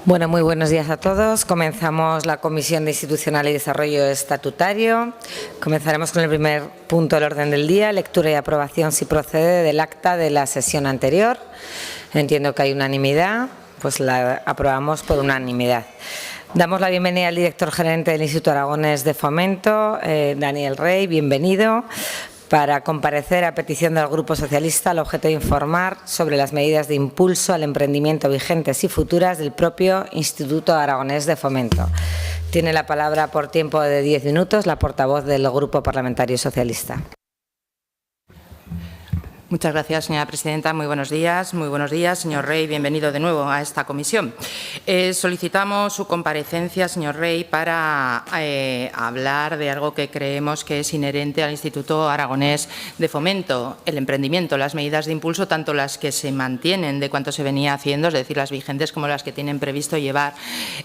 Bueno, muy buenos días a todos. Comenzamos la Comisión de Institucional y Desarrollo Estatutario. Comenzaremos con el primer punto del orden del día, lectura y aprobación, si procede, del acta de la sesión anterior. Entiendo que hay unanimidad, pues la aprobamos por unanimidad. Damos la bienvenida al director gerente del Instituto Aragonés de Fomento, Daniel Rey, bienvenido, para comparecer a petición del Grupo Socialista al objeto de informar sobre las medidas de impulso al emprendimiento vigentes y futuras del propio Instituto Aragonés de Fomento. Tiene la palabra por tiempo de 10 minutos la portavoz del Grupo Parlamentario Socialista. Muchas gracias, señora presidenta. Muy buenos días, señor Rey. Bienvenido de nuevo a esta comisión. Solicitamos su comparecencia, señor Rey, para hablar de algo que creemos que es inherente al Instituto Aragonés de Fomento, el emprendimiento, las medidas de impulso, tanto las que se mantienen de cuanto se venía haciendo, es decir, las vigentes, como las que tienen previsto llevar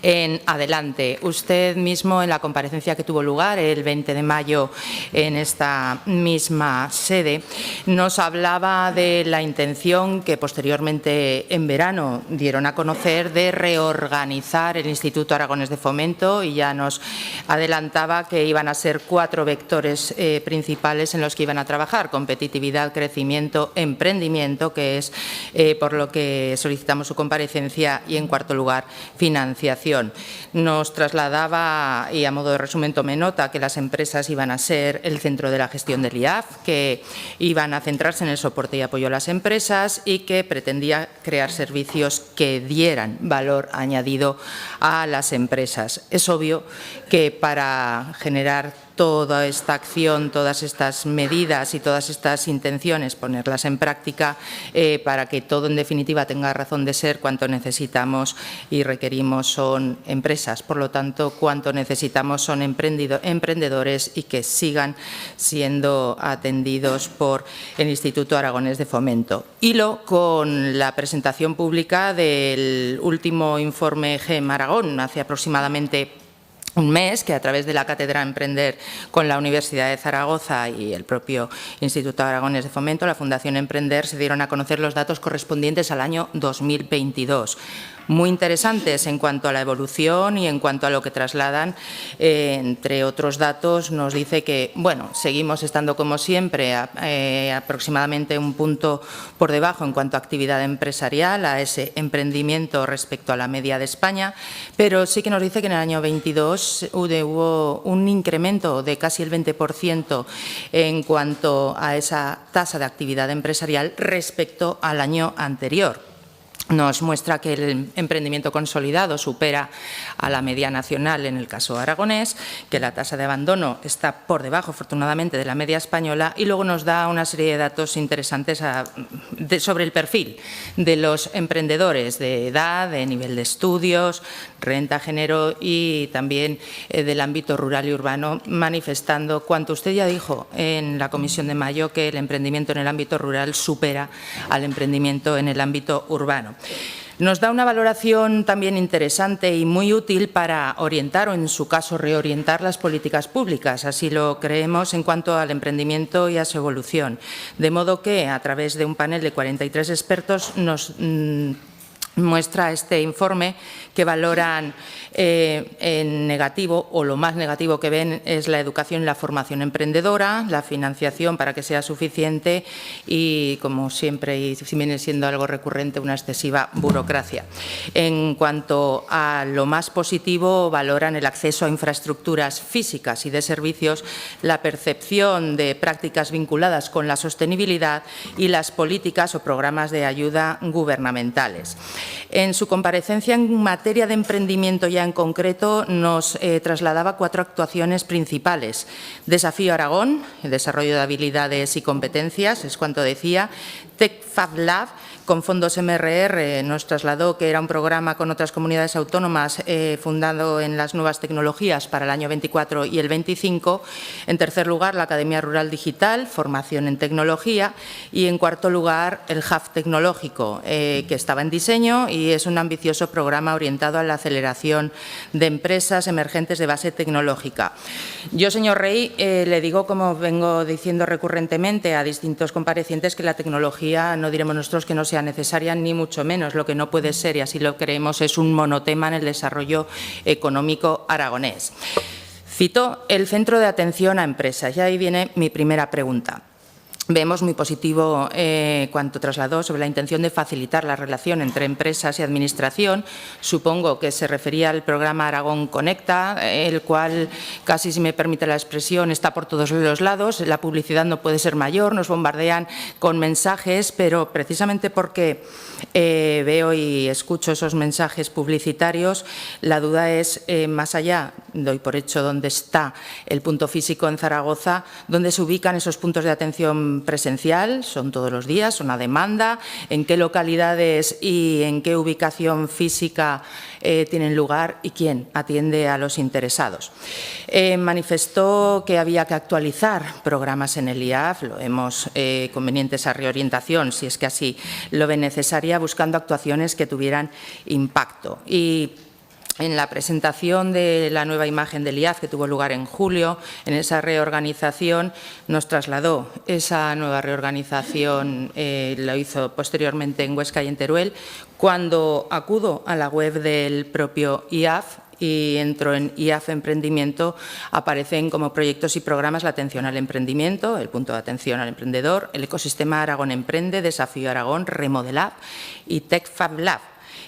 en adelante. Usted mismo, en la comparecencia que tuvo lugar el 20 de mayo en esta misma sede, nos hablaba de la intención que posteriormente en verano dieron a conocer de reorganizar el Instituto Aragonés de Fomento, y ya nos adelantaba que iban a ser 4 vectores principales en los que iban a trabajar: competitividad, crecimiento, emprendimiento, que es por lo que solicitamos su comparecencia, y en cuarto lugar, financiación. Nos trasladaba, y a modo de resumen tomé nota, que las empresas iban a ser el centro de la gestión del IAF, que iban a centrarse en el soporte y apoyo a las empresas, y que pretendía crear servicios que dieran valor añadido a las empresas. Es obvio que para generar toda esta acción, todas estas medidas y todas estas intenciones, ponerlas en práctica para que todo en definitiva tenga razón de ser, cuanto necesitamos y requerimos son empresas. Por lo tanto, cuanto necesitamos son emprendedores, y que sigan siendo atendidos por el Instituto Aragonés de Fomento. Hilo con la presentación pública del último informe GEM Aragón, hace aproximadamente un mes, que a través de la Cátedra Emprender con la Universidad de Zaragoza y el propio Instituto Aragonés de Fomento, la Fundación Emprender, se dieron a conocer los datos correspondientes al año 2022. Muy interesantes en cuanto a la evolución y en cuanto a lo que trasladan. Entre otros datos, nos dice que, bueno, seguimos estando como siempre aproximadamente un punto por debajo en cuanto a actividad empresarial, a ese emprendimiento respecto a la media de España, pero sí que nos dice que en el año 22 hubo un incremento de casi el 20% en cuanto a esa tasa de actividad empresarial respecto al año anterior. Nos muestra que el emprendimiento consolidado supera a la media nacional en el caso aragonés, que la tasa de abandono está por debajo, afortunadamente, de la media española, y luego nos da una serie de datos interesantes sobre el perfil de los emprendedores, de edad, de nivel de estudios, renta, género y también del ámbito rural y urbano, manifestando cuanto usted ya dijo en la comisión de mayo, que el emprendimiento en el ámbito rural supera al emprendimiento en el ámbito urbano. Nos da una valoración también interesante y muy útil para orientar, o en su caso reorientar, las políticas públicas. Así lo creemos en cuanto al emprendimiento y a su evolución. De modo que, a través de un panel de 43 expertos, nos muestra este informe que valoran en negativo, o lo más negativo que ven es la educación y la formación emprendedora, la financiación para que sea suficiente y, como siempre, y si viene siendo algo recurrente, una excesiva burocracia. En cuanto a lo más positivo, valoran el acceso a infraestructuras físicas y de servicios, la percepción de prácticas vinculadas con la sostenibilidad y las políticas o programas de ayuda gubernamentales. En su comparecencia en materia de emprendimiento ya en concreto, nos trasladaba 4 actuaciones principales. Desafío Aragón, el desarrollo de habilidades y competencias, es cuanto decía. Tech Fab Lab, con fondos MRR, nos trasladó que era un programa con otras comunidades autónomas fundado en las nuevas tecnologías para el año 24 y el 25. En tercer lugar, la Academia Rural Digital, formación en tecnología. Y en cuarto lugar, el Hub Tecnológico, que estaba en diseño pequeño y es un ambicioso programa orientado a la aceleración de empresas emergentes de base tecnológica. Yo, señor Rey, le digo, como vengo diciendo recurrentemente a distintos comparecientes, que la tecnología no diremos nosotros que no sea necesaria, ni mucho menos. Lo que no puede ser, y así lo creemos, es un monotema en el desarrollo económico aragonés. Cito el Centro de Atención a Empresas, y ahí viene mi primera pregunta. Vemos muy positivo cuanto trasladó sobre la intención de facilitar la relación entre empresas y administración. Supongo que se refería al programa Aragón Conecta, el cual, casi si me permite la expresión, está por todos los lados. La publicidad no puede ser mayor, nos bombardean con mensajes, pero precisamente porque veo y escucho esos mensajes publicitarios, la duda es, más allá, doy por hecho dónde está el punto físico en Zaragoza, dónde se ubican esos puntos de atención presencial, son todos los días, son a demanda, en qué localidades y en qué ubicación física tienen lugar y quién atiende a los interesados. Manifestó que había que actualizar programas en el IAF, lo vemos conveniente esa reorientación, si es que así lo ve necesaria, buscando actuaciones que tuvieran impacto. Y en la presentación de la nueva imagen del IAF, que tuvo lugar en julio, en esa reorganización nos trasladó esa nueva reorganización, lo hizo posteriormente en Huesca y en Teruel. Cuando acudo a la web del propio IAF y entro en IAF Emprendimiento, aparecen como proyectos y programas la atención al emprendimiento, el punto de atención al emprendedor, el ecosistema Aragón Emprende, Desafío Aragón, Remodelab y TechFab Lab.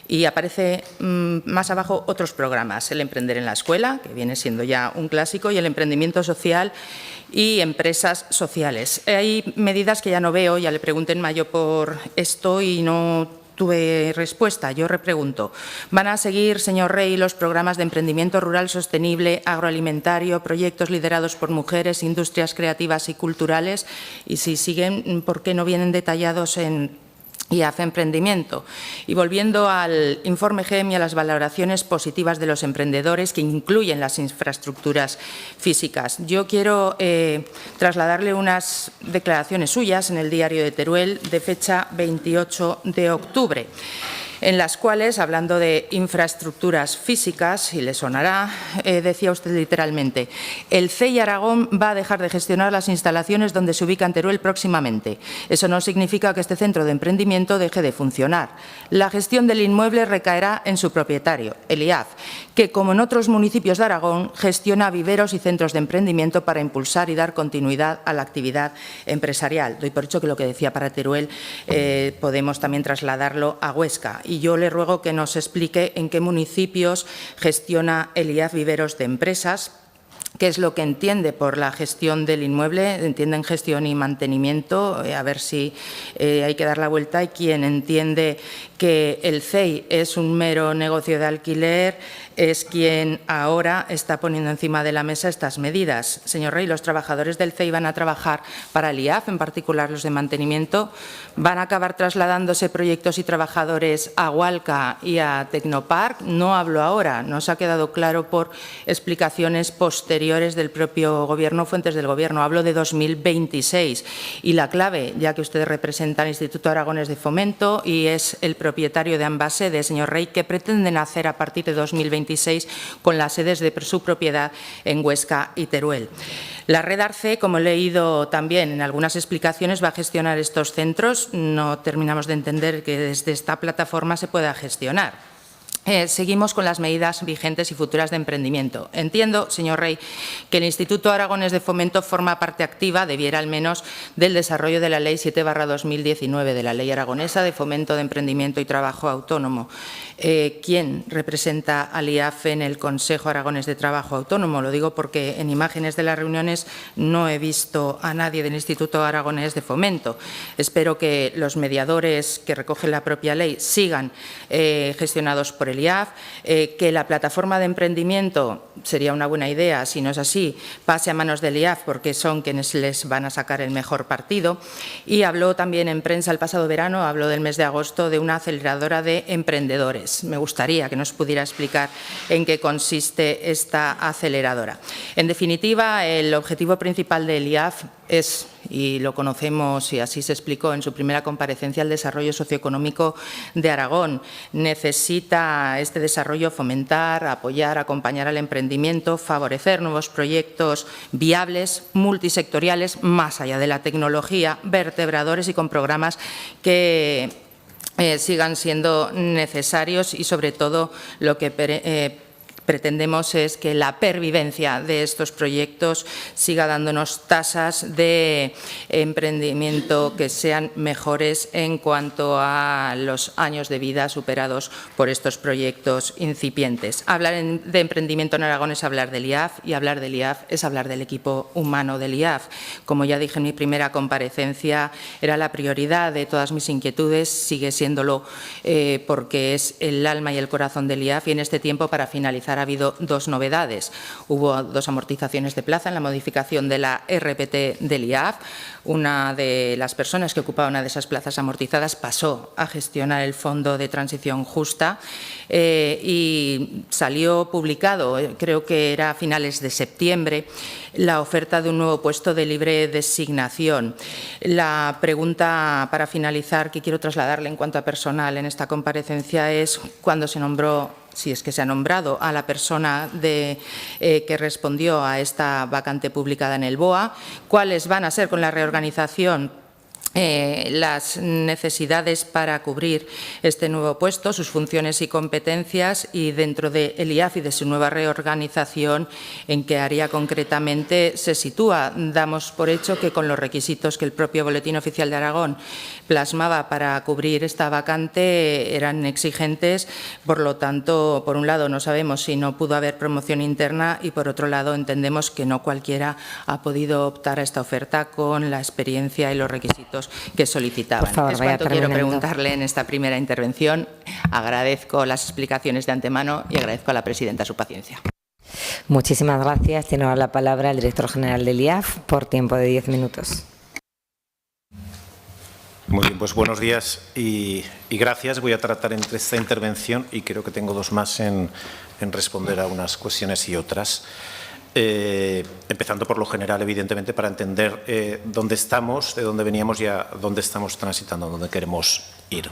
Y aparece más abajo otros programas, el Emprender en la Escuela, que viene siendo ya un clásico, y el Emprendimiento Social y Empresas Sociales. Hay medidas que ya no veo, ya le pregunté en mayo por esto y no tuve respuesta. Yo repregunto, ¿van a seguir, señor Rey, los programas de emprendimiento rural sostenible, agroalimentario, proyectos liderados por mujeres, industrias creativas y culturales? Y si siguen, ¿por qué no vienen detallados en IAF Emprendimiento? Y volviendo al informe GEM y a las valoraciones positivas de los emprendedores que incluyen las infraestructuras físicas, yo quiero trasladarle unas declaraciones suyas en el diario de Teruel de fecha 28 de octubre. En las cuales, hablando de infraestructuras físicas, si le sonará, decía usted literalmente: el CEI Aragón va a dejar de gestionar las instalaciones donde se ubica en Teruel próximamente. Eso no significa que este centro de emprendimiento deje de funcionar. La gestión del inmueble recaerá en su propietario, el IAF, que, como en otros municipios de Aragón, gestiona viveros y centros de emprendimiento para impulsar y dar continuidad a la actividad empresarial. Doy por hecho que lo que decía para Teruel podemos también trasladarlo a Huesca. Y yo le ruego que nos explique en qué municipios gestiona el IAF viveros de empresas, qué es lo que entiende por la gestión del inmueble, entienden gestión y mantenimiento, a ver si hay que dar la vuelta, y quién entiende que el CEI es un mero negocio de alquiler, es quien ahora está poniendo encima de la mesa estas medidas. Señor Rey, los trabajadores del CEI van a trabajar para el IAF, en particular los de mantenimiento, van a acabar trasladándose proyectos y trabajadores a Hualca y a Tecnopark. No hablo ahora, nos ha quedado claro por explicaciones posteriores del propio Gobierno, fuentes del Gobierno. Hablo de 2026 y la clave, ya que usted representa al Instituto Aragonés de Fomento y es el propietario de ambas sedes, señor Rey, ¿qué pretenden hacer a partir de 2026 con las sedes de su propiedad en Huesca y Teruel? La red ARCE, como he leído también en algunas explicaciones, va a gestionar estos centros. No terminamos de entender que desde esta plataforma se pueda gestionar. Seguimos con las medidas vigentes y futuras de emprendimiento. Entiendo, señor Rey, que el Instituto Aragonés de Fomento forma parte activa, debiera al menos, del desarrollo de la Ley 7/2019, de la Ley Aragonesa de Fomento de Emprendimiento y Trabajo Autónomo. ¿Quién representa al IAF en el Consejo Aragonés de Trabajo Autónomo? Lo digo porque en imágenes de las reuniones no he visto a nadie del Instituto Aragonés de Fomento. Espero que los mediadores que recoge la propia ley sigan gestionados por el IAF, que la plataforma de emprendimiento, sería una buena idea, si no es así, pase a manos del IAF, porque son quienes les van a sacar el mejor partido. Y habló también en prensa el pasado verano, habló del mes de agosto, de una aceleradora de emprendedores. Me gustaría que nos pudiera explicar en qué consiste esta aceleradora. En definitiva, el objetivo principal del IAF es, y lo conocemos y así se explicó en su primera comparecencia, el desarrollo socioeconómico de Aragón. Necesita este desarrollo fomentar, apoyar, acompañar al emprendimiento, favorecer nuevos proyectos viables, multisectoriales, más allá de la tecnología, vertebradores y con programas que sigan siendo necesarios y, sobre todo, lo que pretendemos es que la pervivencia de estos proyectos siga dándonos tasas de emprendimiento que sean mejores en cuanto a los años de vida superados por estos proyectos incipientes. Hablar de emprendimiento en Aragón es hablar del IAF y hablar del IAF es hablar del equipo humano del IAF. Como ya dije en mi primera comparecencia, era la prioridad de todas mis inquietudes, sigue siéndolo porque es el alma y el corazón del IAF y en este tiempo, para finalizar, ha habido dos novedades. Hubo dos amortizaciones de plaza en la modificación de la RPT del IAF. Una de las personas que ocupaba una de esas plazas amortizadas pasó a gestionar el Fondo de Transición Justa y salió publicado, creo que era a finales de septiembre, la oferta de un nuevo puesto de libre designación. La pregunta, para finalizar, que quiero trasladarle en cuanto a personal en esta comparecencia es cuándo se nombró, si es que se ha nombrado, a la persona que respondió a esta vacante publicada en el BOA, cuáles van a ser con la reorganización las necesidades para cubrir este nuevo puesto, sus funciones y competencias y dentro del IAF y de su nueva reorganización en qué área concretamente se sitúa. Damos por hecho que con los requisitos que el propio Boletín Oficial de Aragón plasmaba para cubrir esta vacante eran exigentes, por lo tanto, por un lado no sabemos si no pudo haber promoción interna y por otro lado entendemos que no cualquiera ha podido optar a esta oferta con la experiencia y los requisitos que solicitaban. Por favor, es vaya cuanto quiero terminando. preguntarle en esta primera intervención. Agradezco las explicaciones de antemano y agradezco a la presidenta su paciencia. Muchísimas gracias. Tiene ahora la palabra el director general del IAF por tiempo de 10 minutos. Muy bien, pues buenos días y gracias. Voy a tratar entre esta intervención y creo que tengo dos más en responder a unas cuestiones y otras. Empezando por lo general, evidentemente, para entender dónde estamos, de dónde veníamos y a dónde estamos transitando, dónde queremos ir.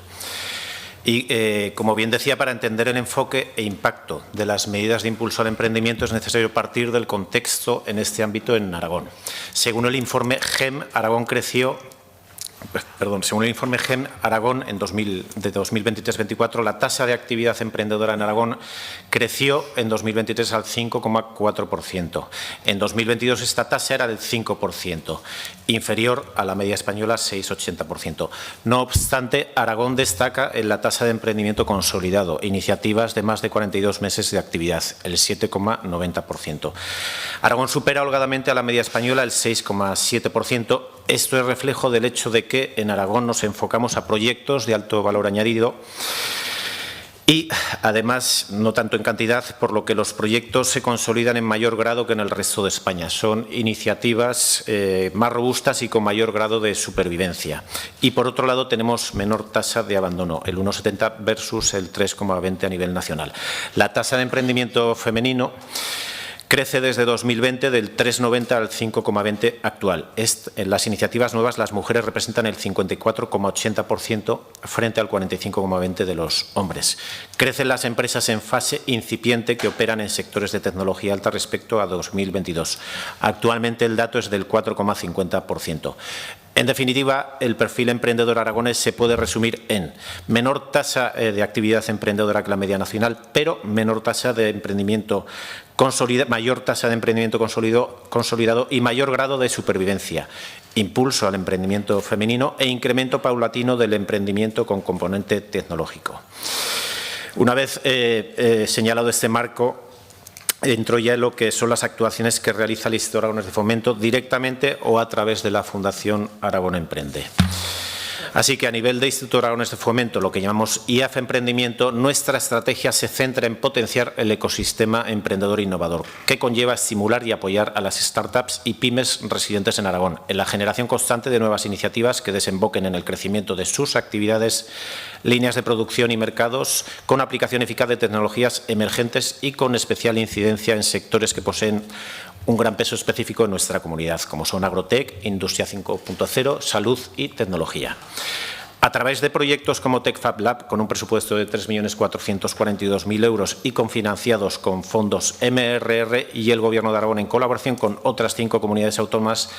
Y, como bien decía, para entender el enfoque e impacto de las medidas de impulso al emprendimiento es necesario partir del contexto en este ámbito en Aragón. Según el informe GEM, Aragón según el informe GEM, Aragón de 2023-24, la tasa de actividad emprendedora en Aragón creció en 2023 al 5,4%. En 2022 esta tasa era del 5%, inferior a la media española 6,80%. No obstante, Aragón destaca en la tasa de emprendimiento consolidado, iniciativas de más de 42 meses de actividad, el 7,90%. Aragón supera holgadamente a la media española el 6,7%. Esto es reflejo del hecho de que en Aragón nos enfocamos a proyectos de alto valor añadido y, además, no tanto en cantidad, por lo que los proyectos se consolidan en mayor grado que en el resto de España. Son iniciativas más robustas y con mayor grado de supervivencia. Y, por otro lado, tenemos menor tasa de abandono, el 1,70 versus el 3,20 a nivel nacional. La tasa de emprendimiento femenino crece desde 2020 del 3,90 al 5,20 actual. En las iniciativas nuevas las mujeres representan el 54,80% frente al 45,20% de los hombres. Crecen las empresas en fase incipiente que operan en sectores de tecnología alta respecto a 2022. Actualmente el dato es del 4,50%. En definitiva, el perfil emprendedor aragonés se puede resumir en menor tasa de actividad emprendedora que la media nacional, pero menor tasa de emprendimiento mayor tasa de emprendimiento consolidado y mayor grado de supervivencia, impulso al emprendimiento femenino e incremento paulatino del emprendimiento con componente tecnológico. Una vez señalado este marco, entro ya en lo que son las actuaciones que realiza el Instituto Aragonés de Fomento directamente o a través de la Fundación Aragón Emprende. Así que a nivel de Instituto Aragonés de Fomento, lo que llamamos IAF Emprendimiento, nuestra estrategia se centra en potenciar el ecosistema emprendedor e innovador, que conlleva estimular y apoyar a las startups y pymes residentes en Aragón, en la generación constante de nuevas iniciativas que desemboquen en el crecimiento de sus actividades, líneas de producción y mercados, con aplicación eficaz de tecnologías emergentes y con especial incidencia en sectores que poseen un gran peso específico en nuestra comunidad, como son Agrotec, Industria 5.0, Salud y Tecnología. A través de proyectos como TechFab Lab, con un presupuesto de 3.442.000 euros y confinanciados con fondos MRR y el Gobierno de Aragón en colaboración con otras 5 comunidades autónomas,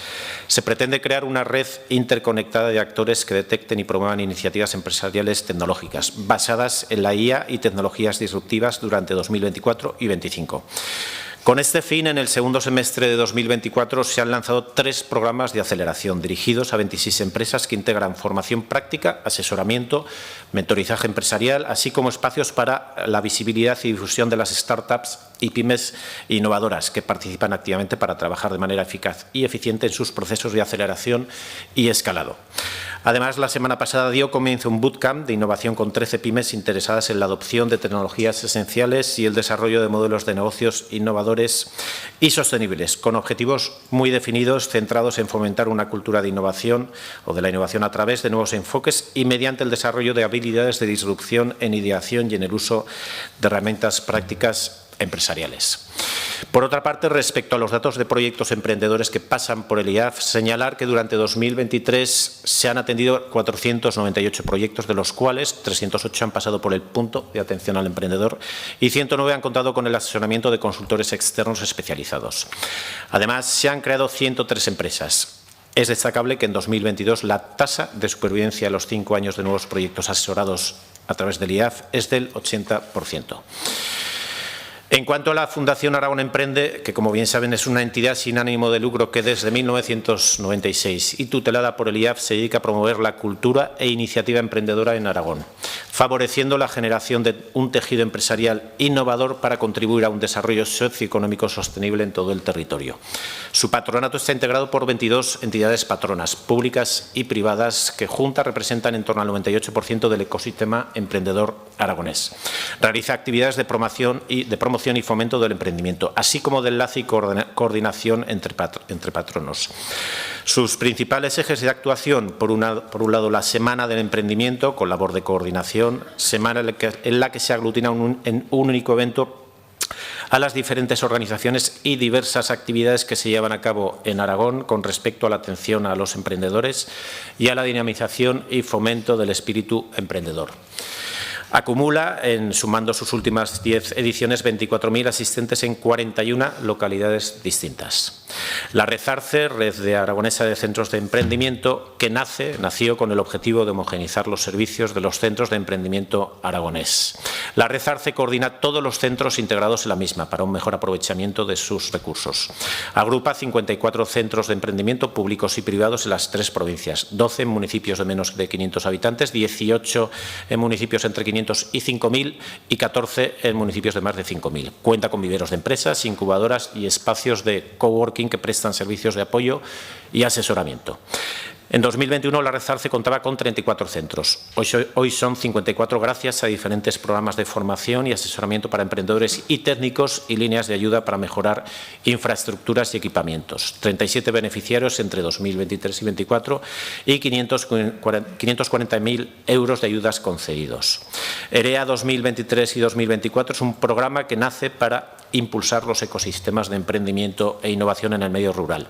se pretende crear una red interconectada de actores que detecten y promuevan iniciativas empresariales tecnológicas basadas en la IA y tecnologías disruptivas durante 2024 y 2025. Con este fin, en el segundo semestre de 2024 se han lanzado 3 programas de aceleración dirigidos a 26 empresas que integran formación práctica, asesoramiento, mentorizaje empresarial, así como espacios para la visibilidad y difusión de las startups y pymes innovadoras que participan activamente para trabajar de manera eficaz y eficiente en sus procesos de aceleración y escalado. Además, la semana pasada dio comienzo un bootcamp de innovación con 13 pymes interesadas en la adopción de tecnologías esenciales y el desarrollo de modelos de negocios innovadores y sostenibles, con objetivos muy definidos centrados en fomentar una cultura de innovación o de la innovación a través de nuevos enfoques y mediante el desarrollo de habilidades de disrupción en ideación y en el uso de herramientas prácticas empresariales. Por otra parte, respecto a los datos de proyectos emprendedores que pasan por el IAF, señalar que durante 2023 se han atendido 498 proyectos, de los cuales 308 han pasado por el punto de atención al emprendedor y 109 han contado con el asesoramiento de consultores externos especializados. Además, se han creado 103 empresas. Es destacable que en 2022 la tasa de supervivencia a los 5 años de nuevos proyectos asesorados a través del IAF es del 80%. En cuanto a la Fundación Aragón Emprende, que como bien saben es una entidad sin ánimo de lucro que desde 1996 y tutelada por el IAF se dedica a promover la cultura e iniciativa emprendedora en Aragón, favoreciendo la generación de un tejido empresarial innovador para contribuir a un desarrollo socioeconómico sostenible en todo el territorio. Su patronato está integrado por 22 entidades patronas, públicas y privadas, que juntas representan en torno al 98% del ecosistema emprendedor aragonés. Realiza actividades de promoción y fomento del emprendimiento, así como de enlace y coordinación entre patronos. Sus principales ejes de actuación, por un lado, la Semana del Emprendimiento, con labor de coordinación, semana en la que se aglutina en un único evento a las diferentes organizaciones y diversas actividades que se llevan a cabo en Aragón con respecto a la atención a los emprendedores y a la dinamización y fomento del espíritu emprendedor. Acumula, sumando sus últimas 10 ediciones, 24.000 asistentes en 41 localidades distintas. La Red Arce, Red Aragonesa de Centros de Emprendimiento, que nació con el objetivo de homogeneizar los servicios de los centros de emprendimiento aragonés. La Red Arce coordina todos los centros integrados en la misma para un mejor aprovechamiento de sus recursos. Agrupa 54 centros de emprendimiento públicos y privados en las 3 provincias, 12 en municipios de menos de 500 habitantes, 18 en municipios entre 500 y 5.000 y 14 en municipios de más de 5.000. Cuenta con viveros de empresas, incubadoras y espacios de coworking que prestan servicios de apoyo y asesoramiento. En 2021 la Red Arce contaba con 34 centros. Hoy son 54 gracias a diferentes programas de formación y asesoramiento para emprendedores y técnicos y líneas de ayuda para mejorar infraestructuras y equipamientos. 37 beneficiarios entre 2023 y 2024 y 540.000 euros de ayudas concedidos. EREA 2023 y 2024 es un programa que nace para impulsar los ecosistemas de emprendimiento e innovación en el medio rural,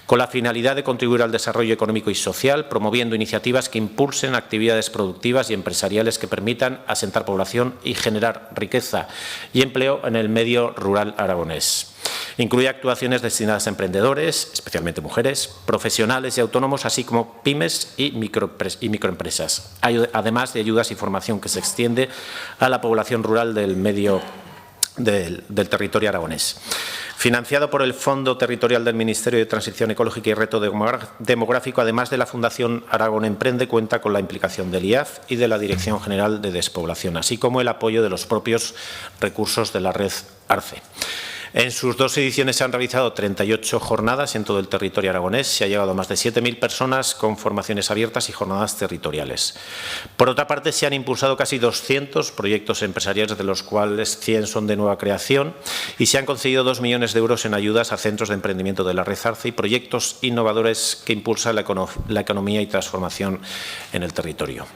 con la finalidad de contribuir al desarrollo económico y social, promoviendo iniciativas que impulsen actividades productivas y empresariales que permitan asentar población y generar riqueza y empleo en el medio rural aragonés. Incluye actuaciones destinadas a emprendedores, especialmente mujeres, profesionales y autónomos, así como pymes y microempresas, además de ayudas y formación que se extiende a la población rural del medio del territorio aragonés. Financiado por el Fondo Territorial del Ministerio de Transición Ecológica y Reto Demográfico, además de la Fundación Aragón Emprende, cuenta con la implicación del IAF y de la Dirección General de Despoblación, así como el apoyo de los propios recursos de la Red Arce. En sus 2 ediciones se han realizado 38 jornadas en todo el territorio aragonés. Se ha llegado a más de 7.000 personas con formaciones abiertas y jornadas territoriales. Por otra parte, se han impulsado casi 200 proyectos empresariales, de los cuales 100 son de nueva creación, y se han concedido 2 millones de euros en ayudas a centros de emprendimiento de la Red Arce y proyectos innovadores que impulsan la economía y transformación en el territorio.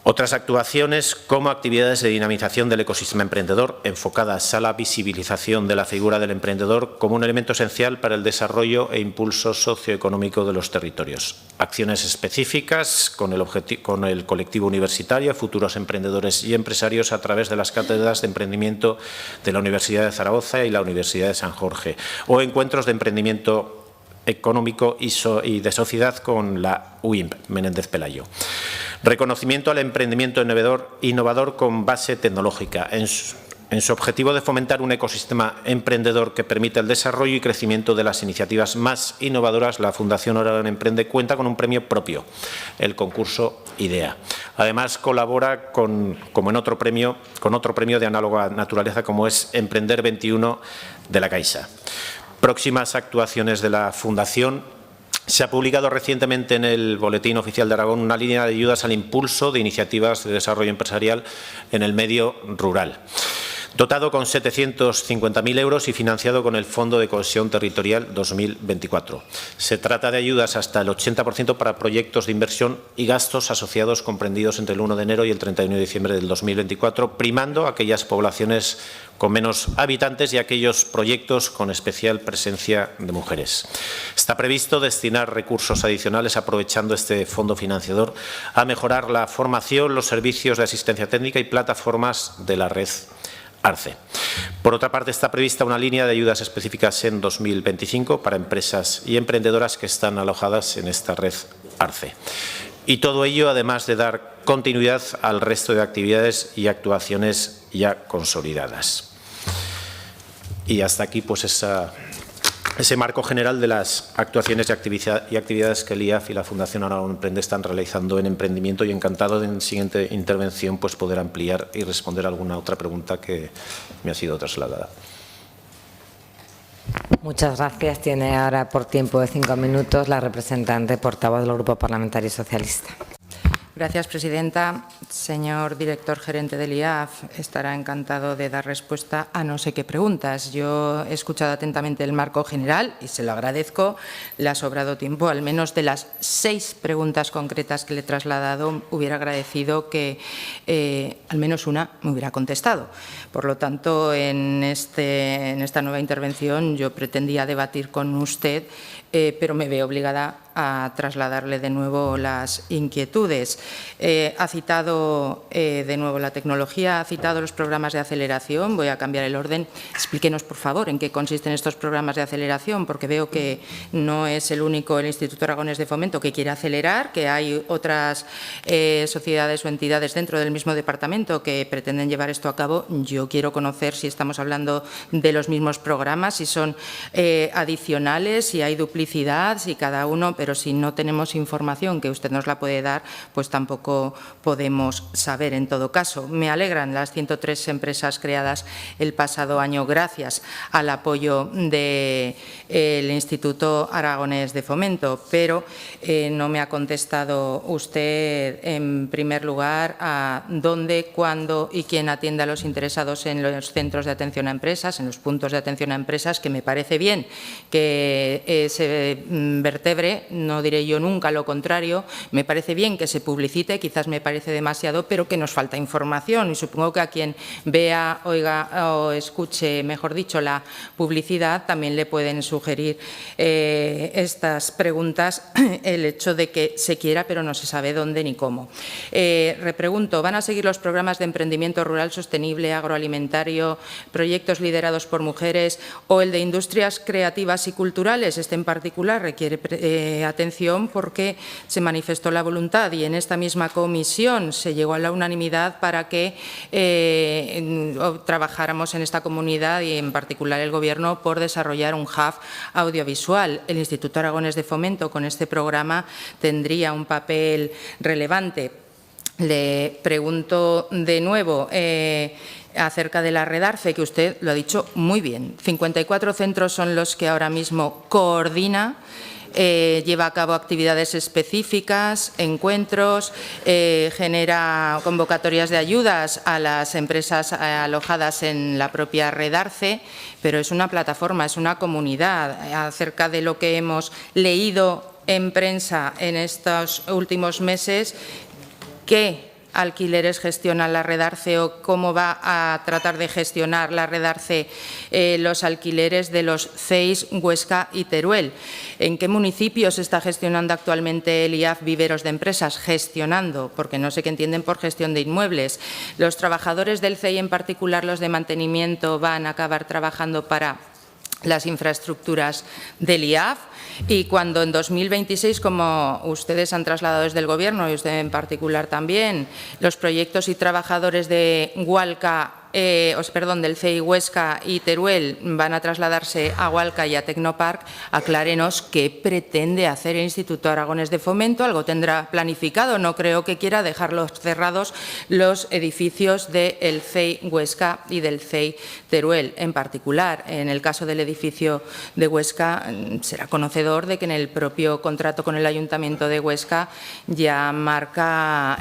Otras actuaciones como actividades de dinamización del ecosistema emprendedor enfocadas a la visibilización de la figura del emprendedor como un elemento esencial para el desarrollo e impulso socioeconómico de los territorios. Acciones específicas con el colectivo universitario, futuros emprendedores y empresarios a través de las cátedras de emprendimiento de la Universidad de Zaragoza y la Universidad de San Jorge, o encuentros de emprendimiento económico y de sociedad con la UIMP Menéndez Pelayo. Reconocimiento al emprendimiento innovador con base tecnológica, en su objetivo de fomentar un ecosistema emprendedor que permita el desarrollo y crecimiento de las iniciativas más innovadoras. La Fundación Aragón Emprende cuenta con un premio propio, el concurso IDEA. Además, colabora con otro premio de análoga naturaleza, como es Emprender 21 de la Caixa. Próximas actuaciones de la Fundación. Se ha publicado recientemente en el Boletín Oficial de Aragón una línea de ayudas al impulso de iniciativas de desarrollo empresarial en el medio rural, dotado con 750.000 euros y financiado con el Fondo de Cohesión Territorial 2024. Se trata de ayudas hasta el 80% para proyectos de inversión y gastos asociados comprendidos entre el 1 de enero y el 31 de diciembre del 2024, primando aquellas poblaciones con menos habitantes y aquellos proyectos con especial presencia de mujeres. Está previsto destinar recursos adicionales, aprovechando este fondo financiador, a mejorar la formación, los servicios de asistencia técnica y plataformas de la red ARCE. Por otra parte, está prevista una línea de ayudas específicas en 2025 para empresas y emprendedoras que están alojadas en esta red ARCE. Y todo ello, además de dar continuidad al resto de actividades y actuaciones ya consolidadas. Y hasta aquí, pues, ese marco general de las actuaciones y actividades que el IAF y la Fundación Aragón Emprende están realizando en emprendimiento, y encantado de en siguiente intervención pues poder ampliar y responder alguna otra pregunta que me ha sido trasladada. Muchas gracias. Tiene ahora por tiempo de 5 minutos la representante portavoz del Grupo Parlamentario Socialista. Gracias, presidenta. Señor director gerente del IAF, estará encantado de dar respuesta a no sé qué preguntas. Yo he escuchado atentamente el marco general y se lo agradezco. Le ha sobrado tiempo. Al menos de las 6 preguntas concretas que le he trasladado, hubiera agradecido que al menos una me hubiera contestado. Por lo tanto, en esta nueva intervención yo pretendía debatir con usted, pero me veo obligada a trasladarle de nuevo las inquietudes. Ha citado de nuevo la tecnología, ha citado los programas de aceleración. Voy a cambiar el orden. Explíquenos, por favor, en qué consisten estos programas de aceleración, porque veo que no es el único el Instituto Aragonés de Fomento que quiere acelerar, que hay otras sociedades o entidades dentro del mismo departamento que pretenden llevar esto a cabo. Yo quiero conocer si estamos hablando de los mismos programas, si son adicionales, si hay duplicidad, si cada uno, pero si no tenemos información que usted nos la puede dar, pues tampoco podemos saber. En todo caso, me alegran las 103 empresas creadas el pasado año gracias al apoyo del Instituto Aragonés de Fomento, pero no me ha contestado usted, en primer lugar, a dónde, cuándo y quién atiende a los interesados en los centros de atención a empresas, en los puntos de atención a empresas, que me parece bien que se vertebre, no diré yo nunca lo contrario, me parece bien que se publicite, quizás me parece demasiado, pero que nos falta información, y supongo que a quien vea, oiga o escuche, mejor dicho, la publicidad, también le pueden sugerir estas preguntas, el hecho de que se quiera pero no se sabe dónde ni cómo. Repregunto, ¿van a seguir los programas de emprendimiento rural sostenible, agroalimentario, proyectos liderados por mujeres o el de industrias creativas y culturales? Este en particular requiere atención porque se manifestó la voluntad y en esta misma comisión se llegó a la unanimidad para que trabajáramos en esta comunidad y en particular el Gobierno por desarrollar un hub audiovisual. El Instituto Aragonés de Fomento con este programa tendría un papel relevante. Le pregunto de nuevo acerca de la red ARCE, que usted lo ha dicho muy bien. 54 centros son los que ahora mismo coordina. Lleva a cabo actividades específicas, encuentros, genera convocatorias de ayudas a las empresas alojadas en la propia red ARCE, pero es una plataforma, es una comunidad. Acerca de lo que hemos leído en prensa en estos últimos meses, ¿qué alquileres gestiona la red ARCE o cómo va a tratar de gestionar la red ARCE los alquileres de los CEIs Huesca y Teruel. ¿En qué municipios está gestionando actualmente el IAF viveros de empresas? Gestionando, porque no sé qué entienden por gestión de inmuebles. Los trabajadores del CEI, en particular los de mantenimiento, van a acabar trabajando para las infraestructuras del IAF. Y cuando en 2026, como ustedes han trasladado desde el Gobierno y usted en particular también, los proyectos y trabajadores de del CEI Huesca y Teruel van a trasladarse a Hualca y a Tecnopark, aclárenos qué pretende hacer el Instituto Aragonés de Fomento. Algo tendrá planificado, no creo que quiera dejarlos cerrados los edificios del CEI Huesca y del CEI Teruel. En particular, en el caso del edificio de Huesca, será conocedor de que en el propio contrato con el Ayuntamiento de Huesca ya marca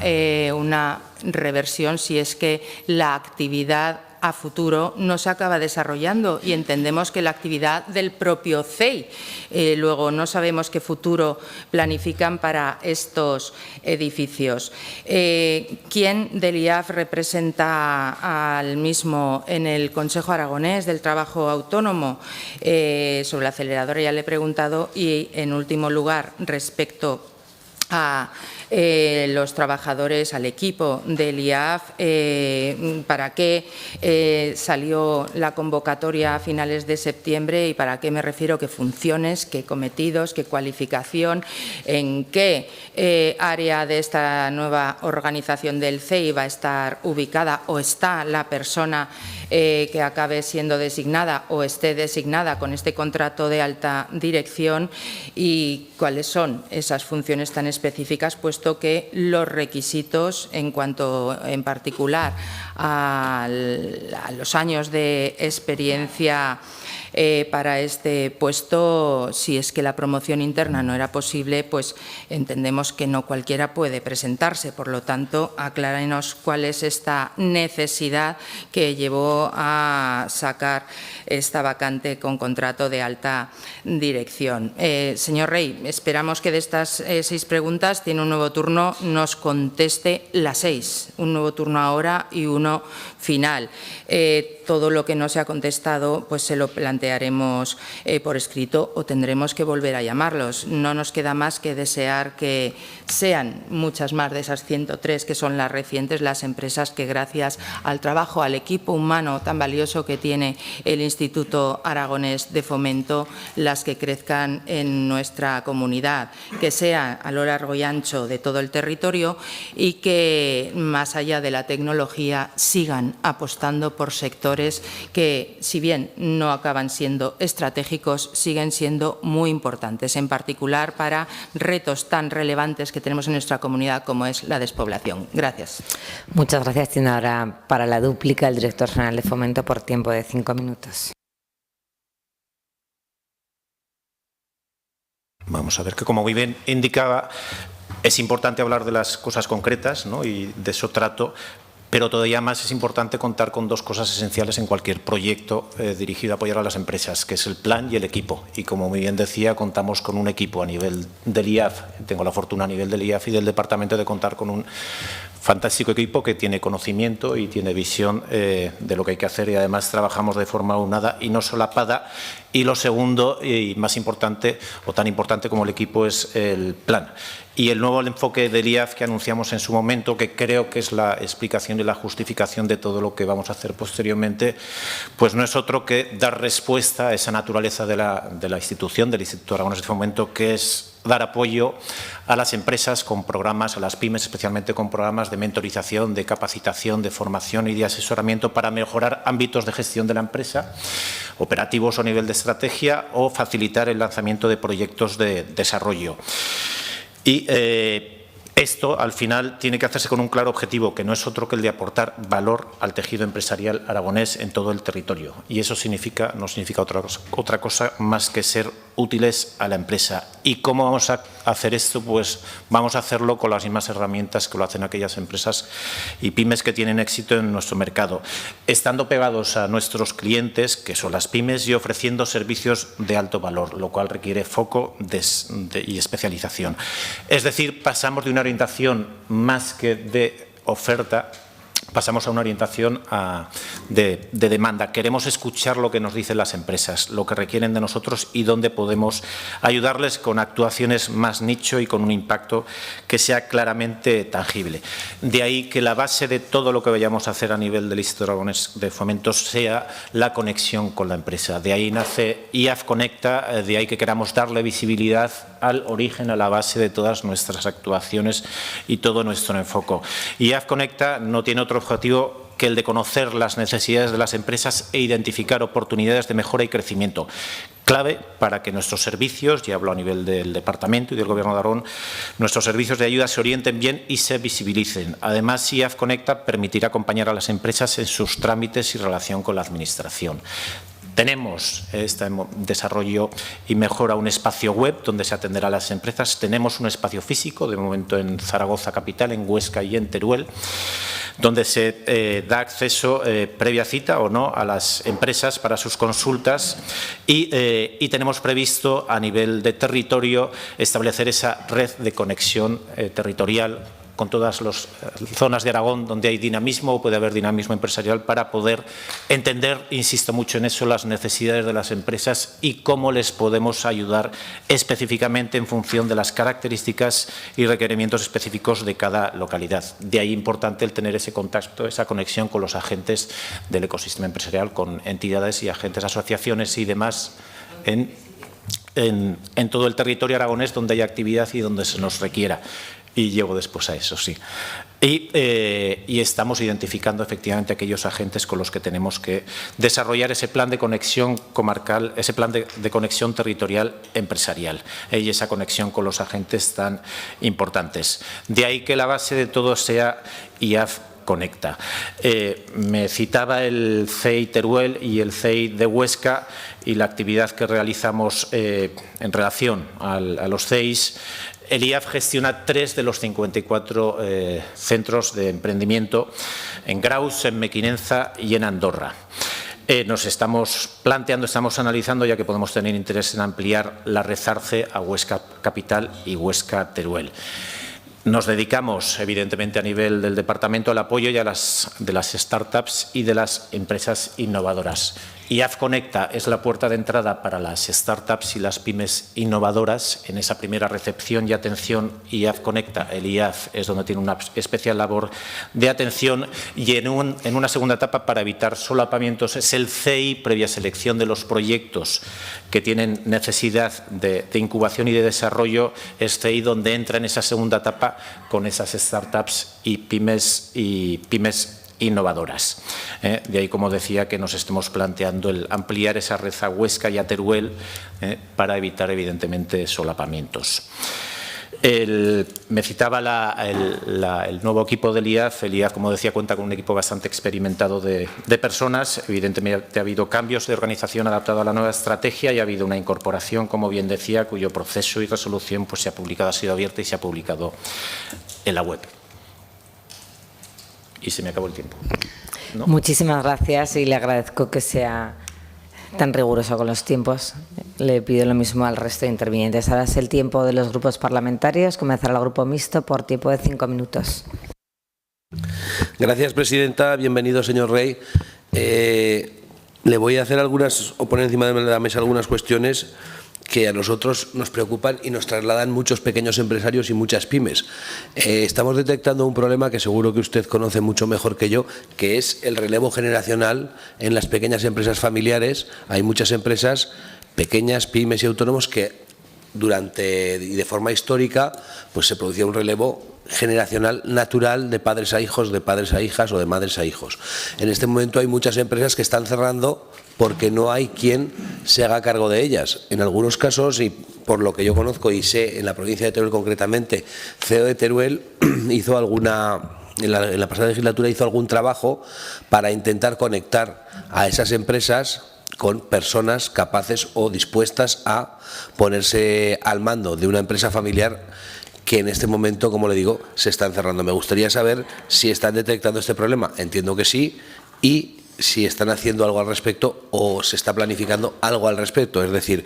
una reversión si es que la actividad a futuro no se acaba desarrollando, y entendemos que la actividad del propio CEI. Luego, no sabemos qué futuro planifican para estos edificios. ¿Quién del IAF representa al mismo en el Consejo Aragonés del Trabajo Autónomo? Sobre la aceleradora ya le he preguntado, y en último lugar, respecto a los trabajadores, al equipo del IAF, para qué salió la convocatoria a finales de septiembre y para qué me refiero, qué funciones, qué cometidos, qué cualificación, en qué área de esta nueva organización del CEI va a estar ubicada o está la persona que acabe siendo designada o esté designada con este contrato de alta dirección, y cuáles son esas funciones tan específicas, puesto que los requisitos en cuanto en particular a los años de experiencia para este puesto, si es que la promoción interna no era posible, pues entendemos que no cualquiera puede presentarse. Por lo tanto, aclárenos cuál es esta necesidad que llevó a sacar esta vacante con contrato de alta dirección. Señor Rey, esperamos que de estas 6 preguntas, tiene un nuevo turno, nos conteste las 6, un nuevo turno ahora y uno final. Todo lo que no se ha contestado, pues se lo plantearemos por escrito o tendremos que volver a llamarlos. No nos queda más que desear que sean muchas más de esas 103 que son las recientes, las empresas que, gracias al trabajo, al equipo humano tan valioso que tiene el Instituto Aragonés de Fomento, las que crezcan en nuestra comunidad, que sea a lo largo y ancho de todo el territorio, y que, más allá de la tecnología, sigan apostando por sectores que, si bien no acaban siendo estratégicos, siguen siendo muy importantes, en particular para retos tan relevantes que tenemos en nuestra comunidad como es la despoblación. Gracias. Muchas gracias. Tiene ahora para la dúplica el director general de Fomento por tiempo de 5 minutos. Vamos a ver, que como muy bien indicaba, es importante hablar de las cosas concretas, ¿no? Y de eso trato. Pero todavía más es importante contar con 2 cosas esenciales en cualquier proyecto dirigido a apoyar a las empresas, que es el plan y el equipo. Y como muy bien decía, contamos con un equipo a nivel del IAF, tengo la fortuna a nivel del IAF y del departamento de contar con un fantástico equipo que tiene conocimiento y tiene visión de lo que hay que hacer, y además trabajamos de forma unada y no solapada. Y lo segundo, y más importante, o tan importante como el equipo, es el plan. Y el nuevo enfoque del IAF que anunciamos en su momento, que creo que es la explicación y la justificación de todo lo que vamos a hacer posteriormente, pues no es otro que dar respuesta a esa naturaleza de la institución, del Instituto Aragonés de Fomento, que es dar apoyo a las empresas con programas, a las pymes especialmente con programas de mentorización, de capacitación, de formación y de asesoramiento para mejorar ámbitos de gestión de la empresa, operativos o a nivel de estrategia, o facilitar el lanzamiento de proyectos de desarrollo. Y esto, al final, tiene que hacerse con un claro objetivo, que no es otro que el de aportar valor al tejido empresarial aragonés en todo el territorio. Y eso no significa otra cosa más que ser útiles a la empresa. ¿Y cómo vamos a hacer esto? Pues vamos a hacerlo con las mismas herramientas que lo hacen aquellas empresas y pymes que tienen éxito en nuestro mercado, estando pegados a nuestros clientes, que son las pymes, y ofreciendo servicios de alto valor, lo cual requiere foco y especialización. Es decir, pasamos de una orientación más que de oferta, pasamos a una orientación de demanda. Queremos escuchar lo que nos dicen las empresas, lo que requieren de nosotros y dónde podemos ayudarles con actuaciones más nicho y con un impacto que sea claramente tangible. De ahí que la base de todo lo que vayamos a hacer a nivel del Instituto Aragonés de Fomento sea la conexión con la empresa. De ahí nace IAF Conecta, de ahí que queramos darle visibilidad al origen, a la base de todas nuestras actuaciones y todo nuestro enfoque. IAF Conecta no tiene otro objetivo que el de conocer las necesidades de las empresas e identificar oportunidades de mejora y crecimiento. Clave para que nuestros servicios, y hablo a nivel del Departamento y del Gobierno de Aragón, nuestros servicios de ayuda se orienten bien y se visibilicen. Además, IAF Conecta permitirá acompañar a las empresas en sus trámites y relación con la Administración. Tenemos este desarrollo y mejora un espacio web donde se atenderá a las empresas. Tenemos un espacio físico, de momento en Zaragoza capital, en Huesca y en Teruel, donde se da acceso previa cita o no a las empresas para sus consultas y tenemos previsto a nivel de territorio establecer esa red de conexión territorial con todas las zonas de Aragón donde hay dinamismo o puede haber dinamismo empresarial para poder entender, insisto mucho en eso, las necesidades de las empresas y cómo les podemos ayudar específicamente en función de las características y requerimientos específicos de cada localidad. De ahí importante el tener ese contacto, esa conexión con los agentes del ecosistema empresarial, con entidades y agentes, asociaciones y demás en todo el territorio aragonés donde hay actividad y donde se nos requiera. Y llego después a eso, sí. Y estamos identificando efectivamente aquellos agentes con los que tenemos que desarrollar ese plan de conexión comarcal, ese plan de conexión territorial empresarial y esa conexión con los agentes tan importantes. De ahí que la base de todo sea IAF Conecta. Me citaba el CEI Teruel y el CEI de Huesca y la actividad que realizamos en relación a los CEIs. El IAF gestiona 3 de los 54 centros de emprendimiento en Graus, en Mequinenza y en Andorra. Nos estamos planteando, estamos analizando, ya que podemos tener interés en ampliar la red ARCE a Huesca Capital y Huesca Teruel. Nos dedicamos, evidentemente, a nivel del departamento al apoyo de las startups y de las empresas innovadoras. IAF Conecta es la puerta de entrada para las startups y las pymes innovadoras. En esa primera recepción y atención, IAF Conecta, el IAF es donde tiene una especial labor de atención y en una segunda etapa, para evitar solapamientos, es el CEI, previa selección de los proyectos que tienen necesidad de incubación y de desarrollo, es CEI donde entra en esa segunda etapa con esas startups y pymes innovadoras. De ahí, como decía, que nos estemos planteando el ampliar esa red a Huesca y a Teruel para evitar, evidentemente, solapamientos. Me citaba el nuevo equipo del IAF. El IAF, como decía, cuenta con un equipo bastante experimentado de personas. Evidentemente ha habido cambios de organización adaptado a la nueva estrategia y ha habido una incorporación, como bien decía, cuyo proceso y resolución pues, se ha publicado, ha sido abierta y se ha publicado en la web. Y se me acabó el tiempo, ¿no? Muchísimas gracias y le agradezco que sea tan riguroso con los tiempos. Le pido lo mismo al resto de intervinientes. Ahora es el tiempo de los grupos parlamentarios. Comenzará el grupo mixto por tiempo de 5 minutos. Gracias, presidenta. Bienvenido, señor Rey. Le voy a hacer o poner encima de la mesa algunas cuestiones que a nosotros nos preocupan y nos trasladan muchos pequeños empresarios y muchas pymes. Estamos detectando un problema que seguro que usted conoce mucho mejor que yo, que es el relevo generacional en las pequeñas empresas familiares. Hay muchas empresas pequeñas, pymes y autónomos que y de forma histórica pues se producía un relevo generacional natural de padres a hijos, de padres a hijas o de madres a hijos. En este momento hay muchas empresas que están cerrando porque no hay quien se haga cargo de ellas. En algunos casos, y por lo que yo conozco y sé, en la provincia de Teruel concretamente, CEO de Teruel hizo en la pasada legislatura hizo algún trabajo para intentar conectar a esas empresas con personas capaces o dispuestas a ponerse al mando de una empresa familiar que en este momento, como le digo, se están cerrando. Me gustaría saber si están detectando este problema. Entiendo que sí, y si están haciendo algo al respecto o se está planificando algo al respecto, es decir,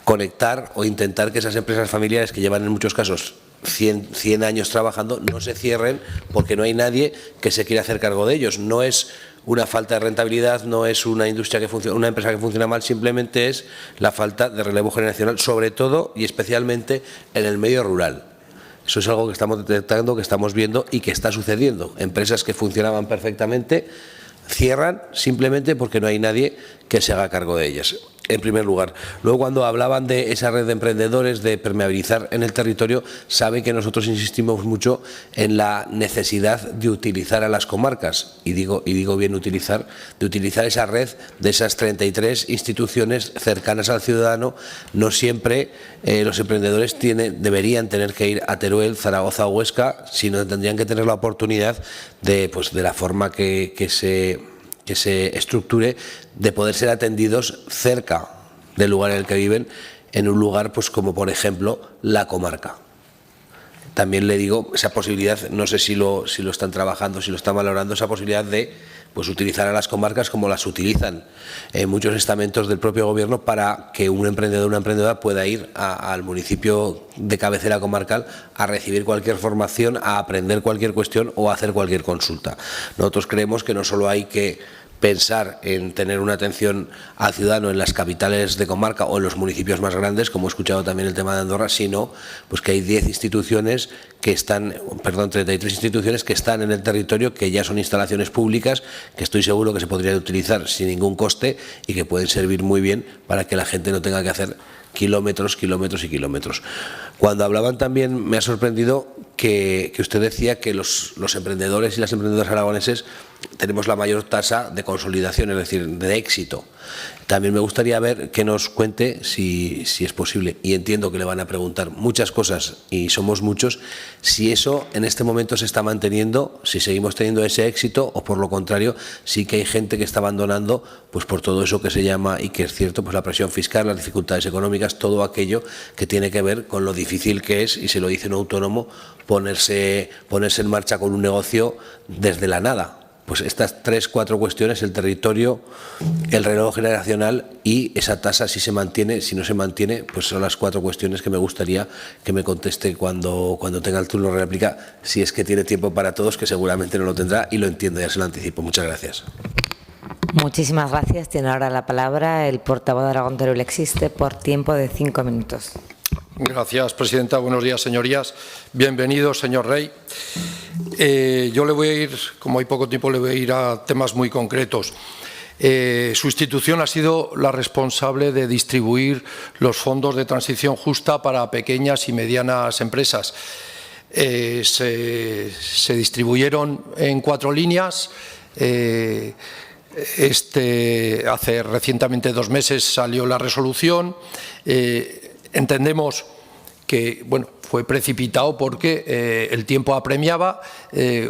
conectar o intentar que esas empresas familiares que llevan en muchos casos 100 años trabajando, no se cierren porque no hay nadie que se quiera hacer cargo de ellos. No es una falta de rentabilidad, no es una industria que funciona, una empresa que funciona mal, simplemente es la falta de relevo generacional, sobre todo y especialmente en el medio rural. Eso es algo que estamos detectando, que estamos viendo y que está sucediendo. Empresas que funcionaban perfectamente cierran simplemente porque no hay nadie que se haga cargo de ellas, en primer lugar. Luego, cuando hablaban de esa red de emprendedores, de permeabilizar en el territorio, saben que nosotros insistimos mucho en la necesidad de utilizar a las comarcas, y digo bien utilizar, de utilizar esa red de esas 33 instituciones cercanas al ciudadano. No siempre los emprendedores deberían tener que ir a Teruel, Zaragoza o Huesca, sino tendrían que tener la oportunidad de la forma que se estructure, de poder ser atendidos cerca del lugar en el que viven, en un lugar pues como por ejemplo la comarca. También le digo esa posibilidad, no sé si lo están trabajando, si lo están valorando, esa posibilidad de pues utilizar a las comarcas como las utilizan muchos estamentos del propio gobierno, para que un emprendedor o una emprendedora pueda ir al municipio de cabecera comarcal a recibir cualquier formación, a aprender cualquier cuestión o a hacer cualquier consulta. Nosotros creemos que no solo hay que pensar en tener una atención al ciudadano en las capitales de comarca o en los municipios más grandes, como he escuchado también el tema de Andorra, sino pues que hay 33 instituciones que están en el territorio, que ya son instalaciones públicas, que estoy seguro que se podrían utilizar sin ningún coste y que pueden servir muy bien para que la gente no tenga que hacer kilómetros y kilómetros. Cuando hablaban también me ha sorprendido que usted decía que los emprendedores y las emprendedoras aragoneses tenemos la mayor tasa de consolidación, es decir, de éxito. También me gustaría ver que nos cuente, si es posible, y entiendo que le van a preguntar muchas cosas y somos muchos, si eso en este momento se está manteniendo, si seguimos teniendo ese éxito, o por lo contrario, sí que hay gente que está abandonando pues por todo eso que se llama, y que es cierto, pues la presión fiscal, las dificultades económicas, todo aquello que tiene que ver con lo difícil que es, y se lo dice un autónomo, ponerse en marcha con un negocio desde la nada. Pues estas 3-4 cuestiones, el territorio, el relevo generacional y esa tasa, si se mantiene, si no se mantiene, pues son las 4 cuestiones que me gustaría que me conteste cuando tenga el turno de réplica, si es que tiene tiempo para todos, que seguramente no lo tendrá, y lo entiendo, ya se lo anticipo. Muchas gracias. Muchísimas gracias. Tiene ahora la palabra el portavoz de Aragón Teruel Existe por tiempo de 5 minutos. Gracias, presidenta. Buenos días, señorías. Bienvenido, señor Rey. Yo le voy a ir, como hay poco tiempo, le voy a ir a temas muy concretos. Su institución ha sido la responsable de distribuir los fondos de transición justa para pequeñas y medianas empresas. Se distribuyeron en 4 líneas. Hace recientemente 2 meses salió la resolución. Entendemos que fue precipitado porque el tiempo apremiaba,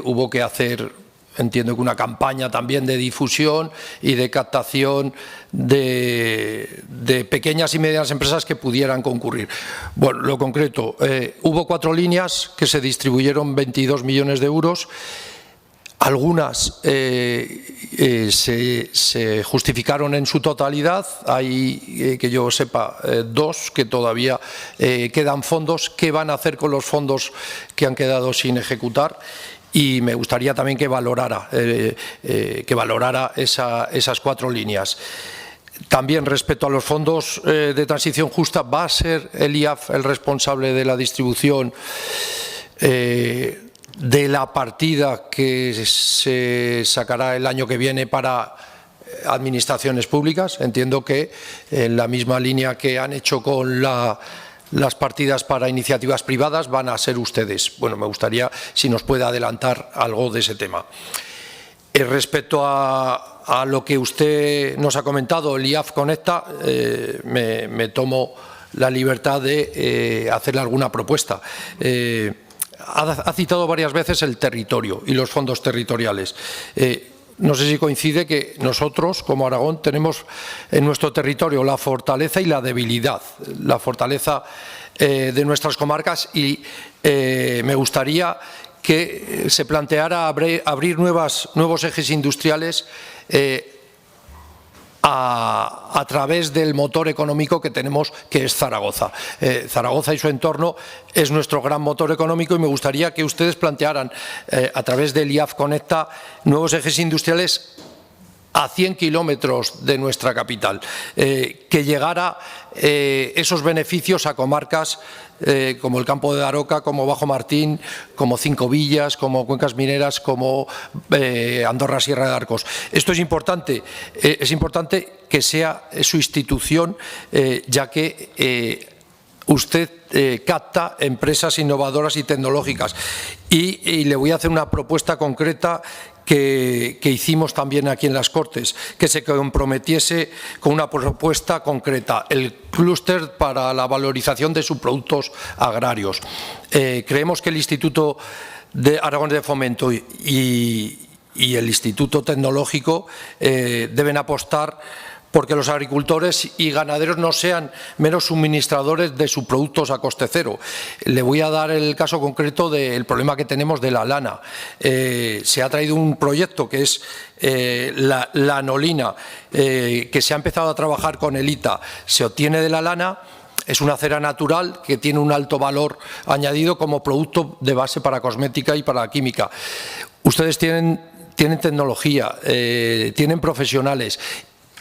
hubo que hacer, entiendo que una campaña también de difusión y de captación de pequeñas y medianas empresas que pudieran concurrir. Bueno, lo concreto, hubo 4 líneas que se distribuyeron 22 millones de euros. Algunas se justificaron en su totalidad. Hay, que yo sepa, 2 que todavía quedan fondos. ¿Qué van a hacer con los fondos que han quedado sin ejecutar? Y me gustaría también que valorara esas 4 líneas. También respecto a los fondos de transición justa, ¿va a ser el IAF el responsable de la distribución de la partida que se sacará el año que viene para administraciones públicas? Entiendo que en la misma línea que han hecho con las partidas para iniciativas privadas van a ser ustedes. Bueno, me gustaría si nos puede adelantar algo de ese tema. Respecto a lo que usted nos ha comentado, el IAF Conecta, me tomo la libertad de hacerle alguna propuesta. Ha citado varias veces el territorio y los fondos territoriales. No sé si coincide que nosotros, como Aragón, tenemos en nuestro territorio la fortaleza y la debilidad. La fortaleza de nuestras comarcas, y me gustaría que se planteara abrir nuevos ejes industriales a través del motor económico que tenemos, que es Zaragoza. Zaragoza y su entorno es nuestro gran motor económico y me gustaría que ustedes plantearan a través del IAF Conecta nuevos ejes industriales a 100 kilómetros de nuestra capital, que llegara esos beneficios a comarcas como el Campo de Daroca, como Bajo Martín, como Cinco Villas, como Cuencas Mineras, como Andorra Sierra de Arcos. Esto es importante que sea su institución, ya que usted capta empresas innovadoras y tecnológicas. Y le voy a hacer una propuesta concreta que hicimos también aquí en las Cortes, que se comprometiese con una propuesta concreta, el clúster para la valorización de subproductos agrarios. Creemos que el Instituto de Aragón de Fomento y el Instituto Tecnológico deben apostar porque los agricultores y ganaderos no sean meros suministradores de subproductos a coste cero. Le voy a dar el caso concreto del problema que tenemos de la lana. Se ha traído un proyecto que es la lanolina, que se ha empezado a trabajar con el ITA. Se obtiene de la lana. Es una cera natural que tiene un alto valor añadido como producto de base para cosmética y para química. Ustedes tienen tecnología, tienen profesionales.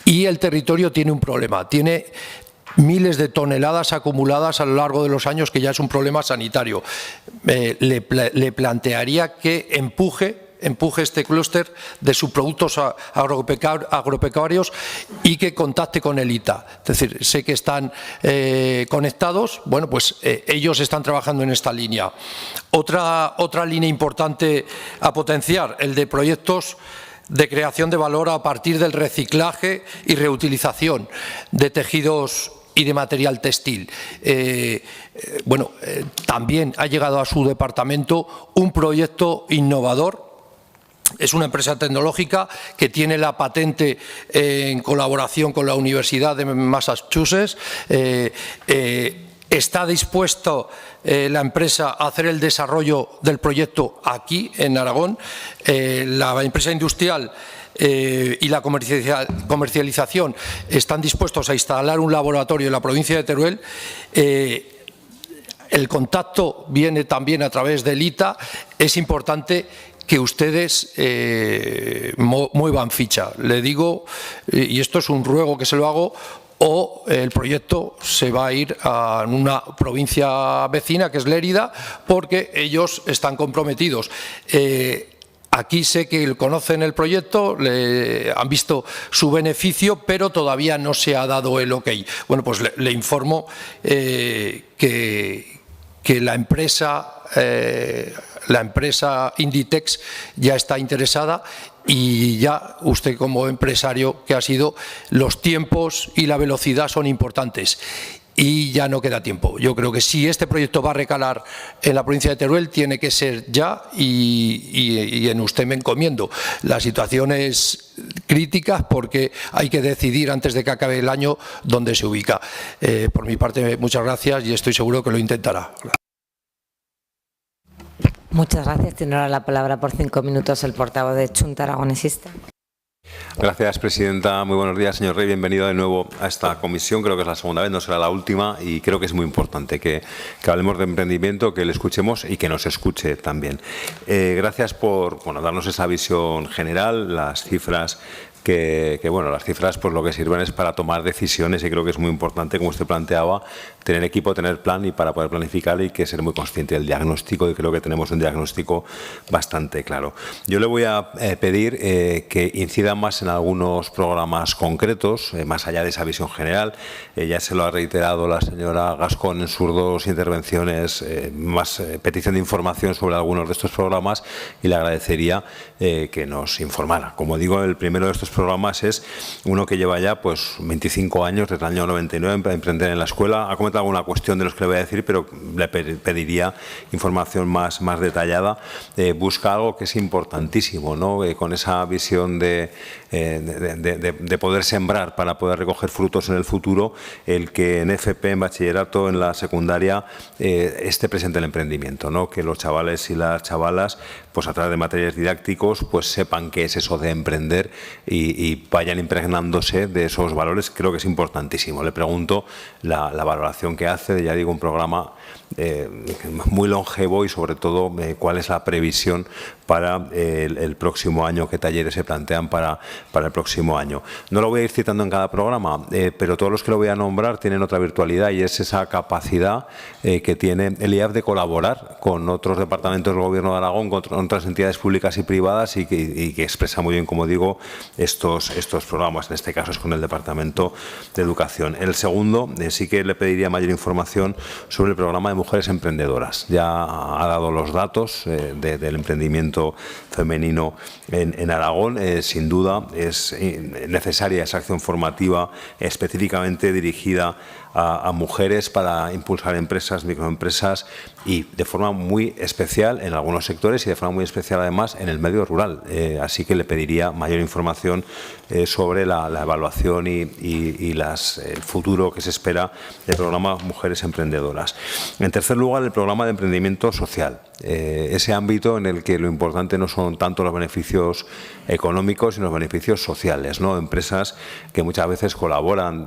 Y el territorio tiene un problema, tiene miles de toneladas acumuladas a lo largo de los años, que ya es un problema sanitario. Le plantearía que empuje este clúster de subproductos agropecuarios y que contacte con el ITA. Es decir, sé que están conectados, bueno, pues ellos están trabajando en esta línea. Otra línea importante a potenciar, el de proyectos de creación de valor a partir del reciclaje y reutilización de tejidos y de material textil. También ha llegado a su departamento un proyecto innovador. Es una empresa tecnológica que tiene la patente en colaboración con la Universidad de Massachusetts. Está dispuesto la empresa a hacer el desarrollo del proyecto aquí, en Aragón. La empresa industrial y la comercialización están dispuestos a instalar un laboratorio en la provincia de Teruel. El contacto viene también a través del ITA. Es importante que ustedes muevan ficha. Le digo, y esto es un ruego que se lo hago, o el proyecto se va a ir a una provincia vecina, que es Lérida, porque ellos están comprometidos. Aquí sé que conocen el proyecto, han visto su beneficio, pero todavía no se ha dado el ok. Bueno, pues le informo que la empresa Inditex ya está interesada. Y ya usted, como empresario que ha sido, los tiempos y la velocidad son importantes y ya no queda tiempo. Yo creo que si este proyecto va a recalar en la provincia de Teruel, tiene que ser ya y en usted me encomiendo. La situación es crítica porque hay que decidir antes de que acabe el año dónde se ubica. Por mi parte, muchas gracias y estoy seguro que lo intentará. Muchas gracias. Tiene ahora la palabra por 5 minutos el portavoz de Chunta Aragonesista. Gracias, presidenta. Muy buenos días, señor Rey. Bienvenido de nuevo a esta comisión. Creo que es la segunda vez, no será la última, y creo que es muy importante que hablemos de emprendimiento, que le escuchemos y que nos escuche también. Gracias por darnos esa visión general, las cifras las cifras pues lo que sirven es para tomar decisiones y creo que es muy importante, como usted planteaba, tener equipo, tener plan y para poder planificar y que ser muy consciente del diagnóstico, y creo que tenemos un diagnóstico bastante claro. Yo le voy a pedir que incida más en algunos programas concretos, más allá de esa visión general. Ya se lo ha reiterado la señora Gascón en sus dos intervenciones, más petición de información sobre algunos de estos programas, y le agradecería que nos informara. Como digo, el primero de estos programas es uno que lleva ya 25 años, desde el año 99, para emprender en la escuela. Ha comentado alguna cuestión de los que le voy a decir, pero le pediría información más detallada. Busca algo que es importantísimo, ¿no? Con esa visión de de poder sembrar para poder recoger frutos en el futuro, el que en FP, en bachillerato, en la secundaria, esté presente el emprendimiento, ¿no? Que los chavales y las chavalas, pues a través de materiales didácticos, pues sepan qué es eso de emprender y vayan impregnándose de esos valores. Creo que es importantísimo. Le pregunto la valoración que hace, ya digo, un programa muy longevo y sobre todo cuál es la previsión para el próximo año, qué talleres se plantean para el próximo año. No lo voy a ir citando en cada programa, pero todos los que lo voy a nombrar tienen otra virtualidad y es esa capacidad que tiene el IAF de colaborar con otros departamentos del Gobierno de Aragón, con otras entidades públicas y privadas y que expresa muy bien, como digo, estos programas. En este caso es con el Departamento de Educación. El segundo, sí que le pediría mayor información sobre el programa de mujeres emprendedoras. Ya ha dado los datos del emprendimiento femenino en Aragón. Sin duda es necesaria esa acción formativa específicamente dirigida a mujeres para impulsar empresas, microempresas y de forma muy especial en algunos sectores y de forma muy especial además en el medio rural. Así que le pediría mayor información sobre la evaluación y el futuro que se espera del programa Mujeres Emprendedoras. En tercer lugar, el programa de emprendimiento social. Ese ámbito en el que lo importante no son tanto los beneficios económicos sino los beneficios sociales, ¿no? Empresas que muchas veces colaboran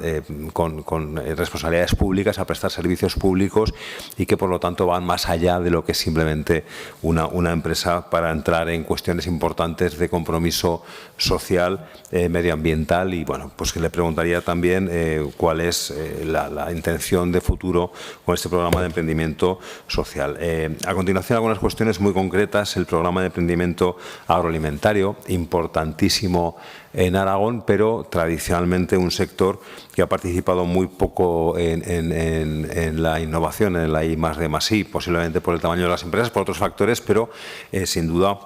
con responsabilidades públicas a prestar servicios públicos y que por lo tanto van más allá de lo que es simplemente una empresa para entrar en cuestiones importantes de compromiso social, medioambiental y bueno, pues que le preguntaría también cuál es la intención de futuro con este programa de emprendimiento social. A continuación, algunas cuestiones muy concretas. El programa de emprendimiento agroalimentario, importantísimo en Aragón, pero tradicionalmente un sector que ha participado muy poco en la innovación, en la I+D+I, posiblemente por el tamaño de las empresas, por otros factores, pero sin duda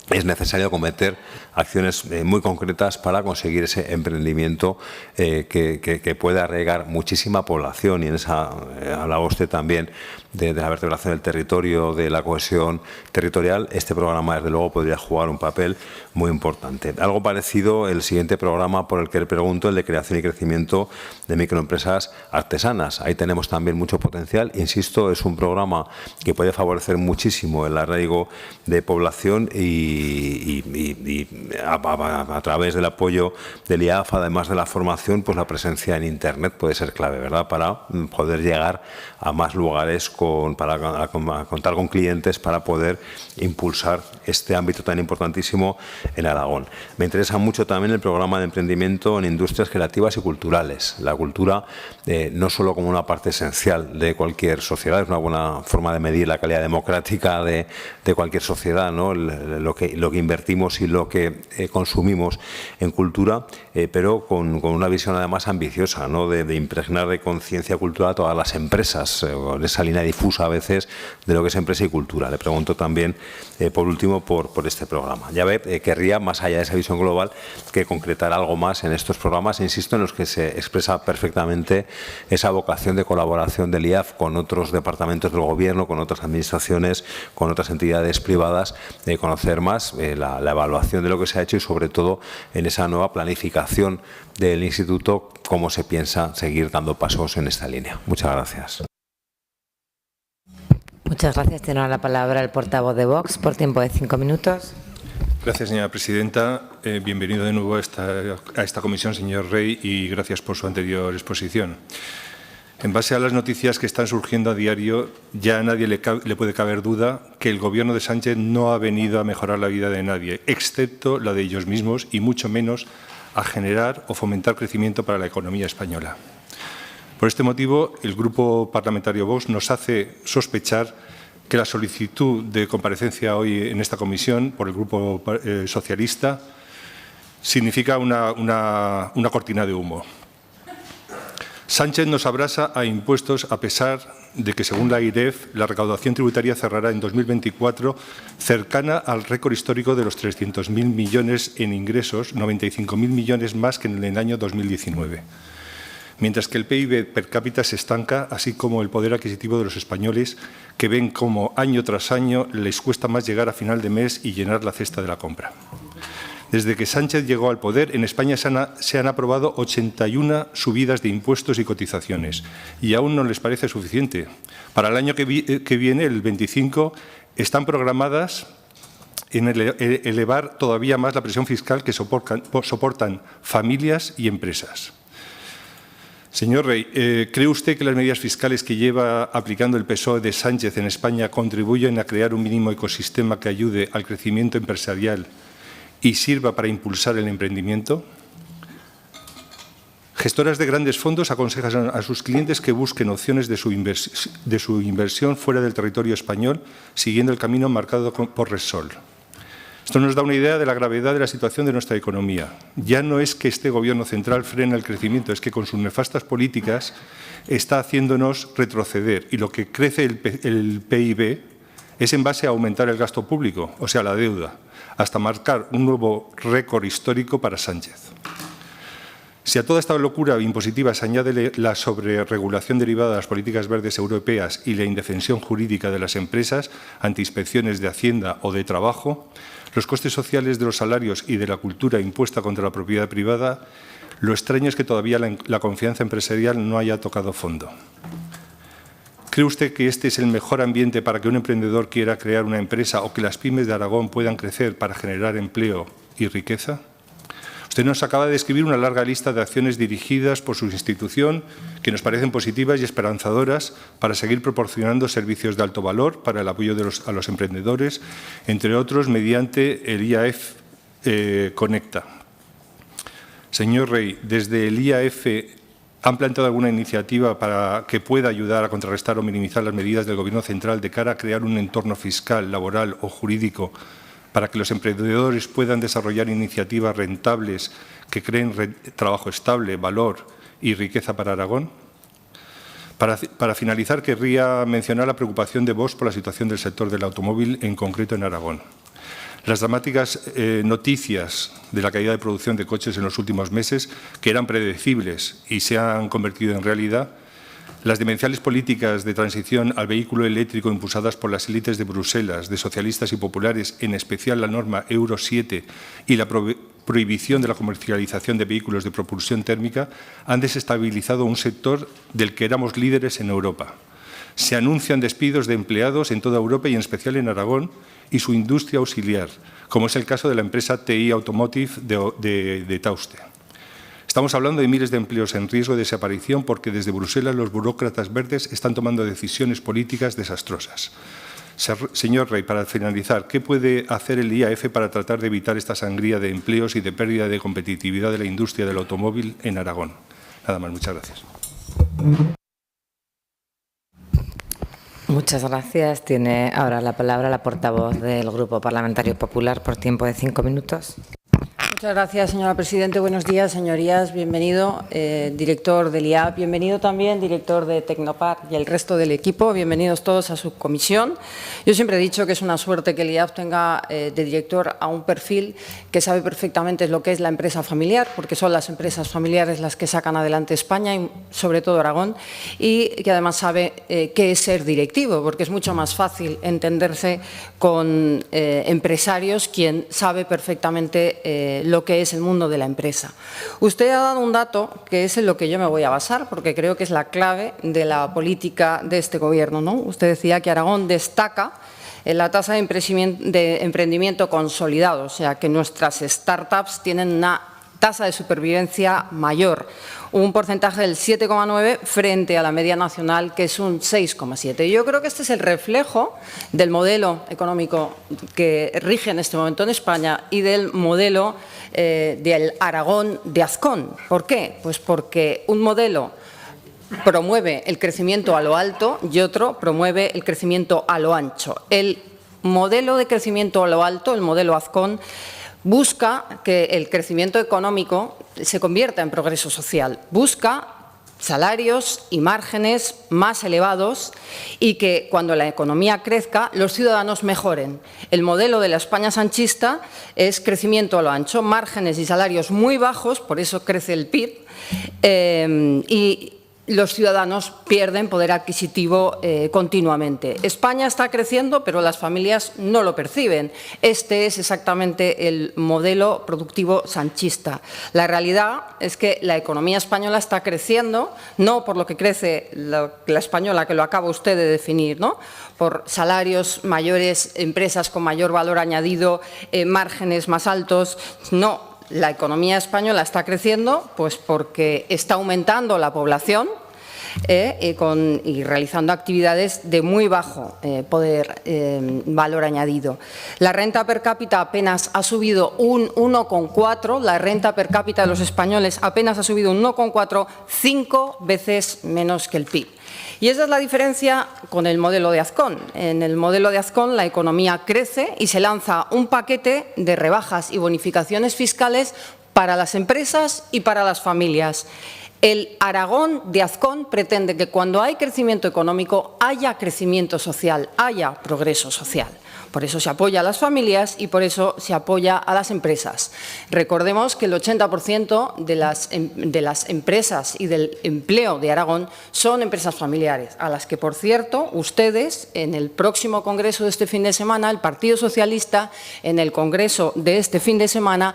es necesario cometer acciones muy concretas para conseguir ese emprendimiento que pueda arraigar muchísima población y en esa hablaba usted también de la vertebración del territorio, de la cohesión territorial. Este programa desde luego podría jugar un papel muy importante. Algo parecido el siguiente programa por el que le pregunto, el de creación y crecimiento de microempresas artesanas. Ahí tenemos también mucho potencial. Insisto, es un programa que puede favorecer muchísimo el arraigo de población y a través del apoyo del IAF, además de la formación, pues la presencia en Internet puede ser clave, ¿verdad?, para poder llegar a más lugares, para contar con clientes, para poder impulsar este ámbito tan importantísimo en Aragón. Me interesa mucho también el programa de emprendimiento en industrias creativas y culturales. La cultura no solo como una parte esencial de cualquier sociedad, es una buena forma de medir la calidad democrática de cualquier sociedad, ¿no? Lo que invertimos y lo que consumimos en cultura, pero con una visión además ambiciosa, ¿no? de impregnar de conciencia cultural a todas las empresas, con esa línea difusa a veces de lo que es empresa y cultura. Le pregunto también, por último, por este programa. Ya ve, querría, más allá de esa visión global, que concretar algo más en estos programas, insisto, en los que se expresa perfectamente esa vocación de colaboración del IAF con otros departamentos del Gobierno, con otras administraciones, con otras entidades privadas, de conocer más la evaluación de lo que se ha hecho y, sobre todo, en esa nueva planificación del Instituto, cómo se piensa seguir dando pasos en esta línea. Muchas gracias. Muchas gracias. Tiene la palabra el portavoz de Vox por tiempo de 5 minutos. Gracias, señora presidenta. Bienvenido de nuevo a esta comisión, señor Rey, y gracias por su anterior exposición. En base a las noticias que están surgiendo a diario, ya a nadie le puede caber duda que el Gobierno de Sánchez no ha venido a mejorar la vida de nadie, excepto la de ellos mismos, y mucho menos a generar o fomentar crecimiento para la economía española. Por este motivo, el Grupo Parlamentario Vox nos hace sospechar que la solicitud de comparecencia hoy en esta comisión por el Grupo Socialista significa una cortina de humo. Sánchez nos abrasa a impuestos a pesar de que, según la IREF, la recaudación tributaria cerrará en 2024 cercana al récord histórico de los 300.000 millones en ingresos, 95.000 millones más que en el año 2019. Mientras que el PIB per cápita se estanca, así como el poder adquisitivo de los españoles, que ven cómo año tras año les cuesta más llegar a final de mes y llenar la cesta de la compra. Desde que Sánchez llegó al poder, en España se han aprobado 81 subidas de impuestos y cotizaciones y aún no les parece suficiente. Para el año que viene, el 25, están programadas en elevar todavía más la presión fiscal que soportan familias y empresas. Señor Rey, ¿cree usted que las medidas fiscales que lleva aplicando el PSOE de Sánchez en España contribuyen a crear un mínimo ecosistema que ayude al crecimiento empresarial y sirva para impulsar el emprendimiento? Gestoras de grandes fondos aconsejan a sus clientes que busquen opciones de su inversión fuera del territorio español, siguiendo el camino marcado por Repsol. Esto nos da una idea de la gravedad de la situación de nuestra economía. Ya no es que este Gobierno central frene el crecimiento, es que con sus nefastas políticas está haciéndonos retroceder. Y lo que crece el PIB es en base a aumentar el gasto público, o sea, la deuda, hasta marcar un nuevo récord histórico para Sánchez. Si a toda esta locura impositiva se añade la sobreregulación derivada de las políticas verdes europeas y la indefensión jurídica de las empresas ante inspecciones de Hacienda o de trabajo, los costes sociales de los salarios y de la cultura impuesta contra la propiedad privada, lo extraño es que todavía la confianza empresarial no haya tocado fondo. ¿Cree usted que este es el mejor ambiente para que un emprendedor quiera crear una empresa o que las pymes de Aragón puedan crecer para generar empleo y riqueza? Usted nos acaba de describir una larga lista de acciones dirigidas por su institución que nos parecen positivas y esperanzadoras para seguir proporcionando servicios de alto valor para el apoyo a los emprendedores, entre otros mediante el IAF Conecta. Señor Rey, desde el IAF ¿han planteado alguna iniciativa para que pueda ayudar a contrarrestar o minimizar las medidas del Gobierno central de cara a crear un entorno fiscal, laboral o jurídico para que los emprendedores puedan desarrollar iniciativas rentables que creen trabajo estable, valor y riqueza para Aragón? Para finalizar, querría mencionar la preocupación de Vox por la situación del sector del automóvil, en concreto en Aragón. Las dramáticas noticias de la caída de producción de coches en los últimos meses, que eran predecibles y se han convertido en realidad, las demenciales políticas de transición al vehículo eléctrico impulsadas por las élites de Bruselas, de socialistas y populares, en especial la norma Euro 7 y la prohibición de la comercialización de vehículos de propulsión térmica, han desestabilizado un sector del que éramos líderes en Europa. Se anuncian despidos de empleados en toda Europa y en especial en Aragón y su industria auxiliar, como es el caso de la empresa TI Automotive de Tauste. Estamos hablando de miles de empleos en riesgo de desaparición porque desde Bruselas los burócratas verdes están tomando decisiones políticas desastrosas. Señor Rey, para finalizar, ¿qué puede hacer el IAF para tratar de evitar esta sangría de empleos y de pérdida de competitividad de la industria del automóvil en Aragón? Nada más, muchas gracias. Muchas gracias. Tiene ahora la palabra la portavoz del Grupo Parlamentario Popular por tiempo de 5 minutos. Muchas gracias, señora presidenta. Buenos días, señorías. Bienvenido, director del IAP. Bienvenido también, director de Tecnopark y el resto del equipo. Bienvenidos todos a su comisión. Yo siempre he dicho que es una suerte que el IAP tenga de director a un perfil que sabe perfectamente lo que es la empresa familiar, porque son las empresas familiares las que sacan adelante España y sobre todo Aragón, y que además sabe qué es ser directivo, porque es mucho más fácil entenderse con empresarios quien sabe perfectamente lo que es el mundo de la empresa. Usted ha dado un dato que es en lo que yo me voy a basar, porque creo que es la clave de la política de este Gobierno, ¿no? Usted decía que Aragón destaca en la tasa de emprendimiento consolidado, o sea, que nuestras startups tienen una tasa de supervivencia mayor, un porcentaje del 7,9 frente a la media nacional, que es un 6,7. Yo creo que este es el reflejo del modelo económico que rige en este momento en España y del modelo del Aragón de Azcón. ¿Por qué? Pues porque un modelo promueve el crecimiento a lo alto y otro promueve el crecimiento a lo ancho. El modelo de crecimiento a lo alto, el modelo Azcón, busca que el crecimiento económico se convierta en progreso social, busca salarios y márgenes más elevados y que cuando la economía crezca los ciudadanos mejoren. El modelo de la España sanchista es crecimiento a lo ancho, márgenes y salarios muy bajos, por eso crece el PIB, y los ciudadanos pierden poder adquisitivo continuamente. España está creciendo, pero las familias no lo perciben. Este es exactamente el modelo productivo sanchista. La realidad es que la economía española está creciendo, no por lo que crece la española, que lo acaba usted de definir, ¿no?, por salarios mayores, empresas con mayor valor añadido, márgenes más altos, no. La economía española está creciendo pues porque está aumentando la población y realizando actividades de muy bajo valor añadido. La renta per cápita apenas ha subido un 1,4, la renta per cápita de los españoles apenas ha subido un 1,4, 5 veces menos que el PIB. Y esa es la diferencia con el modelo de Azcón. En el modelo de Azcón la economía crece y se lanza un paquete de rebajas y bonificaciones fiscales para las empresas y para las familias. El Aragón de Azcón pretende que cuando hay crecimiento económico haya crecimiento social, haya progreso social. Por eso se apoya a las familias y por eso se apoya a las empresas. Recordemos que el 80% de las empresas y del empleo de Aragón son empresas familiares, a las que, por cierto, ustedes, en el próximo congreso de este fin de semana, el Partido Socialista, en el congreso de este fin de semana,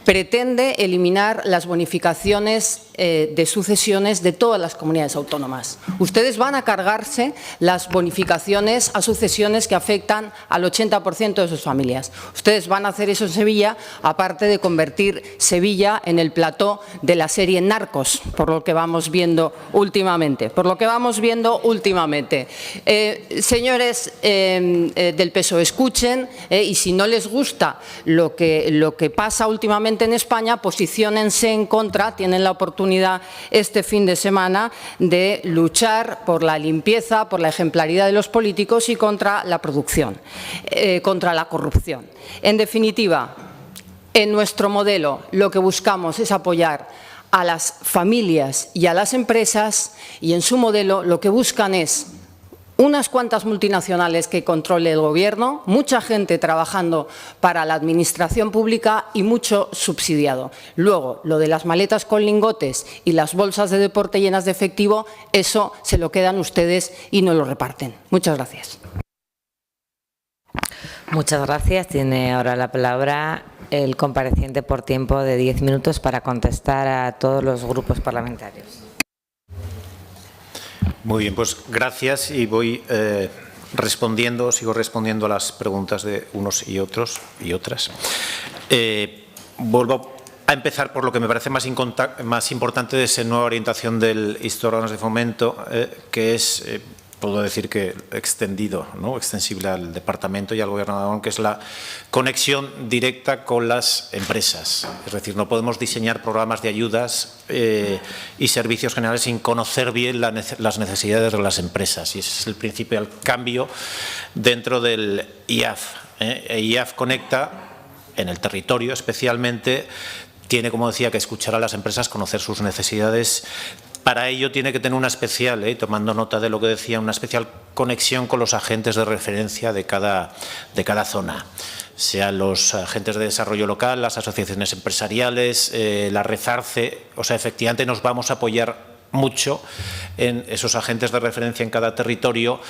pretende eliminar las bonificaciones de sucesiones de todas las comunidades autónomas. Ustedes van a cargarse las bonificaciones a sucesiones que afectan al 80% de sus familias. Ustedes van a hacer eso en Sevilla, aparte de convertir Sevilla en el plató de la serie Narcos, por lo que vamos viendo últimamente. Señores del PSOE, escuchen y si no les gusta lo que pasa últimamente en España, posiciónense en contra, tienen la oportunidad este fin de semana de luchar por la limpieza, por la ejemplaridad de los políticos y contra la contra la corrupción. En definitiva, en nuestro modelo lo que buscamos es apoyar a las familias y a las empresas y en su modelo lo que buscan es unas cuantas multinacionales que controle el Gobierno, mucha gente trabajando para la administración pública y mucho subsidiado. Luego, lo de las maletas con lingotes y las bolsas de deporte llenas de efectivo, eso se lo quedan ustedes y no lo reparten. Muchas gracias. Muchas gracias. Tiene ahora la palabra el compareciente por tiempo de 10 minutos para contestar a todos los grupos parlamentarios. Muy bien, pues gracias y voy sigo respondiendo a las preguntas de unos y otros y otras. Vuelvo a empezar por lo que me parece más importante de esa nueva orientación del órganos de fomento, que es, puedo decir que extendido, ¿no?, extensible al Departamento y al Gobierno de Aragón, que es la conexión directa con las empresas. Es decir, no podemos diseñar programas de ayudas y servicios generales sin conocer bien las necesidades de las empresas. Y ese es el principio del cambio dentro del IAF. IAF conecta en el territorio especialmente, tiene, como decía, que escuchar a las empresas, conocer sus necesidades. Para ello tiene que tener una especial, tomando nota de lo que decía, una especial conexión con los agentes de referencia de cada zona, sean los agentes de desarrollo local, las asociaciones empresariales, la Red Arce. O sea, efectivamente nos vamos a apoyar mucho en esos agentes de referencia en cada territorio,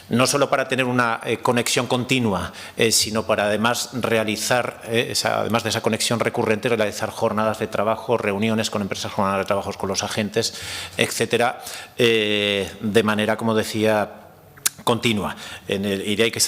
no solo para tener una conexión continua, sino para además realizar, además de esa conexión recurrente, realizar jornadas de trabajo, reuniones con empresas, jornadas de trabajo con los agentes, etcétera, de manera, como decía, continua. Y de ahí que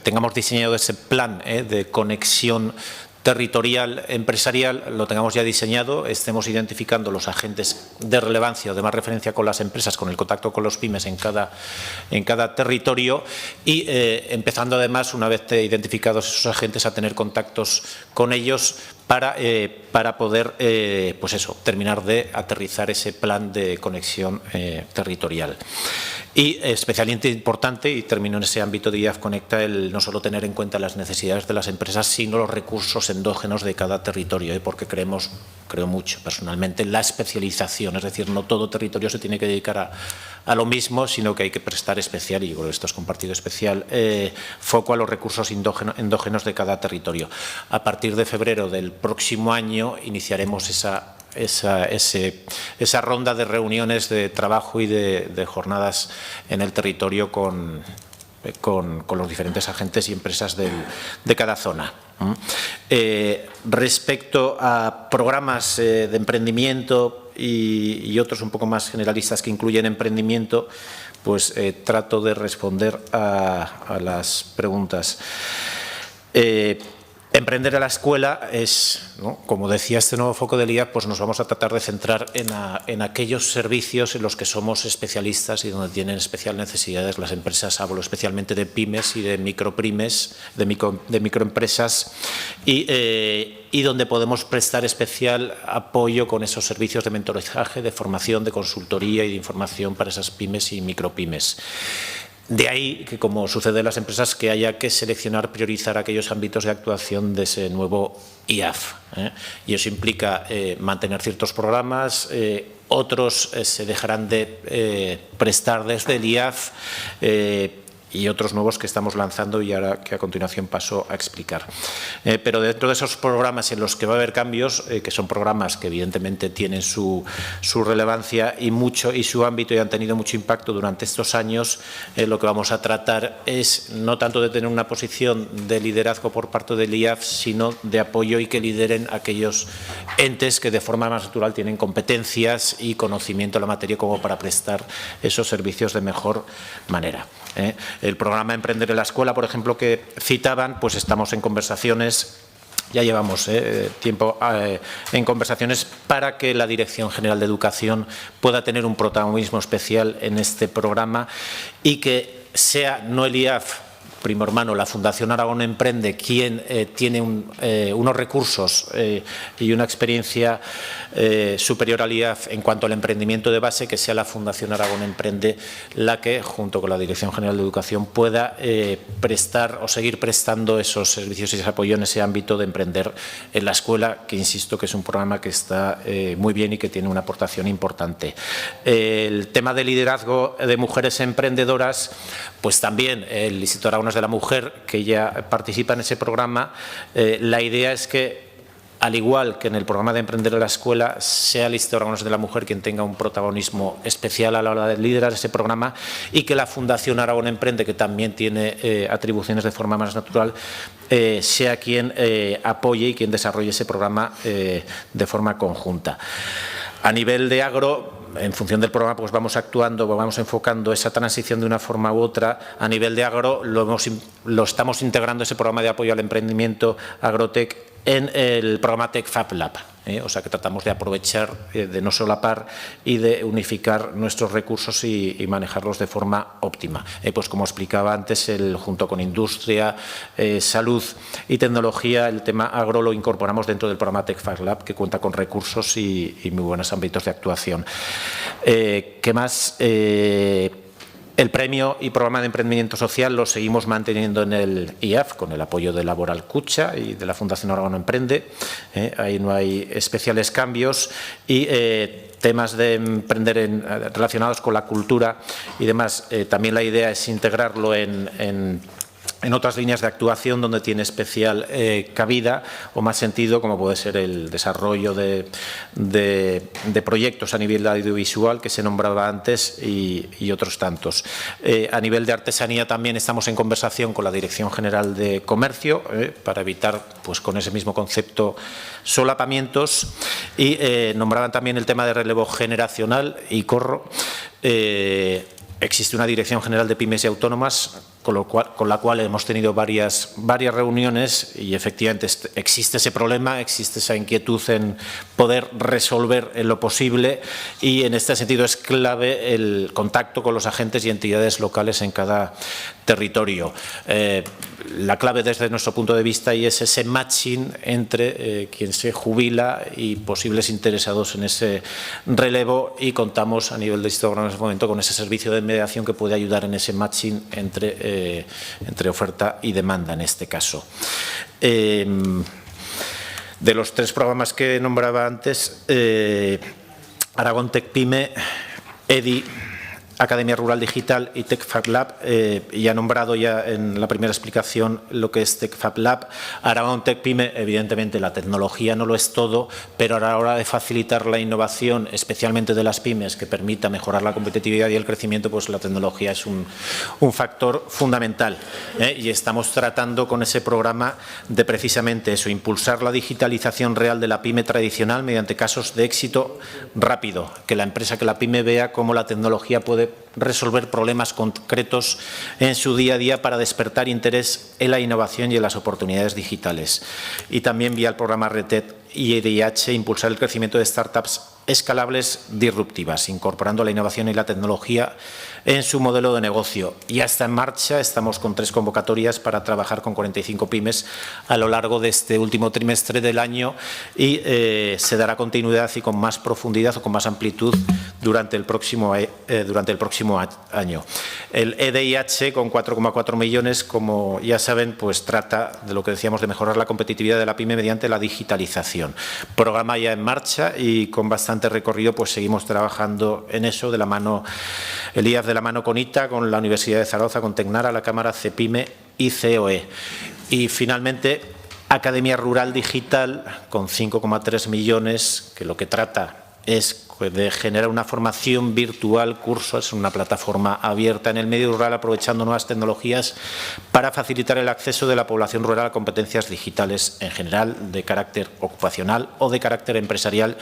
tengamos diseñado ese plan de conexión territorial empresarial, lo tengamos ya diseñado, estemos identificando los agentes de relevancia o de más referencia con las empresas, con el contacto con los pymes en cada territorio y empezando además, una vez identificados esos agentes, a tener contactos con ellos para poder terminar de aterrizar ese plan de conexión territorial. Y especialmente importante, y termino en ese ámbito de IAF Conecta, el no solo tener en cuenta las necesidades de las empresas, sino los recursos endógenos de cada territorio, porque creo mucho personalmente en la especialización, es decir, no todo territorio se tiene que dedicar a lo mismo, sino que hay que prestar especial, y con esto es compartido especial, foco a los recursos endógenos de cada territorio. A partir de febrero del próximo año iniciaremos esa esa ronda de reuniones de trabajo y de jornadas en el territorio con los diferentes agentes y empresas de cada zona. Respecto a programas de emprendimiento y otros un poco más generalistas que incluyen emprendimiento, pues trato de responder a las preguntas. Emprender a la escuela es, ¿no?, como decía este nuevo foco del IAF, pues nos vamos a tratar de centrar en aquellos servicios en los que somos especialistas y donde tienen especial necesidades las empresas. Hablo especialmente de pymes y de micropymes, de microempresas y donde podemos prestar especial apoyo con esos servicios de mentoraje, de formación, de consultoría y de información para esas pymes y micropymes. De ahí que, como sucede en las empresas, que haya que seleccionar, priorizar aquellos ámbitos de actuación de ese nuevo IAF. Y eso implica mantener ciertos programas, otros se dejarán de prestar desde el IAF y otros nuevos que estamos lanzando y ahora que a continuación paso a explicar. Pero dentro de esos programas en los que va a haber cambios, que son programas que evidentemente tienen su relevancia y su ámbito y han tenido mucho impacto durante estos años, lo que vamos a tratar es no tanto de tener una posición de liderazgo por parte del IAF, sino de apoyo y que lideren aquellos entes que de forma más natural tienen competencias y conocimiento de la materia como para prestar esos servicios de mejor manera. El programa Emprender en la Escuela, por ejemplo, que citaban, pues estamos en conversaciones, ya llevamos tiempo en conversaciones para que la Dirección General de Educación pueda tener un protagonismo especial en este programa y que sea no el IAF, primo hermano, la Fundación Aragón Emprende, quien tiene unos recursos y una experiencia superior al IAF en cuanto al emprendimiento de base, que sea la Fundación Aragón Emprende la que, junto con la Dirección General de Educación, pueda prestar o seguir prestando esos servicios y ese apoyo en ese ámbito de emprender en la escuela, que insisto que es un programa que está muy bien y que tiene una aportación importante. El tema de liderazgo de mujeres emprendedoras, pues también el Instituto Aragonés de la Mujer, que ya participa en ese programa, la idea es que, al igual que en el programa de Emprender en la Escuela, sea el Instituto Aragonés de la Mujer quien tenga un protagonismo especial a la hora de liderar ese programa y que la Fundación Aragón Emprende, que también tiene atribuciones de forma más natural, sea quien apoye y quien desarrolle ese programa de forma conjunta. A nivel de agro, en función del programa, pues vamos actuando, vamos enfocando esa transición de una forma u otra. A nivel de agro, lo estamos integrando ese programa de apoyo al emprendimiento Agrotec en el programa Tech Fab Lab. O sea que tratamos de aprovechar, de no solapar y de unificar nuestros recursos y manejarlos de forma óptima. Pues como explicaba antes, junto con industria, salud y tecnología, el tema agro lo incorporamos dentro del programa Tech Fab Lab, que cuenta con recursos y muy buenos ámbitos de actuación. ¿Qué más? El premio y programa de emprendimiento social lo seguimos manteniendo en el IAF con el apoyo de Laboral Cucha y de la Fundación Aragón Emprende. Ahí no hay especiales cambios y temas de emprender relacionados con la cultura y demás. También la idea es integrarlo en otras líneas de actuación donde tiene especial cabida o más sentido, como puede ser el desarrollo de proyectos a nivel audiovisual que se nombraba antes y otros tantos. A nivel de artesanía también estamos en conversación con la Dirección General de Comercio para evitar, pues con ese mismo concepto, solapamientos y nombraban también el tema de relevo generacional y corro. Existe una Dirección General de Pymes y Autónomas con la cual hemos tenido varias reuniones y efectivamente existe ese problema, existe esa inquietud en poder resolver en lo posible y en este sentido es clave el contacto con los agentes y entidades locales en cada territorio. La clave desde nuestro punto de vista y es ese matching entre quien se jubila y posibles interesados en ese relevo y contamos a nivel de Instituto en ese momento con ese servicio de mediación que puede ayudar en ese matching entre oferta y demanda en este caso. De los tres programas que nombraba antes, Aragón Tech Pyme, EDI Academia Rural Digital y TechFab Lab, y ha nombrado ya en la primera explicación lo que es TechFab Lab. Aragón Tech Pyme, evidentemente la tecnología no lo es todo, pero a la hora de facilitar la innovación, especialmente de las pymes, que permita mejorar la competitividad y el crecimiento, pues la tecnología es un factor fundamental. Y estamos tratando con ese programa de precisamente eso, impulsar la digitalización real de la pyme tradicional mediante casos de éxito rápido, que la pyme vea cómo la tecnología puede resolver problemas concretos en su día a día para despertar interés en la innovación y en las oportunidades digitales. Y también vía el programa RETED y EDIH impulsar el crecimiento de startups escalables disruptivas, incorporando la innovación y la tecnología en su modelo de negocio. Ya está en marcha, estamos con 3 convocatorias para trabajar con 45 pymes a lo largo de este último trimestre del año y se dará continuidad y con más profundidad o con más amplitud durante el próximo año. El EDIH con 4,4 millones, como ya saben, pues trata de lo que decíamos de mejorar la competitividad de la pyme mediante la digitalización. Programa ya en marcha y con bastante recorrido, pues seguimos trabajando en eso de la mano, el IAF de la mano con ITA, con la Universidad de Zaragoza, con Tecnara, la Cámara, CEPYME y COE. Y finalmente, Academia Rural Digital con 5,3 millones, que lo que trata es de generar una formación virtual, cursos, una plataforma abierta en el medio rural aprovechando nuevas tecnologías para facilitar el acceso de la población rural a competencias digitales en general de carácter ocupacional o de carácter empresarial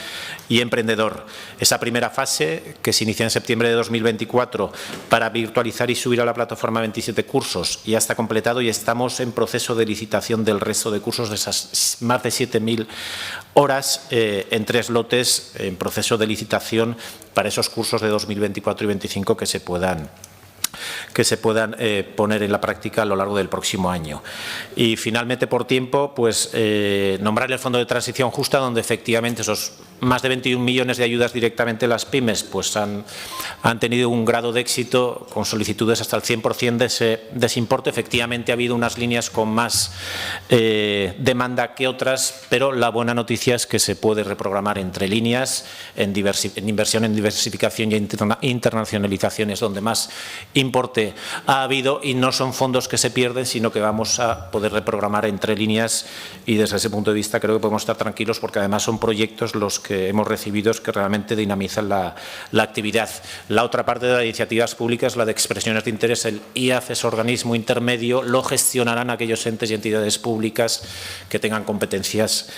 y emprendedor. Esa primera fase, que se inicia en septiembre de 2024 para virtualizar y subir a la plataforma 27 cursos, ya está completado y estamos en proceso de licitación del resto de cursos de esas más de 7.000 horas en 3 lotes en proceso de licitación para esos cursos de 2024 y 2025 que se puedan poner en la práctica a lo largo del próximo año. Y finalmente, por tiempo, pues nombrar el Fondo de Transición Justa, donde efectivamente esos más de 21 millones de ayudas directamente a las pymes pues han tenido un grado de éxito con solicitudes hasta el 100% de ese importe. Efectivamente ha habido unas líneas con más demanda que otras, pero la buena noticia es que se puede reprogramar entre líneas en inversión en diversificación y internacionalización, es donde más importe ha habido, y no son fondos que se pierden, sino que vamos a poder reprogramar entre líneas, y desde ese punto de vista creo que podemos estar tranquilos porque además son proyectos los que hemos recibido que realmente dinamizan la actividad. La otra parte de las iniciativas públicas, la de expresiones de interés, el IAF es organismo intermedio, lo gestionarán aquellos entes y entidades públicas que tengan competencias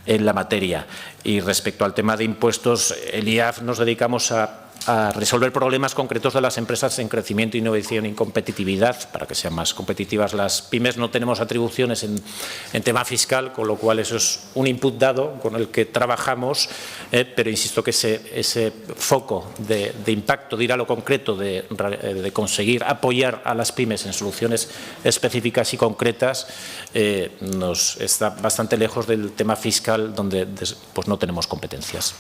en la materia. Y respecto al tema de impuestos, el IAF nos dedicamos a resolver problemas concretos de las empresas en crecimiento, innovación y competitividad, para que sean más competitivas las pymes. No tenemos atribuciones en tema fiscal, con lo cual eso es un input dado con el que trabajamos, pero insisto que ese foco de impacto, de ir a lo concreto, de conseguir apoyar a las pymes en soluciones específicas y concretas, nos está bastante lejos del tema fiscal, donde pues no tenemos competencias.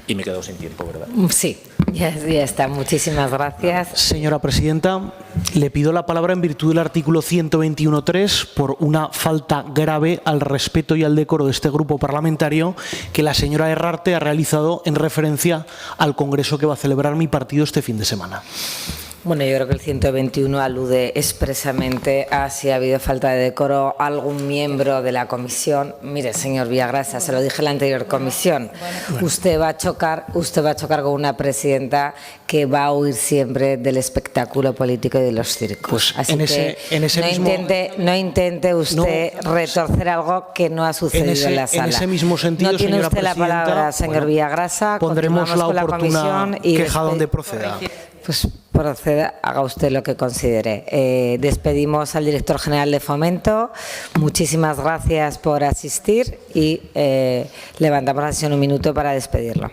Y me he quedado sin tiempo, ¿verdad? Sí, ya está. Muchísimas gracias. Señora presidenta, le pido la palabra en virtud del artículo 121.3 por una falta grave al respeto y al decoro de este grupo parlamentario que la señora Herrarte ha realizado en referencia al congreso que va a celebrar mi partido este fin de semana. Bueno, yo creo que el 121 alude expresamente a si ha habido falta de decoro a algún miembro de la comisión. Mire, señor Villagrasa, se lo dije en la anterior comisión, usted va a chocar con una presidenta que va a huir siempre del espectáculo político y de los circos. Así no intente usted retorcer algo que no ha sucedido en la sala. En ese mismo sentido, no tiene señora usted la palabra, señor Villagrasa. Pondremos la oportuna queja donde proceda. Pues proceda, haga usted lo que considere. Despedimos al director general de Fomento. Muchísimas gracias por asistir y levantamos la sesión un minuto para despedirlo.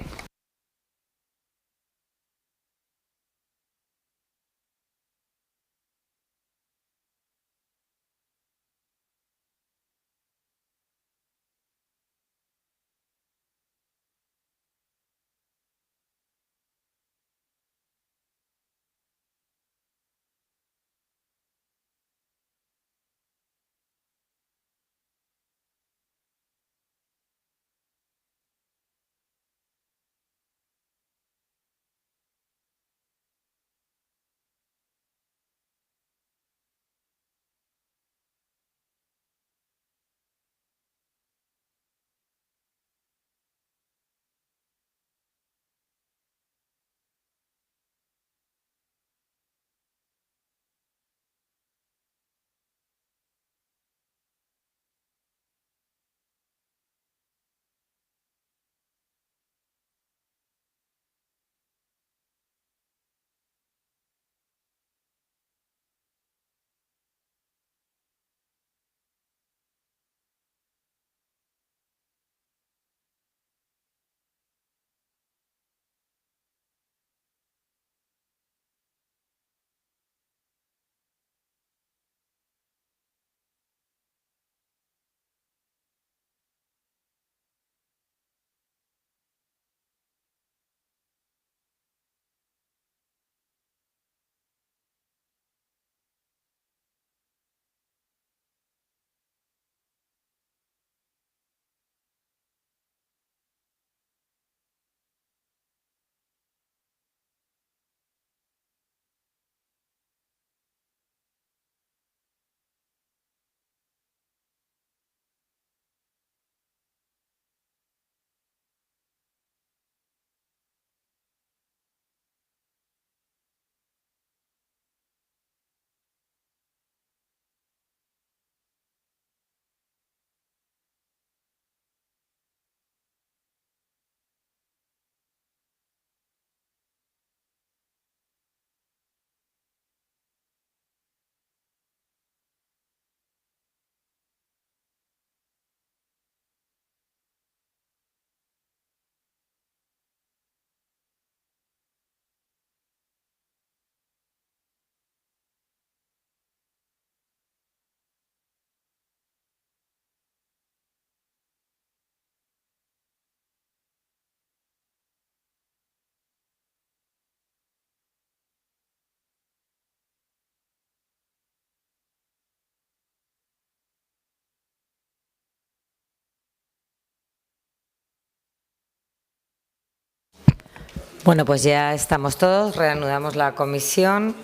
Bueno, pues ya estamos todos, reanudamos la comisión.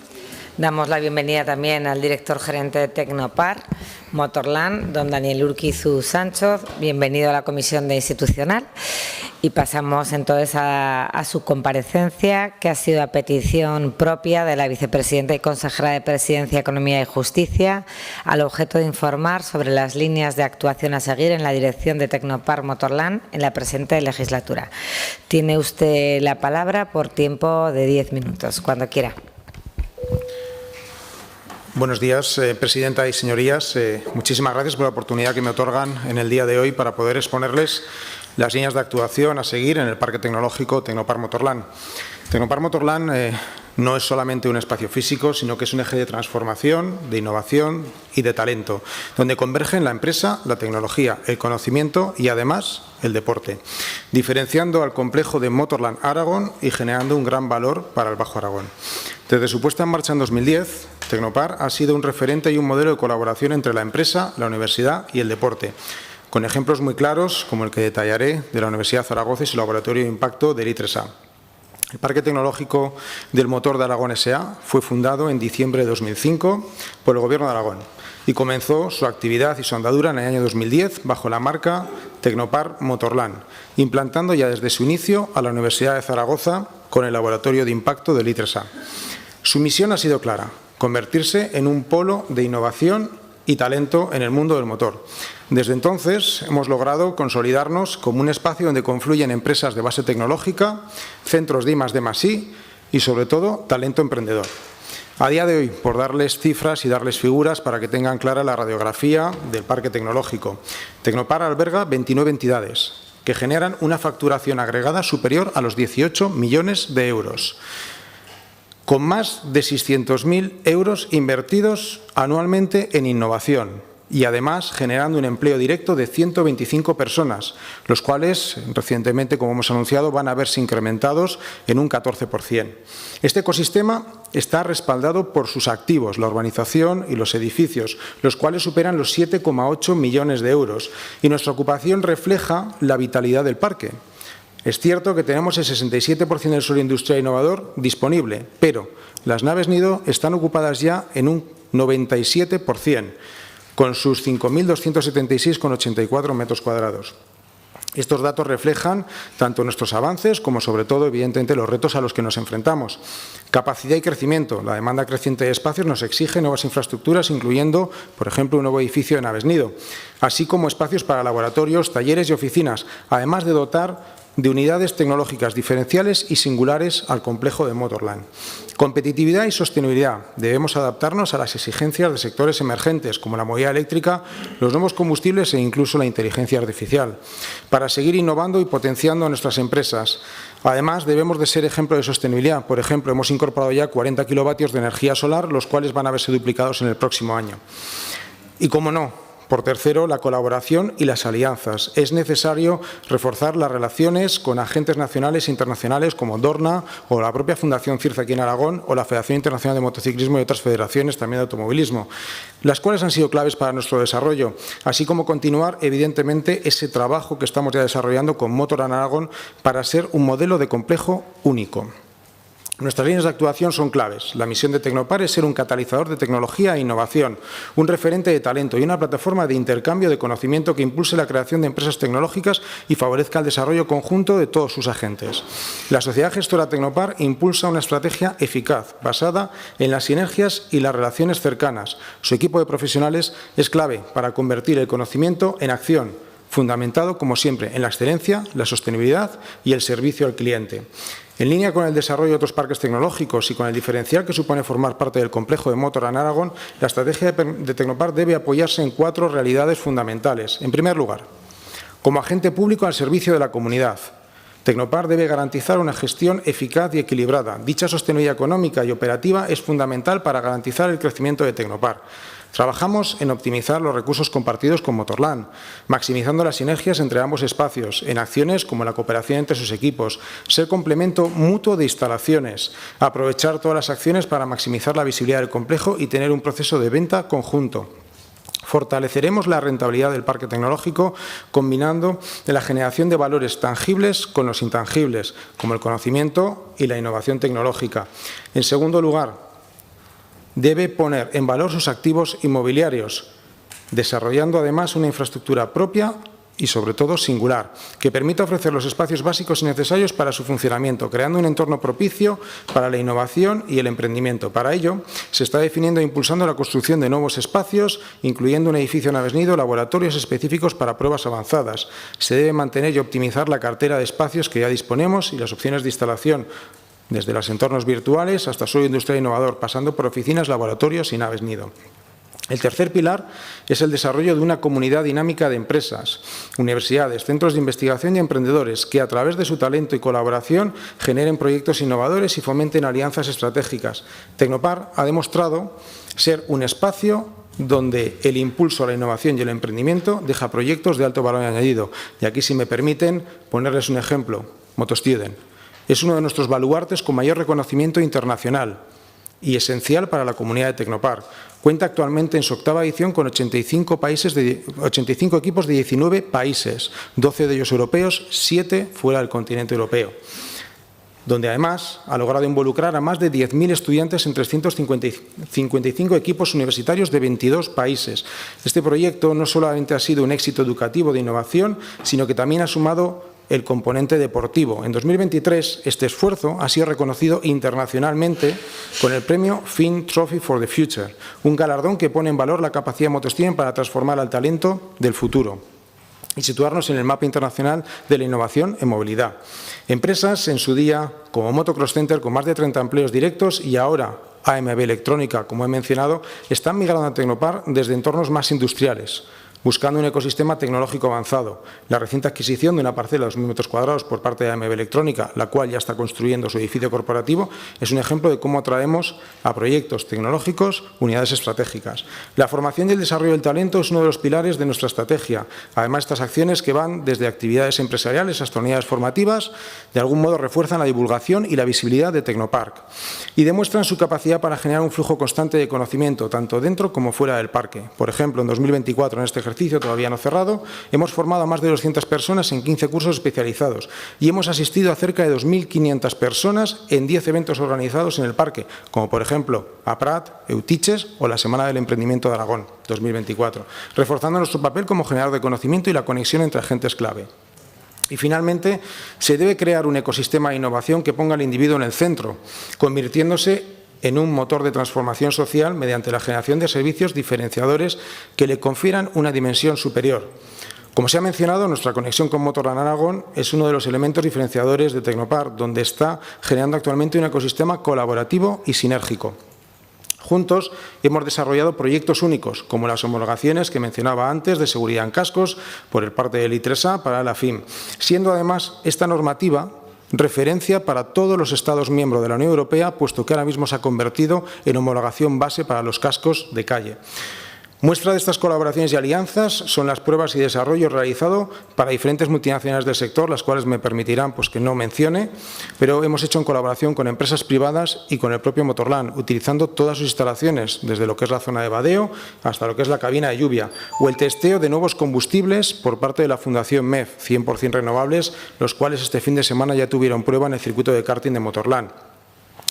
Damos la bienvenida también al director gerente de Tecnopar Motorland, don Daniel Urquizu Sánchez. Bienvenido a la comisión de institucional. Y pasamos entonces a su comparecencia, que ha sido a petición propia de la vicepresidenta y consejera de Presidencia, Economía y Justicia, al objeto de informar sobre las líneas de actuación a seguir en la dirección de Tecnopar Motorland en la presente legislatura. Tiene usted la palabra por tiempo de 10 minutos, cuando quiera. Buenos días, presidenta y señorías. Muchísimas gracias por la oportunidad que me otorgan en el día de hoy para poder exponerles las líneas de actuación a seguir en el Parque Tecnológico Tecnopar Motorland. Tecnopar Motorland no es solamente un espacio físico, sino que es un eje de transformación, de innovación y de talento, donde convergen la empresa, la tecnología, el conocimiento y, además, el deporte, diferenciando al complejo de Motorland Aragón y generando un gran valor para el Bajo Aragón. Desde su puesta en marcha en 2010, Tecnopar ha sido un referente y un modelo de colaboración entre la empresa, la universidad y el deporte, con ejemplos muy claros como el que detallaré de la Universidad de Zaragoza y su laboratorio de impacto del I3A. El Parque Tecnológico del Motor de Aragón S.A. fue fundado en diciembre de 2005 por el Gobierno de Aragón y comenzó su actividad y su andadura en el año 2010 bajo la marca Tecnopar Motorland, implantando ya desde su inicio a la Universidad de Zaragoza con el laboratorio de impacto del I3A. Su misión ha sido clara: convertirse en un polo de innovación y talento en el mundo del motor. Desde entonces hemos logrado consolidarnos como un espacio donde confluyen empresas de base tecnológica, centros de I+D+I y, sobre todo, talento emprendedor. A día de hoy, por darles cifras y darles figuras para que tengan clara la radiografía del parque tecnológico, Tecnopar alberga 29 entidades que generan una facturación agregada superior a los 18 millones de euros, con más de 600.000 euros invertidos anualmente en innovación y, además, generando un empleo directo de 125 personas, los cuales, recientemente, como hemos anunciado, van a verse incrementados en un 14%. Este ecosistema está respaldado por sus activos, la urbanización y los edificios, los cuales superan los 7,8 millones de euros, y nuestra ocupación refleja la vitalidad del parque. Es cierto que tenemos el 67% del suelo industrial innovador disponible, pero las naves nido están ocupadas ya en un 97%, con sus 5.276,84 metros cuadrados. Estos datos reflejan tanto nuestros avances como, sobre todo, evidentemente, los retos a los que nos enfrentamos. Capacidad y crecimiento. La demanda creciente de espacios nos exige nuevas infraestructuras, incluyendo, por ejemplo, un nuevo edificio de naves nido, así como espacios para laboratorios, talleres y oficinas, además de dotar de unidades tecnológicas diferenciales y singulares al complejo de Motorland. Competitividad y sostenibilidad. Debemos adaptarnos a las exigencias de sectores emergentes como la movilidad eléctrica, los nuevos combustibles e incluso la inteligencia artificial, para seguir innovando y potenciando a nuestras empresas. Además, debemos de ser ejemplo de sostenibilidad. Por ejemplo, hemos incorporado ya 40 kilovatios de energía solar, los cuales van a verse duplicados en el próximo año. Y, cómo no, por tercero, la colaboración y las alianzas. Es necesario reforzar las relaciones con agentes nacionales e internacionales como Dorna o la propia Fundación CIRCE aquí en Aragón o la Federación Internacional de Motociclismo y otras federaciones también de automovilismo, las cuales han sido claves para nuestro desarrollo, así como continuar, evidentemente, ese trabajo que estamos ya desarrollando con Motorland Aragón para ser un modelo de complejo único. Nuestras líneas de actuación son claves. La misión de Tecnopar es ser un catalizador de tecnología e innovación, un referente de talento y una plataforma de intercambio de conocimiento que impulse la creación de empresas tecnológicas y favorezca el desarrollo conjunto de todos sus agentes. La sociedad gestora Tecnopar impulsa una estrategia eficaz, basada en las sinergias y las relaciones cercanas. Su equipo de profesionales es clave para convertir el conocimiento en acción, fundamentado, como siempre, en la excelencia, la sostenibilidad y el servicio al cliente. En línea con el desarrollo de otros parques tecnológicos y con el diferencial que supone formar parte del complejo de Motorland Aragón, la estrategia de Tecnopar debe apoyarse en 4 realidades fundamentales. En primer lugar, como agente público al servicio de la comunidad, Tecnopar debe garantizar una gestión eficaz y equilibrada. Dicha sostenibilidad económica y operativa es fundamental para garantizar el crecimiento de Tecnopar. Trabajamos en optimizar los recursos compartidos con Motorland, maximizando las sinergias entre ambos espacios, en acciones como la cooperación entre sus equipos, ser complemento mutuo de instalaciones, aprovechar todas las acciones para maximizar la visibilidad del complejo y tener un proceso de venta conjunto. Fortaleceremos la rentabilidad del parque tecnológico combinando la generación de valores tangibles con los intangibles, como el conocimiento y la innovación tecnológica. En segundo lugar, debe poner en valor sus activos inmobiliarios, desarrollando además una infraestructura propia y, sobre todo, singular, que permita ofrecer los espacios básicos y necesarios para su funcionamiento, creando un entorno propicio para la innovación y el emprendimiento. Para ello, se está definiendo e impulsando la construcción de nuevos espacios, incluyendo un edificio Naves Nido, laboratorios específicos para pruebas avanzadas. Se debe mantener y optimizar la cartera de espacios que ya disponemos y las opciones de instalación, desde los entornos virtuales hasta suelo industrial innovador, pasando por oficinas, laboratorios y naves nido. El tercer pilar es el desarrollo de una comunidad dinámica de empresas, universidades, centros de investigación y emprendedores que, a través de su talento y colaboración, generen proyectos innovadores y fomenten alianzas estratégicas. Tecnopar ha demostrado ser un espacio donde el impulso a la innovación y el emprendimiento deja proyectos de alto valor añadido. Y aquí, si me permiten, ponerles un ejemplo. MotoStudent es uno de nuestros baluartes con mayor reconocimiento internacional y esencial para la comunidad de Tecnopar. Cuenta actualmente en su 8ª edición con 85 equipos de 19 países, 12 de ellos europeos, 7 fuera del continente europeo, donde además ha logrado involucrar a más de 10.000 estudiantes en 355 equipos universitarios de 22 países. Este proyecto no solamente ha sido un éxito educativo de innovación, sino que también ha sumado el componente deportivo. En 2023, este esfuerzo ha sido reconocido internacionalmente con el premio Finn Trophy for the Future, un galardón que pone en valor la capacidad de MotoStudent para transformar al talento del futuro y situarnos en el mapa internacional de la innovación en movilidad. Empresas en su día como Motocross Center, con más de 30 empleos directos, y ahora AMB Electrónica, como he mencionado, están migrando a Tecnopar desde entornos más industriales, buscando un ecosistema tecnológico avanzado. La reciente adquisición de una parcela de 2.000 metros cuadrados por parte de AMB Electrónica, la cual ya está construyendo su edificio corporativo, es un ejemplo de cómo atraemos a proyectos tecnológicos unidades estratégicas. La formación y el desarrollo del talento es uno de los pilares de nuestra estrategia. Además, estas acciones, que van desde actividades empresariales hasta unidades formativas, de algún modo refuerzan la divulgación y la visibilidad de Tecnopark y demuestran su capacidad para generar un flujo constante de conocimiento, tanto dentro como fuera del parque. Por ejemplo, en 2024, en este ejercicio todavía no cerrado, hemos formado a más de 200 personas en 15 cursos especializados y hemos asistido a cerca de 2.500 personas en 10 eventos organizados en el parque, como por ejemplo APRAT, Eutiches o la Semana del Emprendimiento de Aragón 2024, reforzando nuestro papel como generador de conocimiento y la conexión entre agentes clave. Y finalmente, se debe crear un ecosistema de innovación que ponga al individuo en el centro, convirtiéndose en un motor de transformación social mediante la generación de servicios diferenciadores que le confieran una dimensión superior. Como se ha mencionado, nuestra conexión con Motorland Aragón es uno de los elementos diferenciadores de Tecnopar, donde está generando actualmente un ecosistema colaborativo y sinérgico. Juntos hemos desarrollado proyectos únicos, como las homologaciones que mencionaba antes de seguridad en cascos por parte del I3A para la FIM, siendo además esta normativa referencia para todos los Estados miembros de la Unión Europea, puesto que ahora mismo se ha convertido en homologación base para los cascos de calle. Muestra de estas colaboraciones y alianzas son las pruebas y desarrollo realizado para diferentes multinacionales del sector, las cuales me permitirán que no mencione, pero hemos hecho en colaboración con empresas privadas y con el propio Motorland, utilizando todas sus instalaciones, desde lo que es la zona de vadeo hasta lo que es la cabina de lluvia, o el testeo de nuevos combustibles por parte de la Fundación MEF, 100% renovables, los cuales este fin de semana ya tuvieron prueba en el circuito de karting de Motorland.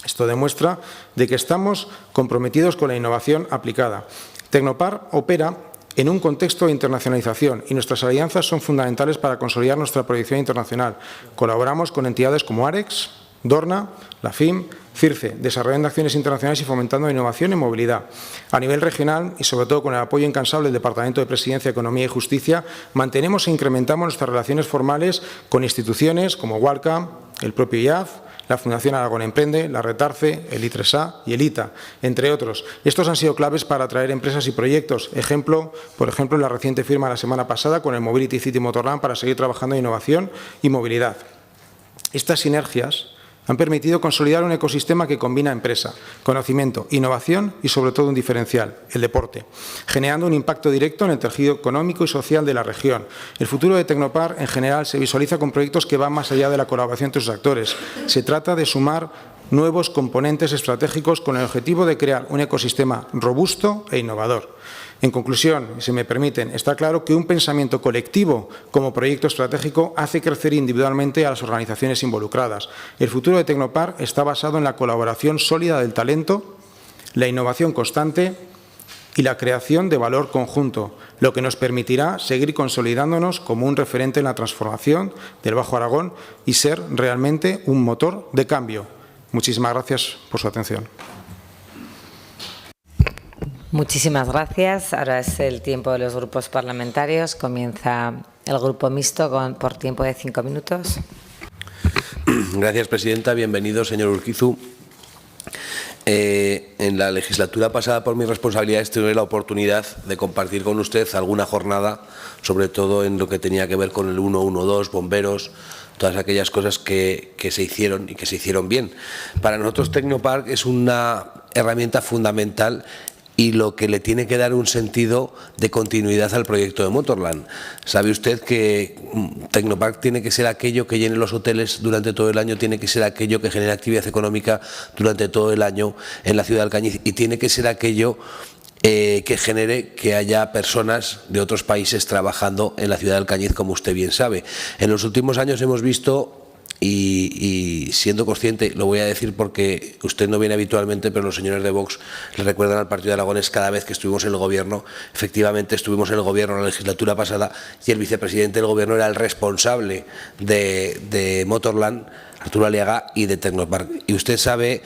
Esto demuestra de que estamos comprometidos con la innovación aplicada. Tecnopar opera en un contexto de internacionalización y nuestras alianzas son fundamentales para consolidar nuestra proyección internacional. Colaboramos con entidades como AREX, Dorna, la FIM, CIRCE, desarrollando acciones internacionales y fomentando la innovación en movilidad. A nivel regional y sobre todo con el apoyo incansable del Departamento de Presidencia, Economía y Justicia, mantenemos e incrementamos nuestras relaciones formales con instituciones como Walcam, el propio IAF, la Fundación Aragón Emprende, la Retarce, el I3A y el ITA, entre otros. Estos han sido claves para atraer empresas y proyectos. Por ejemplo, la reciente firma la semana pasada con el Mobility City Motorland para seguir trabajando en innovación y movilidad. Estas sinergias han permitido consolidar un ecosistema que combina empresa, conocimiento, innovación y sobre todo un diferencial, el deporte, generando un impacto directo en el tejido económico y social de la región. El futuro de Tecnopar en general se visualiza con proyectos que van más allá de la colaboración entre sus actores. Se trata de sumar nuevos componentes estratégicos con el objetivo de crear un ecosistema robusto e innovador. En conclusión, si me permiten, está claro que un pensamiento colectivo como proyecto estratégico hace crecer individualmente a las organizaciones involucradas. El futuro de Tecnopark está basado en la colaboración sólida del talento, la innovación constante y la creación de valor conjunto, lo que nos permitirá seguir consolidándonos como un referente en la transformación del Bajo Aragón y ser realmente un motor de cambio. Muchísimas gracias por su atención. Muchísimas gracias. Ahora es el tiempo de los grupos parlamentarios. Comienza el Grupo Mixto por tiempo de 5 minutos. Gracias, presidenta. Bienvenido, señor Urquizu. En la legislatura pasada, por mis responsabilidades, tuve la oportunidad de compartir con usted alguna jornada, sobre todo en lo que tenía que ver con el 112, bomberos, todas aquellas cosas que se hicieron y que se hicieron bien. Para nosotros Tecnopark es una herramienta fundamental y lo que le tiene que dar un sentido de continuidad al proyecto de Motorland. Sabe usted que Tecnopark tiene que ser aquello que llene los hoteles durante todo el año, tiene que ser aquello que genere actividad económica durante todo el año en la ciudad de Alcañiz y tiene que ser aquello que genere que haya personas de otros países trabajando en la ciudad de Alcañiz, como usted bien sabe. En los últimos años hemos visto, y siendo consciente, lo voy a decir porque usted no viene habitualmente, pero los señores de Vox le recuerdan al Partido de Aragonés cada vez que estuvimos en el Gobierno. Efectivamente, estuvimos en el Gobierno la legislatura pasada y el vicepresidente del Gobierno era el responsable de Motorland, Arturo Aliaga, y de Tecnopark. Y usted sabe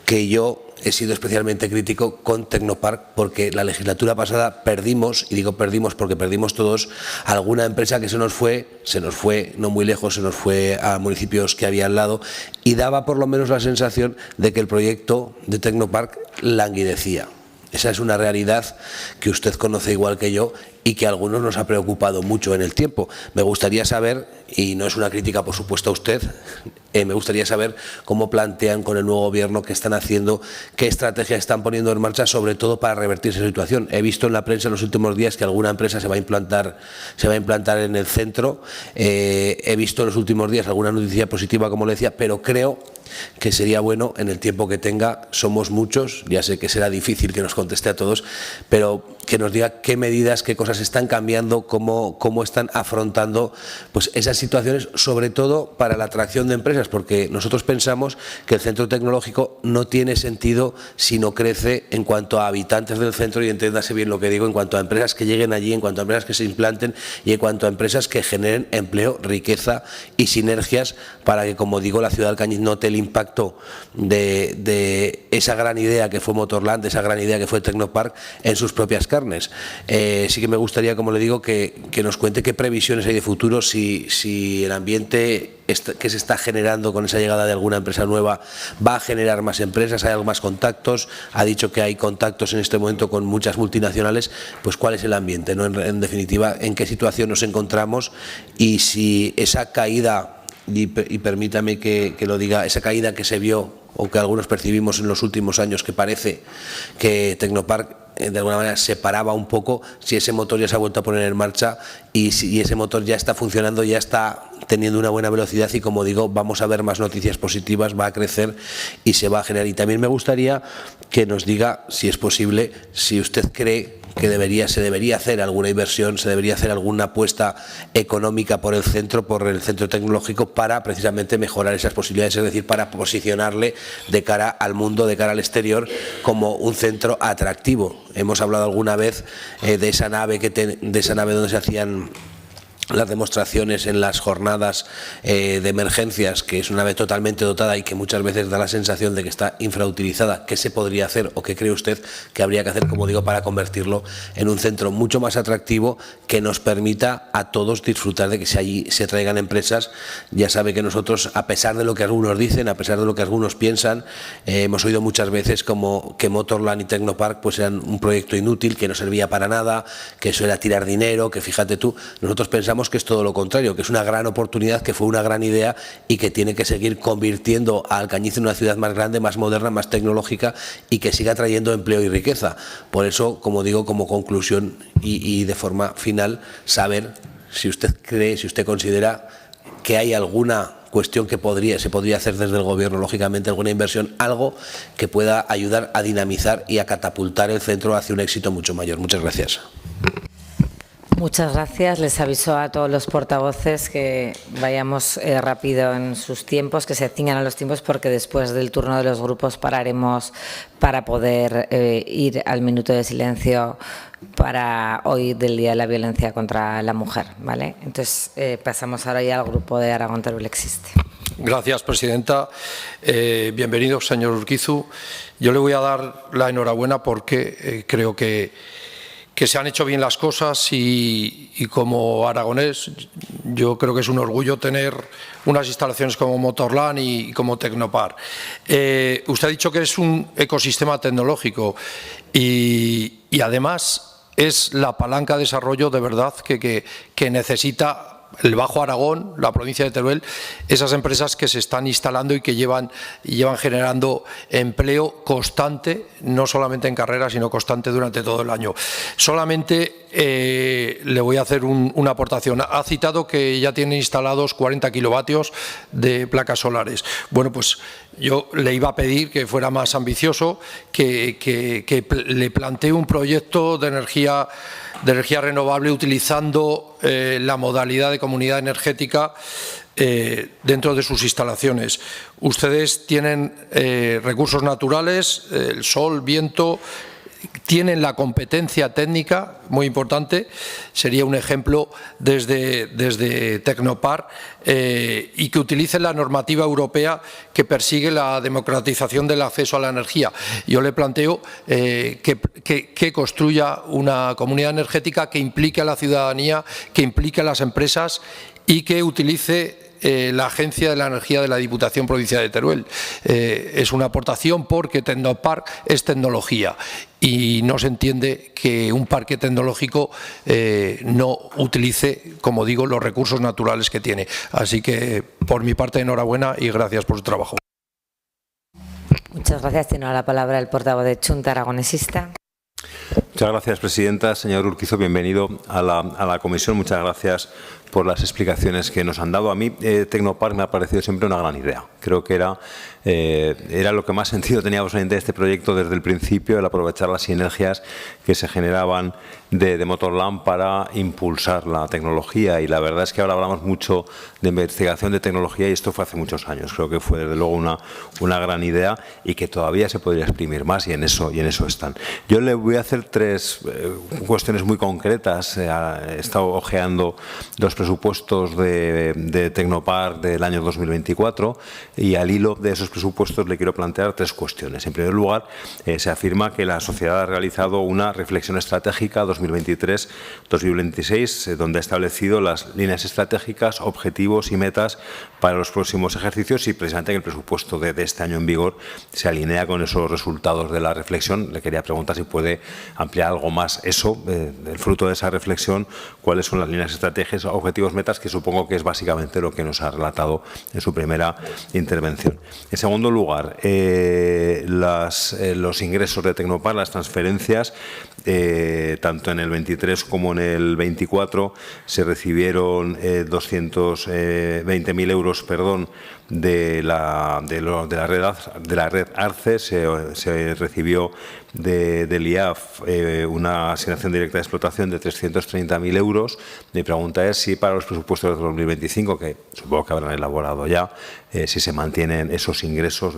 que yo he sido especialmente crítico con Tecnopark porque la legislatura pasada perdimos, y digo perdimos porque perdimos todos, alguna empresa que se nos fue no muy lejos, se nos fue a municipios que había al lado y daba por lo menos la sensación de que el proyecto de Tecnopark languidecía. Esa es una realidad que usted conoce igual que yo y que a algunos nos ha preocupado mucho en el tiempo. Me gustaría saber, y no es una crítica por supuesto a usted, me gustaría saber cómo plantean con el nuevo Gobierno, qué están haciendo, qué estrategia están poniendo en marcha, sobre todo para revertir esa situación. He visto en la prensa en los últimos días que alguna empresa se va a implantar en el centro. He visto en los últimos días alguna noticia positiva, como le decía, pero creo que sería bueno en el tiempo que tenga, somos muchos, ya sé que será difícil que nos conteste a todos, pero que nos diga qué medidas, qué cosas están cambiando, cómo están afrontando pues esas situaciones, sobre todo para la atracción de empresas, porque nosotros pensamos que el centro tecnológico no tiene sentido si no crece en cuanto a habitantes del centro, y entiéndase bien lo que digo, en cuanto a empresas que lleguen allí, en cuanto a empresas que se implanten y en cuanto a empresas que generen empleo, riqueza y sinergias para que, como digo, la ciudad de Alcañiz note el impacto de esa gran idea que fue Motorland, de esa gran idea que fue Tecnopark en sus propias carnes. Sí que me gustaría, como le digo, que nos cuente qué previsiones hay de futuro, si el ambiente que se está generando con esa llegada de alguna empresa nueva va a generar más empresas, hay algo más contactos, ha dicho que hay contactos en este momento con muchas multinacionales, pues cuál es el ambiente, ¿no? En definitiva, en qué situación nos encontramos y si esa caída, y permítame que lo diga, esa caída que se vio o que algunos percibimos en los últimos años, que parece que Tecnopark de alguna manera se paraba un poco, si ese motor ya se ha vuelto a poner en marcha y si ese motor ya está funcionando, ya está teniendo una buena velocidad y, como digo, vamos a ver más noticias positivas, va a crecer y se va a generar. Y también me gustaría que nos diga, si es posible, si usted cree que se debería hacer alguna inversión, se debería hacer alguna apuesta económica por el centro tecnológico para precisamente mejorar esas posibilidades, es decir, para posicionarle de cara al mundo, de cara al exterior, como un centro atractivo. Hemos hablado alguna vez de esa nave donde se hacían las demostraciones en las jornadas de emergencias, que es una nave totalmente dotada y que muchas veces da la sensación de que está infrautilizada. ¿Qué se podría hacer o qué cree usted que habría que hacer, como digo, para convertirlo en un centro mucho más atractivo que nos permita a todos disfrutar de que allí se traigan empresas? Ya sabe que nosotros, a pesar de lo que algunos dicen, a pesar de lo que algunos piensan, hemos oído muchas veces como que Motorland y Tecnopark pues eran un proyecto inútil, que no servía para nada, que eso era tirar dinero, que fíjate tú, nosotros pensamos que es todo lo contrario, que es una gran oportunidad, que fue una gran idea y que tiene que seguir convirtiendo a Alcañiz en una ciudad más grande, más moderna, más tecnológica y que siga trayendo empleo y riqueza. Por eso, como digo, como conclusión y de forma final, saber si usted cree, si usted considera que hay alguna cuestión que se podría hacer desde el Gobierno, lógicamente, alguna inversión, algo que pueda ayudar a dinamizar y a catapultar el centro hacia un éxito mucho mayor. Muchas gracias. Muchas gracias. Les aviso a todos los portavoces que vayamos rápido en sus tiempos, que se ciñan a los tiempos, porque después del turno de los grupos pararemos para poder ir al minuto de silencio para hoy del Día de la Violencia contra la Mujer, ¿vale? Entonces, pasamos ahora ya al grupo de Aragón Teruel Existe. Gracias, presidenta. Bienvenido, señor Urquizu. Yo le voy a dar la enhorabuena porque creo que se han hecho bien las cosas y como aragonés yo creo que es un orgullo tener unas instalaciones como Motorland y como Tecnopar. Usted ha dicho que es un ecosistema tecnológico y además es la palanca de desarrollo de verdad que necesita el Bajo Aragón, la provincia de Teruel, esas empresas que se están instalando y que llevan generando empleo constante, no solamente en carrera, sino constante durante todo el año. Solamente le voy a hacer una aportación. Ha citado que ya tienen instalados 40 kilovatios de placas solares. Bueno, pues yo le iba a pedir que fuera más ambicioso, que le plantee un proyecto de energía renovable utilizando la modalidad de comunidad energética dentro de sus instalaciones. Ustedes tienen recursos naturales, el sol, viento, tienen la competencia técnica, muy importante, sería un ejemplo desde Tecnopar, y que utilicen la normativa europea que persigue la democratización del acceso a la energía. Yo le planteo que construya una comunidad energética que implique a la ciudadanía, que implique a las empresas y que utilice la Agencia de la Energía de la Diputación Provincial de Teruel. Es una aportación porque Tecnopark es tecnología y no se entiende que un parque tecnológico no utilice, como digo, los recursos naturales que tiene. Así que, por mi parte, enhorabuena y gracias por su trabajo. Muchas gracias. Tiene la palabra el portavoz de Chunta Aragonesista. Muchas gracias, presidenta. Señor Urquizu, bienvenido a la comisión. Muchas gracias por las explicaciones que nos han dado. A mí Tecnopark me ha parecido siempre una gran idea. Creo que era lo que más sentido teníamos en este proyecto desde el principio, el aprovechar las sinergias que se generaban de Motorland para impulsar la tecnología. Y la verdad es que ahora hablamos mucho de investigación de tecnología y esto fue hace muchos años. Creo que fue desde luego una gran idea y que todavía se podría exprimir más y en eso están. Yo le voy a hacer tres cuestiones muy concretas. He estado ojeando los presupuestos de Tecnopark del año 2024 y al hilo de esos presupuestos le quiero plantear tres cuestiones. En primer lugar, se afirma que la sociedad ha realizado una reflexión estratégica 2023-2026 donde ha establecido las líneas estratégicas, objetivos y metas para los próximos ejercicios y precisamente en el presupuesto de este año en vigor se alinea con esos resultados de la reflexión. Le quería preguntar si puede ampliar algo más eso, el fruto de esa reflexión, cuáles son las líneas estratégicas, objetivos, metas, que supongo que es básicamente lo que nos ha relatado en su primera intervención. En segundo lugar, los ingresos de Tecnopark, las transferencias, tanto en el 23 como en el 24 se recibieron 220.000 euros, de la red ARCE, se recibió del IAF una asignación directa de explotación de 330.000 euros. Mi pregunta es si para los presupuestos de 2025, que supongo que habrán elaborado ya, si se mantienen esos ingresos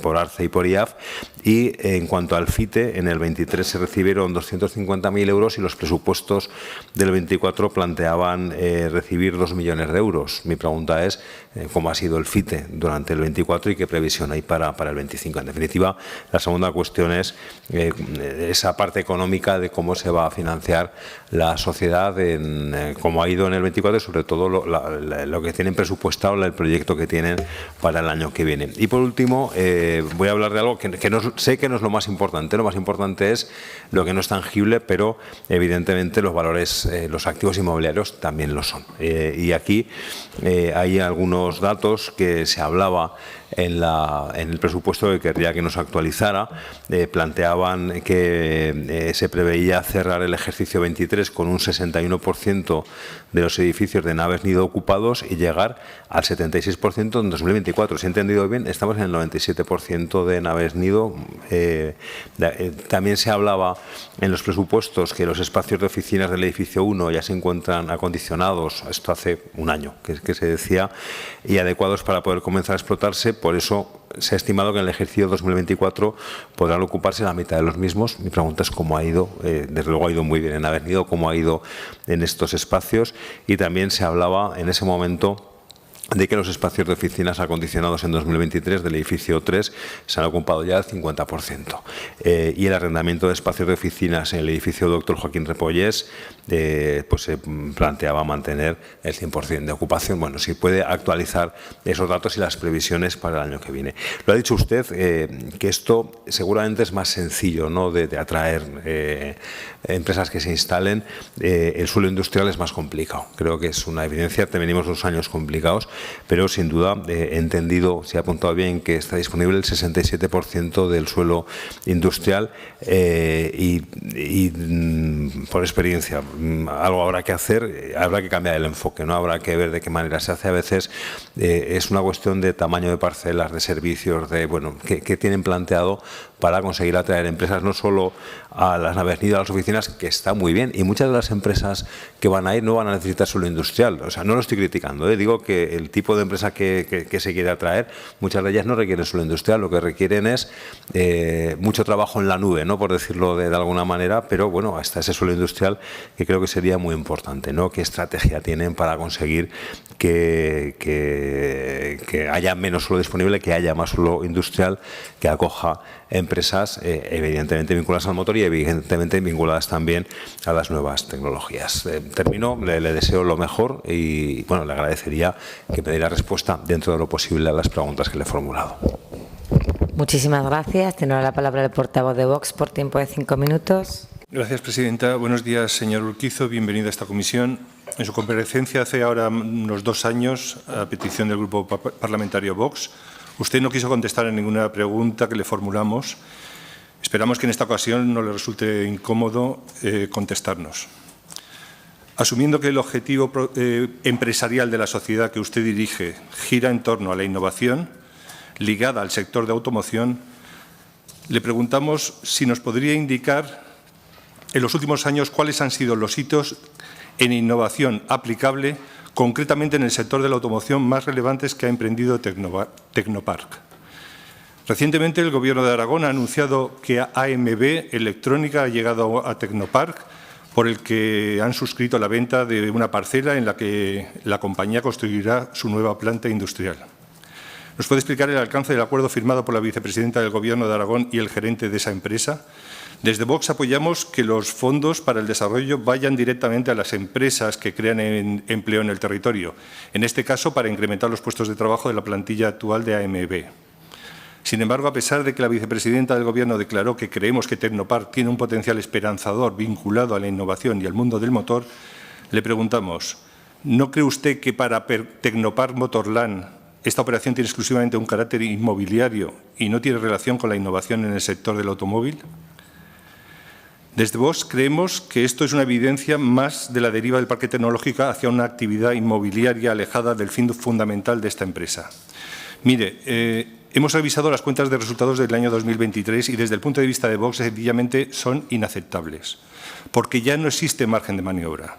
por ARCE y por IAF. Y en cuanto al FITE, en el 23 se recibieron 250.000 euros y los presupuestos del 24 planteaban recibir 2 millones de euros. Mi pregunta es cómo ha sido el FITE durante el 24 y qué previsión hay para el 25. En definitiva, la segunda cuestión es esa parte económica de cómo se va a financiar la sociedad, cómo ha ido en el 24 y sobre todo lo que tienen presupuestado, el proyecto que tienen para el año que viene. Y por último, voy a hablar de algo que sé que no es lo más importante. Lo más importante es lo que no es tangible, pero evidentemente los valores, los activos inmobiliarios también lo son. Y aquí hay algunos datos que que se hablaba en el presupuesto que querría que nos actualizara. Planteaban que se preveía cerrar el ejercicio 23 con un 61% de los edificios de naves nido ocupados y llegar al 76% en 2024. Si he entendido bien, estamos en el 97% de naves nido. También se hablaba en los presupuestos que los espacios de oficinas del edificio 1 ya se encuentran acondicionados, esto hace un año que se decía, y adecuados para poder comenzar a explotarse. Por eso se ha estimado que en el ejercicio 2024 podrán ocuparse la mitad de los mismos. Mi pregunta es cómo ha ido. Desde luego ha ido muy bien en naves nido, cómo ha ido en estos espacios. Y también se hablaba en ese momento de que los espacios de oficinas acondicionados en 2023 del edificio 3 se han ocupado ya el 50%. Y el arrendamiento de espacios de oficinas en el edificio Dr. Joaquín Repollés pues se planteaba mantener el 100% de ocupación. Bueno, si puede actualizar esos datos y las previsiones para el año que viene. Lo ha dicho usted, que esto seguramente es más sencillo, ¿no?, de atraer empresas que se instalen. El suelo industrial es más complicado. Creo que es una evidencia. Venimos 2 años complicados, pero sin duda he entendido, se ha apuntado bien, que está disponible el 67% del suelo industrial y por experiencia algo habrá que hacer, habrá que cambiar el enfoque, ¿no? Habrá que ver de qué manera se hace. A veces es una cuestión de tamaño de parcelas, de servicios, de bueno, qué tienen planteado para conseguir atraer empresas, no solo a las naves nido, a las oficinas, que está muy bien, y muchas de las empresas que van a ir no van a necesitar suelo industrial. O sea, no lo estoy criticando, digo que el tipo de empresa que se quiere atraer, muchas de ellas no requieren suelo industrial, lo que requieren es mucho trabajo en la nube, ¿no?, por decirlo de alguna manera, pero bueno, hasta ese suelo industrial que creo que sería muy importante, ¿no? ¿Qué estrategia tienen para conseguir que haya menos suelo disponible, que haya más suelo industrial que acoja empresas evidentemente vinculadas al motor y evidentemente vinculadas también a las nuevas tecnologías? Termino, le deseo lo mejor y bueno, le agradecería que me diera respuesta dentro de lo posible a las preguntas que le he formulado. Muchísimas gracias. Tiene la palabra el portavoz de Vox por tiempo de 5 minutos. Gracias, presidenta. Buenos días, señor Urquizo. Bienvenido a esta comisión. En su comparecencia hace ahora unos 2 años, a petición del Grupo Parlamentario Vox, usted no quiso contestar a ninguna pregunta que le formulamos. Esperamos que en esta ocasión no le resulte incómodo contestarnos. Asumiendo que el objetivo empresarial de la sociedad que usted dirige gira en torno a la innovación ligada al sector de automoción, le preguntamos si nos podría indicar en los últimos años cuáles han sido los hitos en innovación aplicable concretamente en el sector de la automoción más relevantes que ha emprendido Tecnopark. Recientemente el Gobierno de Aragón ha anunciado que AMB Electrónica ha llegado a Tecnopark, por el que han suscrito la venta de una parcela en la que la compañía construirá su nueva planta industrial. ¿Nos puede explicar el alcance del acuerdo firmado por la vicepresidenta del Gobierno de Aragón y el gerente de esa empresa? Desde Vox apoyamos que los fondos para el desarrollo vayan directamente a las empresas que crean empleo en el territorio, en este caso para incrementar los puestos de trabajo de la plantilla actual de AMB. Sin embargo, a pesar de que la vicepresidenta del Gobierno declaró que creemos que Tecnopark tiene un potencial esperanzador vinculado a la innovación y al mundo del motor, le preguntamos, ¿no cree usted que para Tecnopark Motorland esta operación tiene exclusivamente un carácter inmobiliario y no tiene relación con la innovación en el sector del automóvil? Desde Vox creemos que esto es una evidencia más de la deriva del parque tecnológico hacia una actividad inmobiliaria alejada del fin fundamental de esta empresa. Mire, hemos revisado las cuentas de resultados del año 2023 y desde el punto de vista de Vox sencillamente son inaceptables, porque ya no existe margen de maniobra.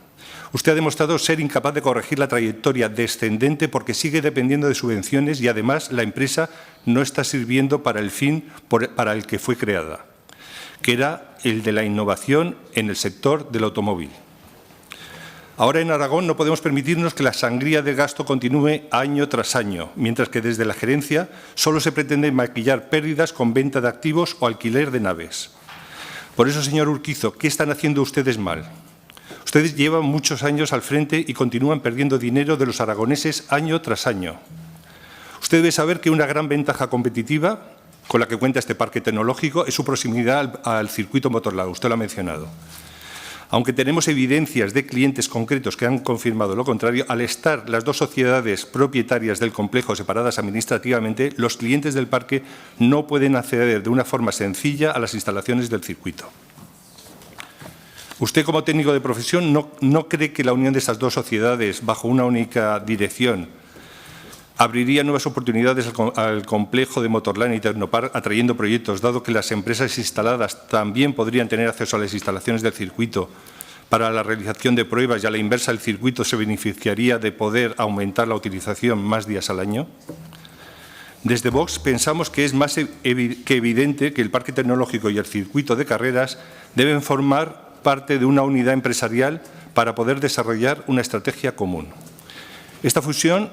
Usted ha demostrado ser incapaz de corregir la trayectoria descendente porque sigue dependiendo de subvenciones y además la empresa no está sirviendo para el fin para el que fue creada, que era el de la innovación en el sector del automóvil. Ahora en Aragón no podemos permitirnos que la sangría de gasto continúe año tras año, mientras que desde la gerencia solo se pretende maquillar pérdidas con venta de activos o alquiler de naves. Por eso, señor Urquizo, ¿qué están haciendo ustedes mal? Ustedes llevan muchos años al frente y continúan perdiendo dinero de los aragoneses año tras año. Usted debe saber que una gran ventaja competitiva con la que cuenta este parque tecnológico es su proximidad al circuito Motorland, usted lo ha mencionado. Aunque tenemos evidencias de clientes concretos que han confirmado lo contrario, al estar las dos sociedades propietarias del complejo separadas administrativamente, los clientes del parque no pueden acceder de una forma sencilla a las instalaciones del circuito. ¿Usted, como técnico de profesión, no cree que la unión de estas dos sociedades bajo una única dirección abriría nuevas oportunidades al complejo de Motorland y Tecnopark, atrayendo proyectos, dado que las empresas instaladas también podrían tener acceso a las instalaciones del circuito para la realización de pruebas, y a la inversa el circuito se beneficiaría de poder aumentar la utilización más días al año? Desde Vox pensamos que es más que evidente que el parque tecnológico y el circuito de carreras deben formar parte de una unidad empresarial para poder desarrollar una estrategia común. Esta fusión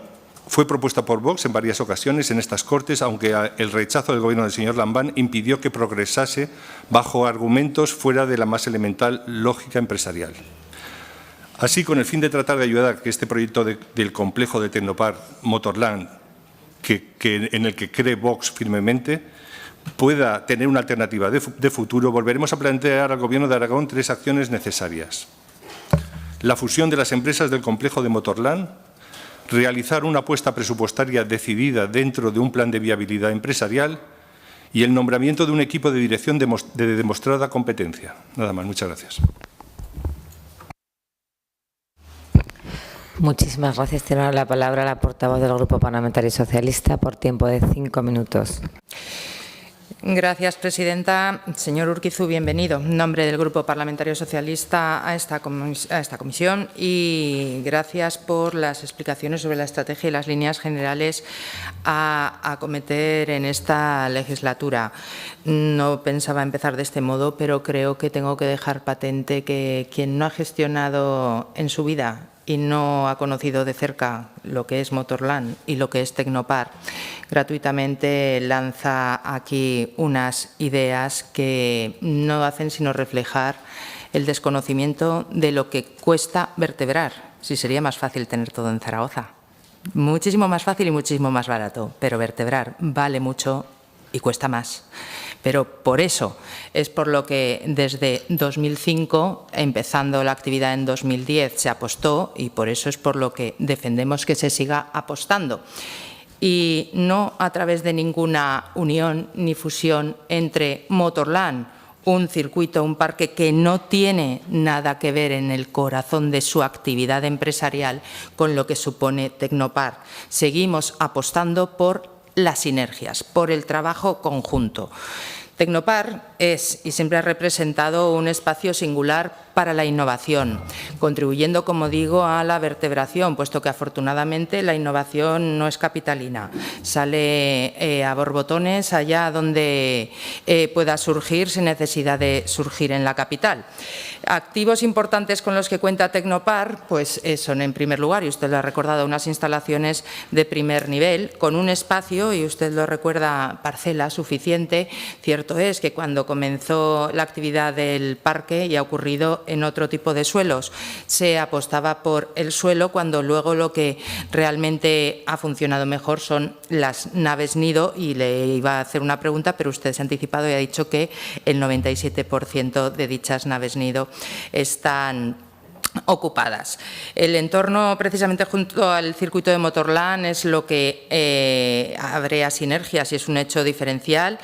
fue propuesta por Vox en varias ocasiones en estas Cortes, aunque el rechazo del Gobierno del señor Lambán impidió que progresase bajo argumentos fuera de la más elemental lógica empresarial. Así, con el fin de tratar de ayudar a que este proyecto del complejo de Tecnopark Motorland, en el que cree Vox firmemente, pueda tener una alternativa de futuro, volveremos a plantear al Gobierno de Aragón 3 acciones necesarias: la fusión de las empresas del complejo de Motorland, realizar una apuesta presupuestaria decidida dentro de un plan de viabilidad empresarial y el nombramiento de un equipo de dirección de demostrada competencia. Nada más. Muchas gracias. Muchísimas gracias. Tiene ahora la palabra la portavoz del Grupo Parlamentario Socialista por tiempo de 5 minutos. Gracias, presidenta. Señor Urquizu, bienvenido en nombre del Grupo Parlamentario Socialista a esta comisión, y gracias por las explicaciones sobre la estrategia y las líneas generales a acometer en esta legislatura. No pensaba empezar de este modo, pero creo que tengo que dejar patente que quien no ha gestionado en su vida y no ha conocido de cerca lo que es Motorland y lo que es Tecnopark, gratuitamente lanza aquí unas ideas que no hacen sino reflejar el desconocimiento de lo que cuesta vertebrar. Si sería más fácil tener todo en Zaragoza. Muchísimo más fácil y muchísimo más barato, pero vertebrar vale mucho y cuesta más. Pero por eso es por lo que desde 2005, empezando la actividad en 2010, se apostó, y por eso es por lo que defendemos que se siga apostando. Y no a través de ninguna unión ni fusión entre Motorland, un circuito, un parque que no tiene nada que ver en el corazón de su actividad empresarial, con lo que supone Tecnopark. Seguimos apostando por las sinergias, por el trabajo conjunto. Tecnopark es y siempre ha representado un espacio singular para la innovación, contribuyendo, como digo, a la vertebración, puesto que afortunadamente la innovación no es capitalina, sale a borbotones allá donde pueda surgir sin necesidad de surgir en la capital. Activos importantes con los que cuenta Tecnopark pues son, en primer lugar, y usted lo ha recordado, unas instalaciones de primer nivel, con un espacio, y usted lo recuerda, parcela suficiente. Cierto es que cuando comenzó la actividad del parque, y ha ocurrido en otro tipo de suelos, se apostaba por el suelo, cuando luego lo que realmente ha funcionado mejor son las naves nido, y le iba a hacer una pregunta, pero usted se ha anticipado y ha dicho que el 97% de dichas naves nido están ocupadas. El entorno, precisamente junto al circuito de Motorland, es lo que habría sinergias y es un hecho diferencial.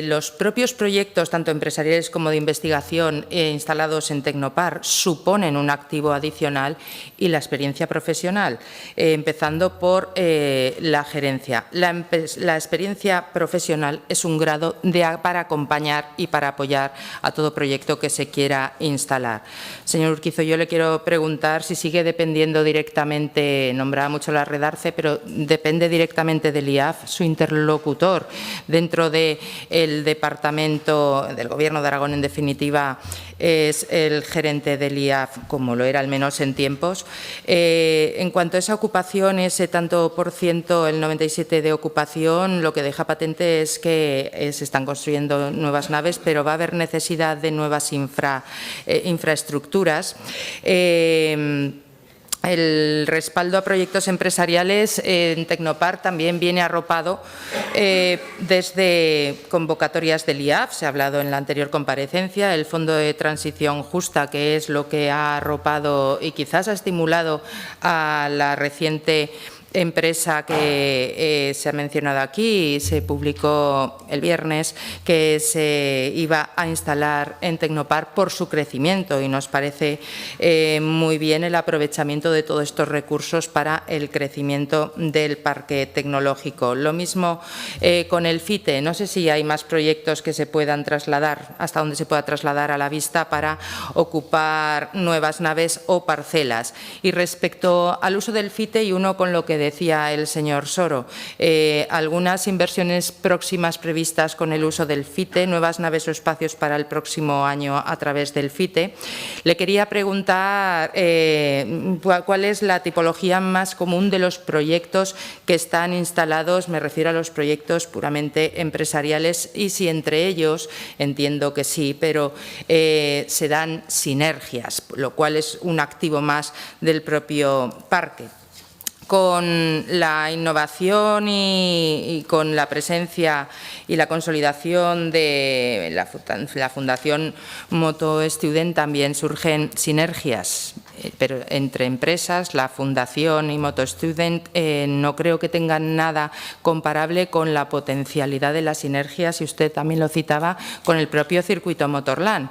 Los propios proyectos, tanto empresariales como de investigación, instalados en Tecnopark, suponen un activo adicional, y la experiencia profesional, empezando por la gerencia. La experiencia profesional es un grado para acompañar y para apoyar a todo proyecto que se quiera instalar. Señor Urquizu, yo le quiero preguntar si sigue dependiendo directamente, nombraba mucho la red ARCE, pero depende directamente del IAF, su interlocutor dentro del departamento del Gobierno de Aragón, en definitiva, es el gerente del IAF, como lo era al menos en tiempos. En cuanto a esa ocupación, ese tanto por ciento, el 97% de ocupación, lo que deja patente es que se están construyendo nuevas naves, pero va a haber necesidad de nuevas infraestructuras. El respaldo a proyectos empresariales en Tecnopar también viene arropado desde convocatorias del IAF, se ha hablado en la anterior comparecencia, el Fondo de Transición Justa, que es lo que ha arropado y quizás ha estimulado a la reciente empresa que se ha mencionado aquí, se publicó el viernes, que se iba a instalar en Tecnopar por su crecimiento, y nos parece muy bien el aprovechamiento de todos estos recursos para el crecimiento del parque tecnológico. Lo mismo con el FITE. No sé si hay más proyectos que se puedan trasladar, hasta donde se pueda trasladar a la vista para ocupar nuevas naves o parcelas. Y respecto al uso del FITE, y uno con lo que decía el señor Soro, algunas inversiones próximas previstas con el uso del FITE, nuevas naves o espacios para el próximo año a través del FITE. Le quería preguntar cuál es la tipología más común de los proyectos que están instalados, me refiero a los proyectos puramente empresariales, y si entre ellos, entiendo que sí, pero se dan sinergias, lo cual es un activo más del propio parque. Con la innovación y con la presencia y la consolidación de la Fundación Moto Student también surgen sinergias, pero entre empresas, la Fundación y Moto Student no creo que tengan nada comparable con la potencialidad de las sinergias, y usted también lo citaba, con el propio circuito Motorland.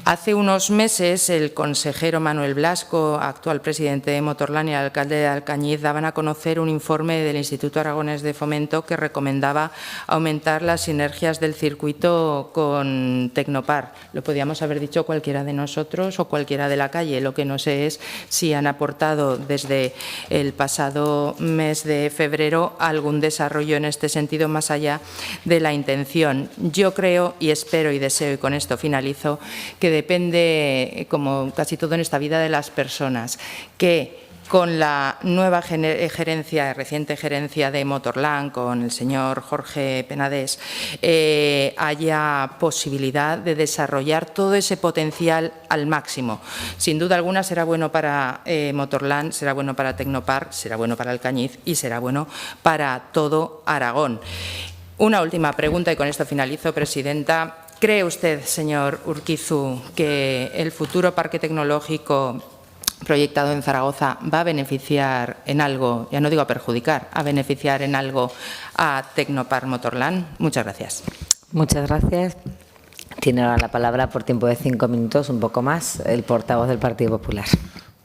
Hace unos meses el consejero Manuel Blasco, actual presidente de Motorland, y el alcalde de Alcañiz daban a conocer un informe del Instituto Aragonés de Fomento que recomendaba aumentar las sinergias del circuito con Tecnopar. Lo podíamos haber dicho cualquiera de nosotros o cualquiera de la calle. Lo que no sé es si han aportado desde el pasado mes de febrero algún desarrollo en este sentido más allá de la intención. Yo creo y espero y deseo, y con esto finalizo, que depende, como casi todo en esta vida, de las personas, que con la nueva reciente gerencia de Motorland, con el señor Jorge Penades, haya posibilidad de desarrollar todo ese potencial al máximo. Sin duda alguna será bueno para Motorland, será bueno para Tecnopar, será bueno para Alcañiz y será bueno para todo Aragón. Una última pregunta y con esto finalizo, presidenta. ¿Cree usted, señor Urquizu, que el futuro parque tecnológico proyectado en Zaragoza va a beneficiar en algo, ya no digo a perjudicar, a beneficiar en algo a Tecnopar Motorland? Muchas gracias. Muchas gracias. Tiene ahora la palabra por tiempo de 5 minutos, un poco más, el portavoz del Partido Popular.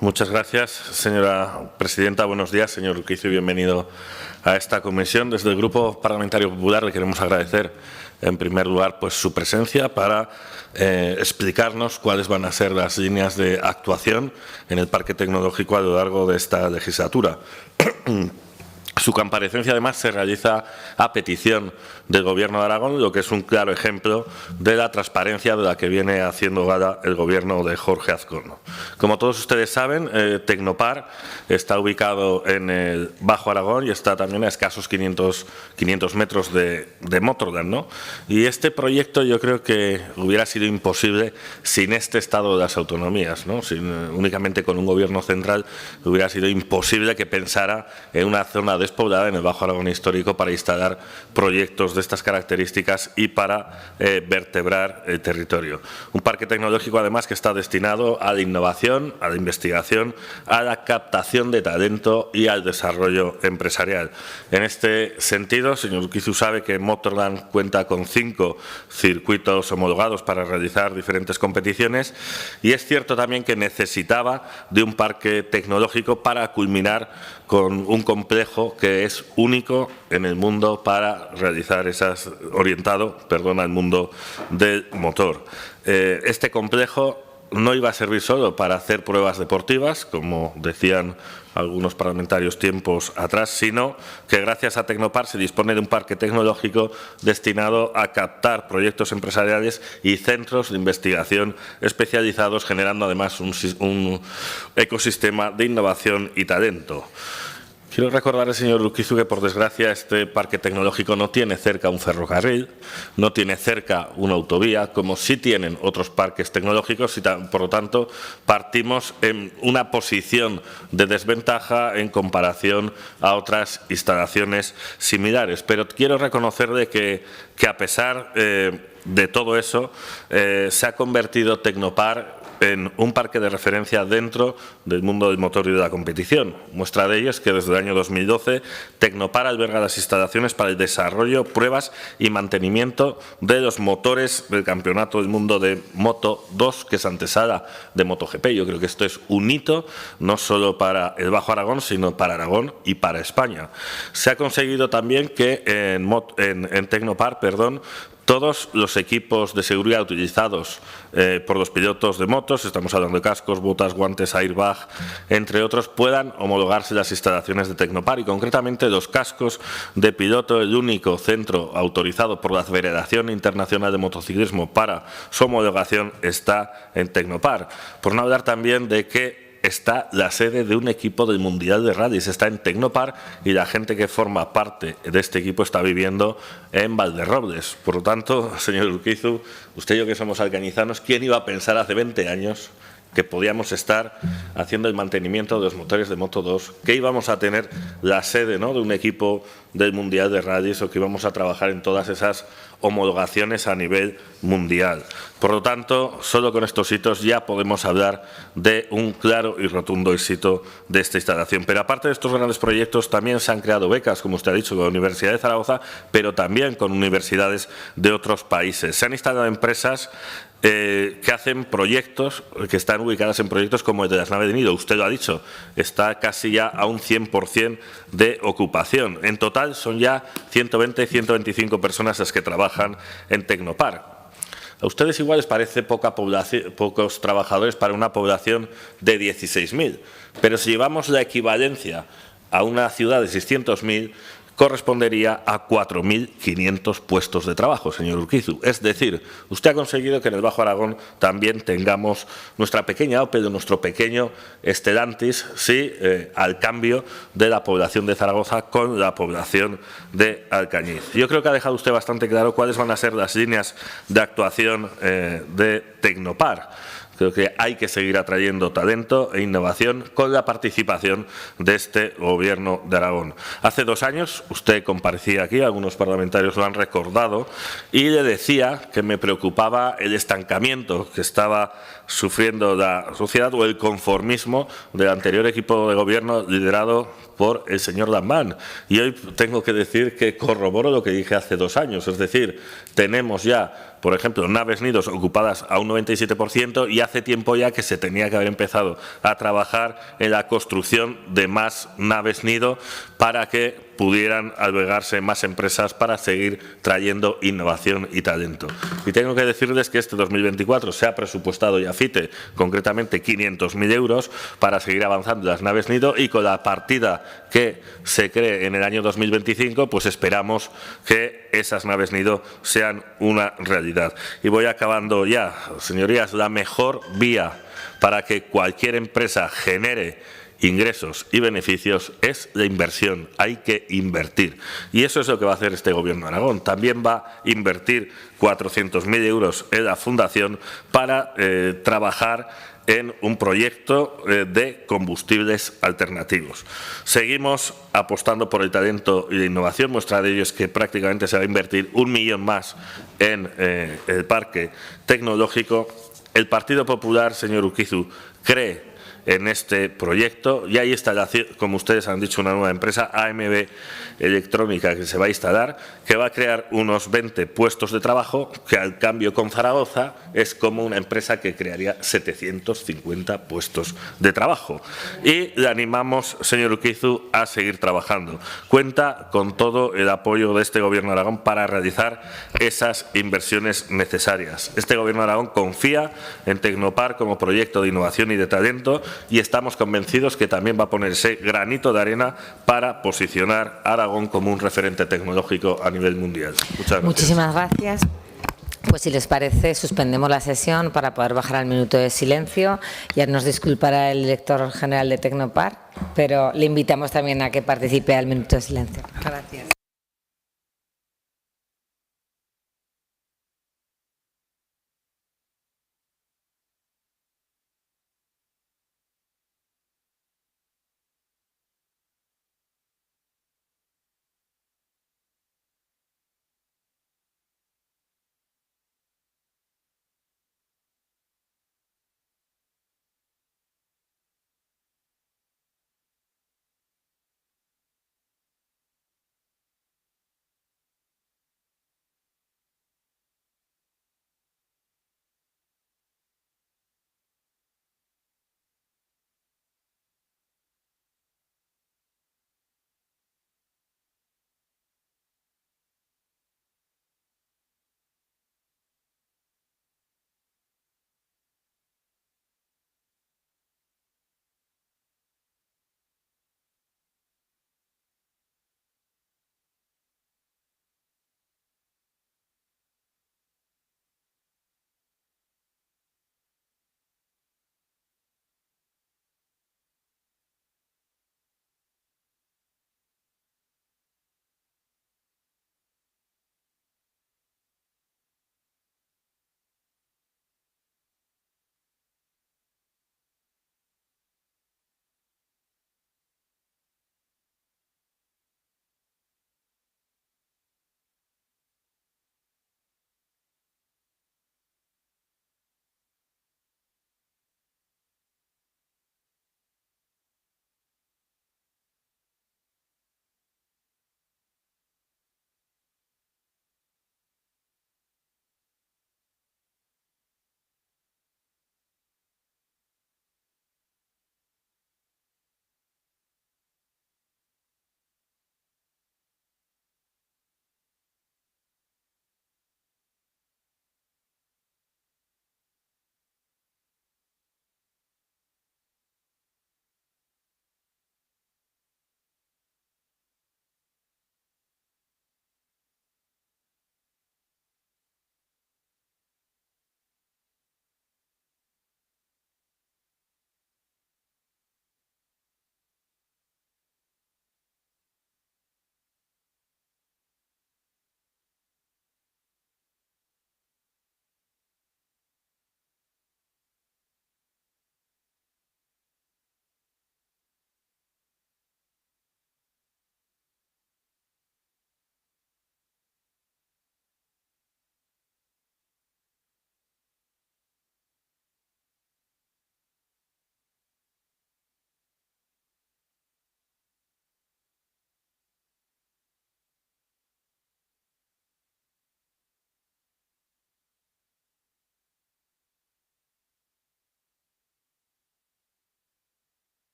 Muchas gracias, señora presidenta. Buenos días, señor Urquizu, y bienvenido a esta comisión. Desde el Grupo Parlamentario Popular le queremos agradecer, en primer lugar, pues su presencia para explicarnos cuáles van a ser las líneas de actuación en el parque tecnológico a lo largo de esta legislatura. Su comparecencia, además, se realiza a petición del Gobierno de Aragón, lo que es un claro ejemplo de la transparencia de la que viene haciendo gala el Gobierno de Jorge Azcona. Como todos ustedes saben, Tecnopar está ubicado en el Bajo Aragón y está también a escasos 500 metros de Motorland, ¿no? Y este proyecto yo creo que hubiera sido imposible sin este estado de las autonomías, ¿no? Únicamente con un Gobierno central hubiera sido imposible que pensara en una zona despoblada en el Bajo Aragón histórico para instalar proyectos de estas características y para vertebrar el territorio. Un parque tecnológico, además, que está destinado a la innovación, a la investigación, a la captación de talento y al desarrollo empresarial. En este sentido, señor Urquizu sabe que Motorland cuenta con 5 circuitos homologados para realizar diferentes competiciones, y es cierto también que necesitaba de un parque tecnológico para culminar con un complejo que es único en el mundo para realizar orientado al mundo del motor. Este complejo no iba a servir solo para hacer pruebas deportivas, como decían algunos parlamentarios tiempos atrás, sino que gracias a Tecnopar se dispone de un parque tecnológico destinado a captar proyectos empresariales y centros de investigación especializados, generando además un ecosistema de innovación y talento. Quiero recordar al señor Urquizu que, por desgracia, este parque tecnológico no tiene cerca un ferrocarril, no tiene cerca una autovía, como sí tienen otros parques tecnológicos, y por lo tanto partimos en una posición de desventaja en comparación a otras instalaciones similares. Pero quiero reconocerle que a pesar de todo eso, se ha convertido Tecnopar en un parque de referencia dentro del mundo del motor y de la competición. Muestra de ello es que desde el año 2012 Tecnopar alberga las instalaciones para el desarrollo, pruebas y mantenimiento de los motores del Campeonato del Mundo de Moto 2, que es antesala de MotoGP. Yo creo que esto es un hito, no solo para el Bajo Aragón, sino para Aragón y para España. Se ha conseguido también que en Tecnopar, todos los equipos de seguridad utilizados por los pilotos de motos, estamos hablando de cascos, botas, guantes, airbag, entre otros, puedan homologarse las instalaciones de Tecnopar, y concretamente los cascos de piloto, el único centro autorizado por la Federación Internacional de Motociclismo para su homologación, está en Tecnopar. Por no hablar también de que está la sede de un equipo del Mundial de Rallys, está en Tecnopar, y la gente que forma parte de este equipo está viviendo en Valderrobles. Por lo tanto, señor Urquizu, usted y yo que somos alcañizanos, ¿quién iba a pensar hace 20 años que podíamos estar haciendo el mantenimiento de los motores de Moto 2, que íbamos a tener la sede, ¿no?, de un equipo del Mundial de Rallys, o que íbamos a trabajar en todas esas homologaciones a nivel mundial? Por lo tanto, solo con estos hitos ya podemos hablar de un claro y rotundo éxito de esta instalación. Pero aparte de estos grandes proyectos, también se han creado becas, como usted ha dicho, con la Universidad de Zaragoza, pero también con universidades de otros países. Se han instalado empresas que hacen proyectos, que están ubicadas en proyectos como el de las naves de nido. Usted lo ha dicho, está casi ya a un 100% de ocupación. En total son ya 120, 125 personas las que trabajan en Tecnopar. A ustedes igual les parece pocos trabajadores para una población de 16.000, pero si llevamos la equivalencia a una ciudad de 600.000, correspondería a 4.500 puestos de trabajo, señor Urquizu. Es decir, usted ha conseguido que en el Bajo Aragón también tengamos nuestra pequeña OPE, nuestro pequeño Stellantis, sí, al cambio de la población de Zaragoza con la población de Alcañiz. Yo creo que ha dejado usted bastante claro cuáles van a ser las líneas de actuación de Tecnopar. Creo que hay que seguir atrayendo talento e innovación con la participación de este Gobierno de Aragón. Hace 2 años usted comparecía aquí, algunos parlamentarios lo han recordado, y le decía que me preocupaba el estancamiento que estaba sufriendo la sociedad, o el conformismo del anterior equipo de Gobierno liderado por el señor Lambán. Y hoy tengo que decir que corroboro lo que dije hace 2 años, es decir, tenemos ya, por ejemplo, naves nidos ocupadas a un 97%, y hace tiempo ya que se tenía que haber empezado a trabajar en la construcción de más naves nido para que pudieran albergarse más empresas para seguir trayendo innovación y talento. Y tengo que decirles que este 2024 se ha presupuestado ya FITE, concretamente 500.000 euros, para seguir avanzando en las naves nido, y con la partida que se cree en el año 2025, pues esperamos que esas naves nido sean una realidad. Y voy acabando ya, señorías. La mejor vía para que cualquier empresa genere ingresos y beneficios es la inversión. Hay que invertir, y eso es lo que va a hacer este Gobierno de Aragón. También va a invertir 400.000 euros en la Fundación para trabajar en un proyecto de combustibles alternativos. Seguimos apostando por el talento y la innovación. Muestra de ello es que prácticamente se va a invertir 1 millón más en el parque tecnológico. El Partido Popular, señor Urquizu, cree en este proyecto, y ahí está, como ustedes han dicho, una nueva empresa, AMB Electrónica, que se va a instalar, que va a crear unos 20 puestos de trabajo, que al cambio con Zaragoza es como una empresa que crearía 750 puestos de trabajo. Y le animamos, señor Urquizu, a seguir trabajando. Cuenta con todo el apoyo de este Gobierno de Aragón para realizar esas inversiones necesarias. Este Gobierno de Aragón confía en Tecnopar como proyecto de innovación y de talento, y estamos convencidos que también va a ponerse granito de arena para posicionar a Aragón como un referente tecnológico a nivel mundial. Muchas gracias. Muchísimas gracias. Pues si les parece, suspendemos la sesión para poder bajar al minuto de silencio. Ya nos disculpará el director general de Tecnopar, pero le invitamos también a que participe al minuto de silencio. Gracias.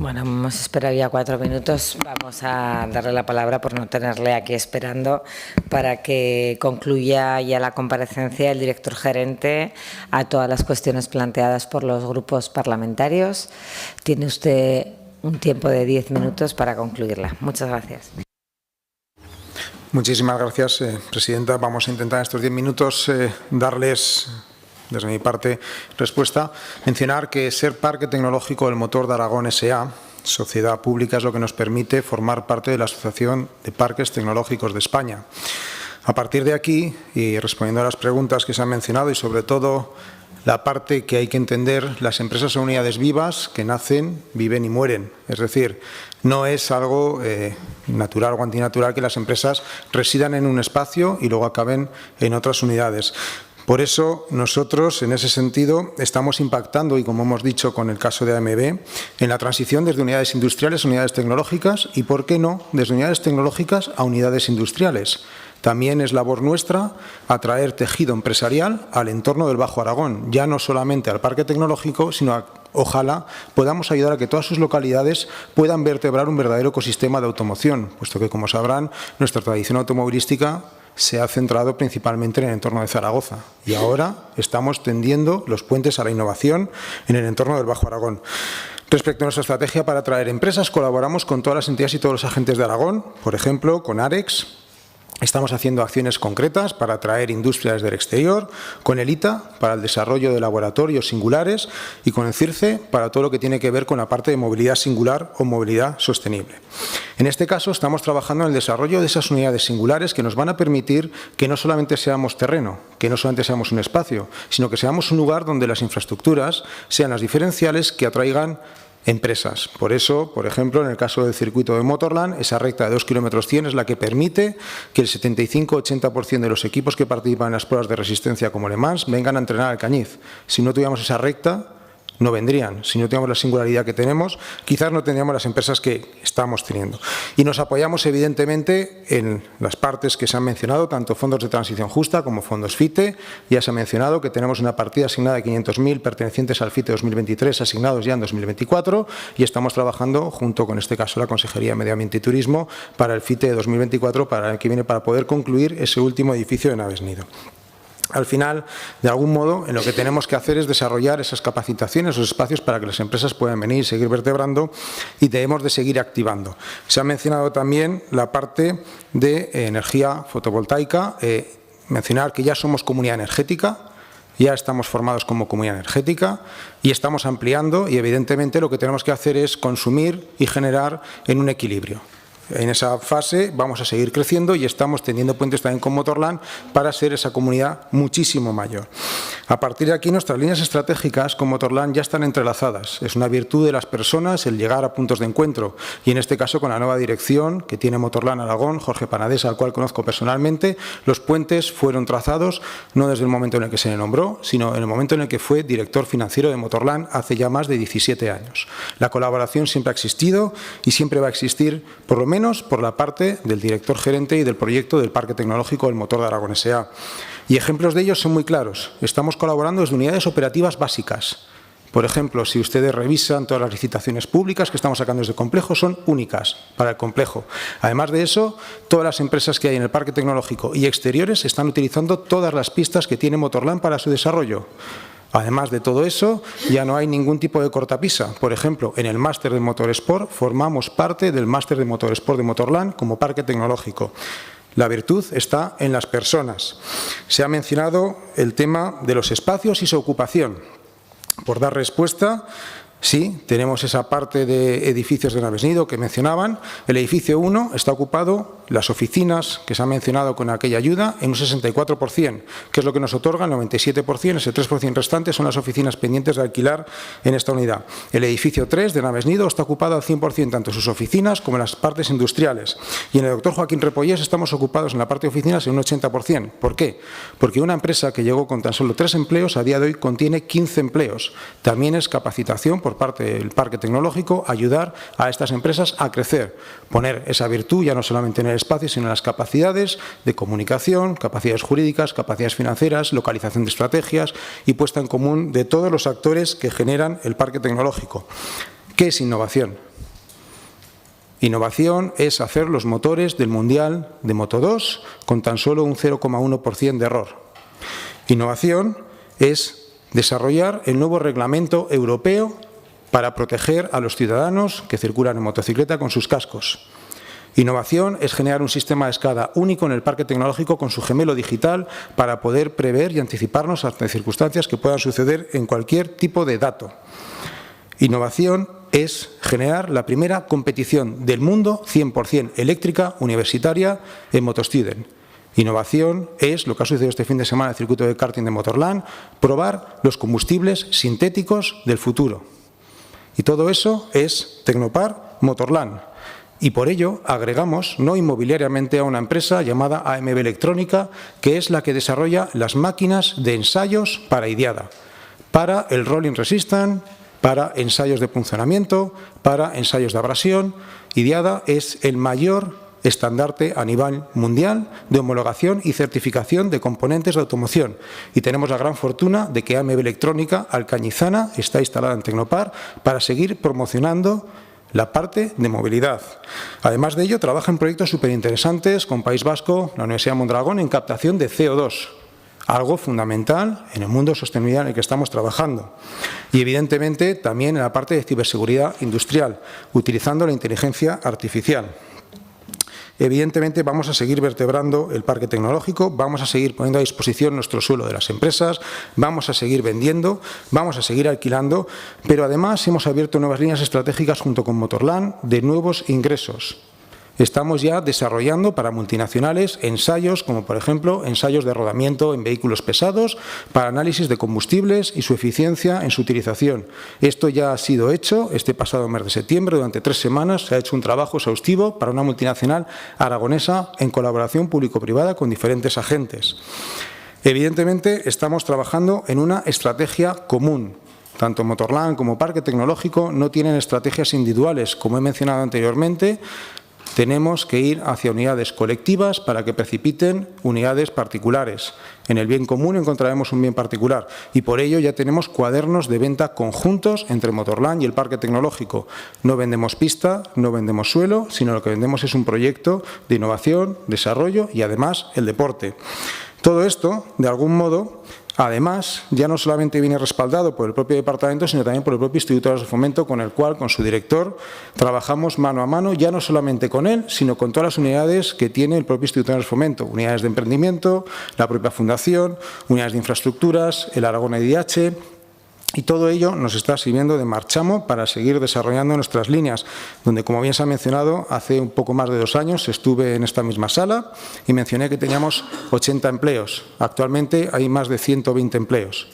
Bueno, hemos esperado ya 4 minutos. Vamos a darle la palabra por no tenerle aquí esperando para que concluya ya la comparecencia el director gerente a todas las cuestiones planteadas por los grupos parlamentarios. Tiene usted un tiempo de 10 minutos para concluirla. Muchas gracias. Muchísimas gracias, presidenta. Vamos a intentar en estos 10 minutos darles, desde mi parte, respuesta. Mencionar que ser Parque Tecnológico del Motor de Aragón S.A., sociedad pública, es lo que nos permite formar parte de la Asociación de Parques Tecnológicos de España. A partir de aquí, y respondiendo a las preguntas que se han mencionado y sobre todo la parte que hay que entender, las empresas son unidades vivas que nacen, viven y mueren. Es decir, no es algo natural o antinatural que las empresas residan en un espacio y luego acaben en otras unidades. Por eso nosotros, en ese sentido, estamos impactando, y como hemos dicho con el caso de AMB, en la transición desde unidades industriales a unidades tecnológicas y, ¿por qué no?, desde unidades tecnológicas a unidades industriales. También es labor nuestra atraer tejido empresarial al entorno del Bajo Aragón, ya no solamente al Parque Tecnológico, sino ojalá podamos ayudar a que todas sus localidades puedan vertebrar un verdadero ecosistema de automoción, puesto que, como sabrán, nuestra tradición automovilística se ha centrado principalmente en el entorno de Zaragoza y ahora estamos tendiendo los puentes a la innovación en el entorno del Bajo Aragón. Respecto a nuestra estrategia para atraer empresas, colaboramos con todas las entidades y todos los agentes de Aragón, por ejemplo, con AREX. Estamos haciendo acciones concretas para atraer industrias del exterior, con el ITA para el desarrollo de laboratorios singulares y con el CIRCE para todo lo que tiene que ver con la parte de movilidad singular o movilidad sostenible. En este caso estamos trabajando en el desarrollo de esas unidades singulares que nos van a permitir que no solamente seamos terreno, que no solamente seamos un espacio, sino que seamos un lugar donde las infraestructuras sean las diferenciales que atraigan empresas. Por eso, por ejemplo, en el caso del circuito de Motorland, esa recta de 2 kilómetros 100 es la que permite que el 75-80% de los equipos que participan en las pruebas de resistencia como Le Mans vengan a entrenar al Cañiz. Si no tuviéramos esa recta, no vendrían. Si no tuviéramos la singularidad que tenemos, quizás no tendríamos las empresas que estamos teniendo. Y nos apoyamos, evidentemente, en las partes que se han mencionado, tanto fondos de transición justa como fondos FITE. Ya se ha mencionado que tenemos una partida asignada de 500.000 pertenecientes al FITE 2023, asignados ya en 2024, y estamos trabajando, junto con este caso la Consejería de Medio Ambiente y Turismo, para el FITE de 2024, para el año que viene, para poder concluir ese último edificio de Naves Nido. Al final, de algún modo, en lo que tenemos que hacer es desarrollar esas capacitaciones, esos espacios para que las empresas puedan venir y seguir vertebrando, y debemos de seguir activando. Se ha mencionado también la parte de energía fotovoltaica, mencionar que ya somos comunidad energética, ya estamos formados como comunidad energética y estamos ampliando, y evidentemente lo que tenemos que hacer es consumir y generar en un equilibrio. En esa fase vamos a seguir creciendo y estamos tendiendo puentes también con Motorland para ser esa comunidad muchísimo mayor. A partir de aquí, nuestras líneas estratégicas con Motorland ya están entrelazadas. Es una virtud de las personas el llegar a puntos de encuentro, y en este caso con la nueva dirección que tiene Motorland Aragón, Jorge Panadés, al cual conozco personalmente, los puentes fueron trazados no desde el momento en el que se le nombró, sino en el momento en el que fue director financiero de Motorland hace ya más de 17 años. La colaboración siempre ha existido y siempre va a existir, por lo menos por la parte del director gerente y del proyecto del Parque Tecnológico del Motor de Aragón S.A. Y ejemplos de ellos son muy claros. Estamos colaborando desde unidades operativas básicas. Por ejemplo, si ustedes revisan todas las licitaciones públicas que estamos sacando desde el complejo, son únicas para el complejo. Además de eso, todas las empresas que hay en el Parque Tecnológico y exteriores están utilizando todas las pistas que tiene Motorland para su desarrollo. Además de todo eso, ya no hay ningún tipo de cortapisa. Por ejemplo, en el máster de Motorsport formamos parte del máster de Motorsport de Motorland como parque tecnológico. La virtud está en las personas. Se ha mencionado el tema de los espacios y su ocupación. Por dar respuesta, sí, tenemos esa parte de edificios de Naves Nido que mencionaban. El edificio 1 está ocupado, las oficinas que se han mencionado con aquella ayuda, en un 64%, que es lo que nos otorga el 97%, ese 3% restante son las oficinas pendientes de alquilar en esta unidad. El edificio 3 de Naves Nido está ocupado al 100%, tanto sus oficinas como las partes industriales. Y en el Dr. Joaquín Repollés estamos ocupados en la parte de oficinas en un 80%. ¿Por qué? Porque una empresa que llegó con tan solo 3 empleos, a día de hoy contiene 15 empleos. También es capacitación por parte del Parque Tecnológico ayudar a estas empresas a crecer, poner esa virtud ya no solamente en el espacio, sino en las capacidades de comunicación, capacidades jurídicas, capacidades financieras, localización de estrategias y puesta en común de todos los actores que generan el Parque Tecnológico. ¿Qué es innovación? Innovación es hacer los motores del Mundial de Moto2 con tan solo un 0,1% de error. Innovación es desarrollar el nuevo reglamento europeo para proteger a los ciudadanos que circulan en motocicleta con sus cascos. Innovación es generar un sistema de escala único en el parque tecnológico con su gemelo digital para poder prever y anticiparnos ante circunstancias que puedan suceder en cualquier tipo de dato. Innovación es generar la primera competición del mundo 100% eléctrica universitaria en MotoStudent. Innovación es, lo que ha sucedido este fin de semana en el circuito de karting de Motorland, probar los combustibles sintéticos del futuro. Y todo eso es Tecnopark Motorland. Y por ello agregamos, no inmobiliariamente, a una empresa llamada AMB Electrónica, que es la que desarrolla las máquinas de ensayos para IDIADA, para el Rolling Resistance, para ensayos de punzonamiento, para ensayos de abrasión. IDIADA es el mayor estandarte a nivel mundial de homologación y certificación de componentes de automoción. Y tenemos la gran fortuna de que AMB Electrónica Alcañizana está instalada en Tecnopark para seguir promocionando la parte de movilidad. Además de ello, trabaja en proyectos súper interesantes con País Vasco, la Universidad de Mondragón, en captación de CO2. Algo fundamental en el mundo sostenible en el que estamos trabajando. Y evidentemente también en la parte de ciberseguridad industrial, utilizando la inteligencia artificial. Evidentemente vamos a seguir vertebrando el parque tecnológico, vamos a seguir poniendo a disposición nuestro suelo de las empresas, vamos a seguir vendiendo, vamos a seguir alquilando, pero además hemos abierto nuevas líneas estratégicas junto con Motorland de nuevos ingresos. Estamos ya desarrollando para multinacionales ensayos, como por ejemplo ensayos de rodamiento en vehículos pesados para análisis de combustibles y su eficiencia en su utilización. Esto ya ha sido hecho este pasado mes de septiembre. Durante 3 semanas se ha hecho un trabajo exhaustivo para una multinacional aragonesa en colaboración público-privada con diferentes agentes. Evidentemente estamos trabajando en una estrategia común. Tanto Motorland como Parque Tecnológico no tienen estrategias individuales, como he mencionado anteriormente. Tenemos que ir hacia unidades colectivas para que precipiten unidades particulares. En el bien común encontraremos un bien particular y por ello ya tenemos cuadernos de venta conjuntos entre Motorland y el Parque Tecnológico. No vendemos pista, no vendemos suelo, sino lo que vendemos es un proyecto de innovación, desarrollo y además el deporte. Todo esto, de algún modo, además, ya no solamente viene respaldado por el propio departamento, sino también por el propio Instituto de Fomento, con el cual, con su director, trabajamos mano a mano, ya no solamente con él, sino con todas las unidades que tiene el propio Instituto de Fomento, unidades de emprendimiento, la propia fundación, unidades de infraestructuras, el Aragón EDH. Y todo ello nos está sirviendo de marchamo para seguir desarrollando nuestras líneas, donde, como bien se ha mencionado, hace un poco más de 2 años estuve en esta misma sala y mencioné que teníamos 80 empleos. Actualmente hay más de 120 empleos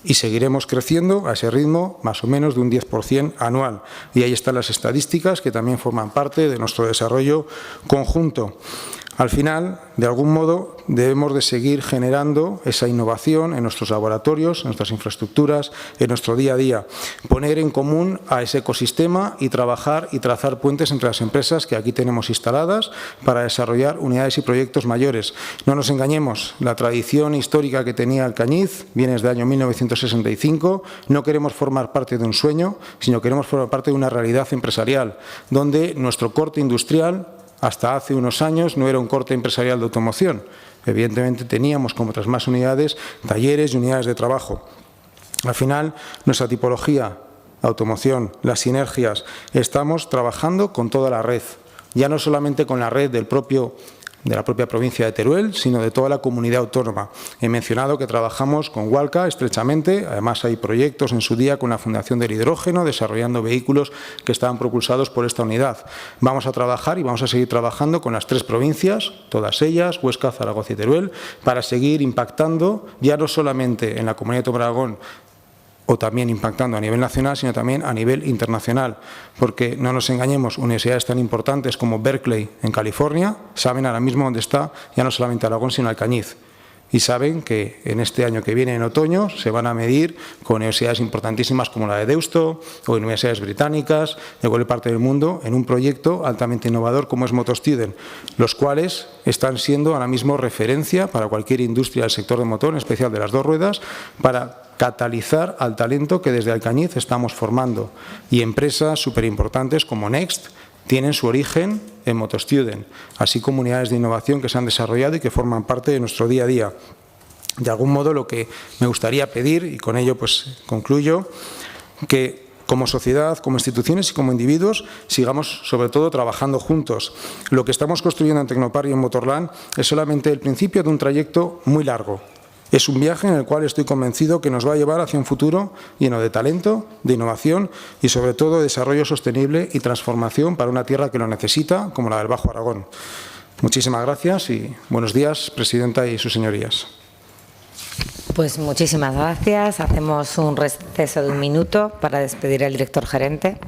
y seguiremos creciendo a ese ritmo más o menos de un 10% anual. Y ahí están las estadísticas que también forman parte de nuestro desarrollo conjunto. Al final, de algún modo, debemos de seguir generando esa innovación en nuestros laboratorios, en nuestras infraestructuras, en nuestro día a día. Poner en común a ese ecosistema y trabajar y trazar puentes entre las empresas que aquí tenemos instaladas para desarrollar unidades y proyectos mayores. No nos engañemos, la tradición histórica que tenía Alcañiz viene desde el año 1965. No queremos formar parte de un sueño, sino queremos formar parte de una realidad empresarial, donde nuestro corte industrial, hasta hace unos años, no era un corte empresarial de automoción. Evidentemente teníamos, como otras más unidades, talleres y unidades de trabajo. Al final, nuestra tipología, automoción, las sinergias, estamos trabajando con toda la red, ya no solamente con la red de la propia provincia de Teruel, sino de toda la comunidad autónoma. He mencionado que trabajamos con Walca estrechamente, además hay proyectos en su día con la Fundación del Hidrógeno, desarrollando vehículos que estaban propulsados por esta unidad. Vamos a trabajar y vamos a seguir trabajando con las 3 provincias, todas ellas, Huesca, Zaragoza y Teruel, para seguir impactando ya no solamente en la Comunidad de Aragón, o también impactando a nivel nacional, sino también a nivel internacional. Porque, no nos engañemos, universidades tan importantes como Berkeley en California saben ahora mismo dónde está ya no solamente Aragón, sino Alcañiz. y saben que en este año que viene, en otoño, se van a medir con universidades importantísimas como la de Deusto o universidades británicas de cualquier parte del mundo en un proyecto altamente innovador como es MotoStudent, los cuales están siendo ahora mismo referencia para cualquier industria del sector de motor, en especial de las dos ruedas, para catalizar al talento que desde Alcañiz estamos formando. Y empresas súper importantes como Next tienen su origen en MotoStudent, así como unidades de innovación que se han desarrollado y que forman parte de nuestro día a día. De algún modo, lo que me gustaría pedir, y con ello pues concluyo, que como sociedad, como instituciones y como individuos sigamos sobre todo trabajando juntos. Lo que estamos construyendo en Tecnopar y en Motorland es solamente el principio de un trayecto muy largo. Es un viaje en el cual estoy convencido que nos va a llevar hacia un futuro lleno de talento, de innovación y sobre todo de desarrollo sostenible y transformación para una tierra que lo necesita, como la del Bajo Aragón. Muchísimas gracias y buenos días, Presidenta y sus señorías. Pues muchísimas gracias. Hacemos un receso de 1 minuto para despedir al director gerente.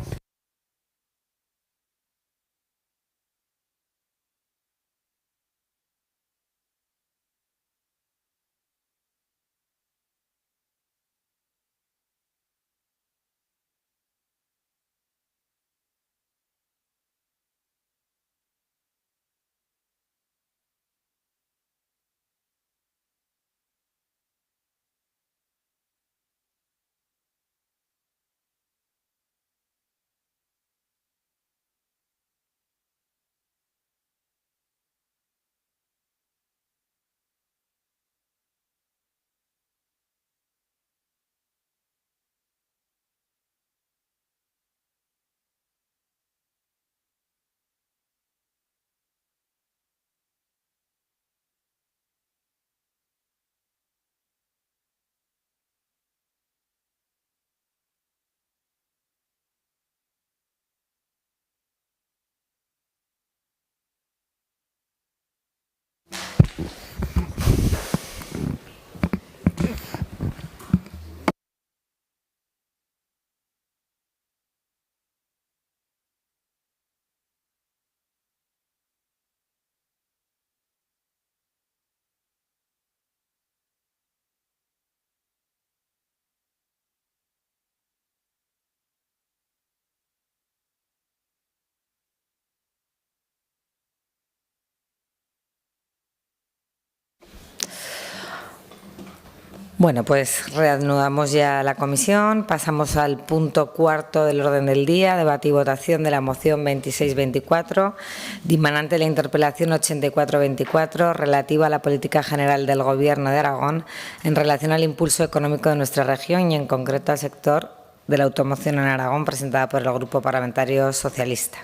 Bueno, pues reanudamos ya la comisión. Pasamos al punto 4 del orden del día, debate y votación de la moción 2624, dimanante de la interpelación 8424, relativa a la política general del Gobierno de Aragón en relación al impulso económico de nuestra región y en concreto al sector de la automoción en Aragón, presentada por el Grupo Parlamentario Socialista.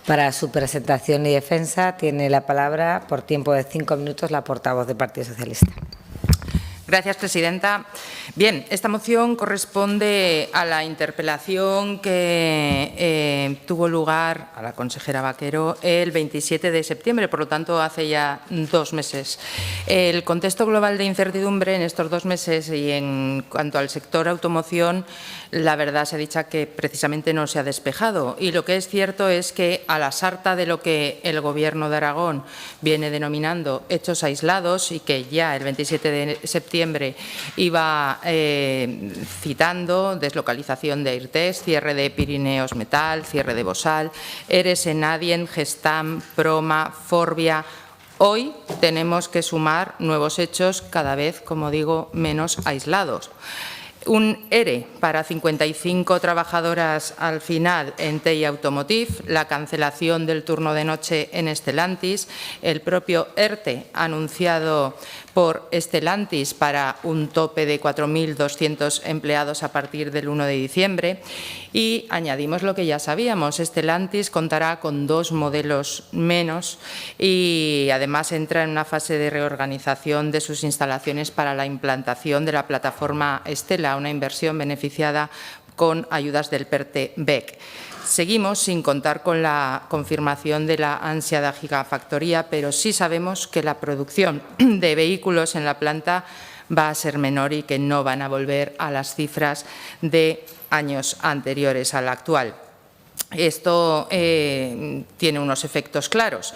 Para su presentación y defensa tiene la palabra, por tiempo de 5 minutos, la portavoz del Partido Socialista. Gracias, presidenta. Bien, esta moción corresponde a la interpelación que tuvo lugar a la consejera Vaquero el 27 de septiembre, por lo tanto, hace ya 2 meses. El contexto global de incertidumbre en estos 2 meses y en cuanto al sector automoción, la verdad se ha dicho que precisamente no se ha despejado. Y lo que es cierto es que a la sarta de lo que el Gobierno de Aragón viene denominando hechos aislados y que ya el 27 de septiembre iba citando deslocalización de Airtes, cierre de Pirineos Metal, cierre de Bosal, ERES en Adyen, Gestam, Proma, Forvia. Hoy tenemos que sumar nuevos hechos cada vez, como digo, menos aislados. Un ERE para 55 trabajadoras al final en TEI Automotive, la cancelación del turno de noche en Stellantis, el propio ERTE anunciado por Stellantis para un tope de 4.200 empleados a partir del 1 de diciembre y añadimos lo que ya sabíamos, Stellantis contará con 2 modelos menos y además entra en una fase de reorganización de sus instalaciones para la implantación de la plataforma Stella, una inversión beneficiada con ayudas del PERTE-BEC. Seguimos sin contar con la confirmación de la ansiada gigafactoría, pero sí sabemos que la producción de vehículos en la planta va a ser menor y que no van a volver a las cifras de años anteriores al actual. Esto tiene unos efectos claros.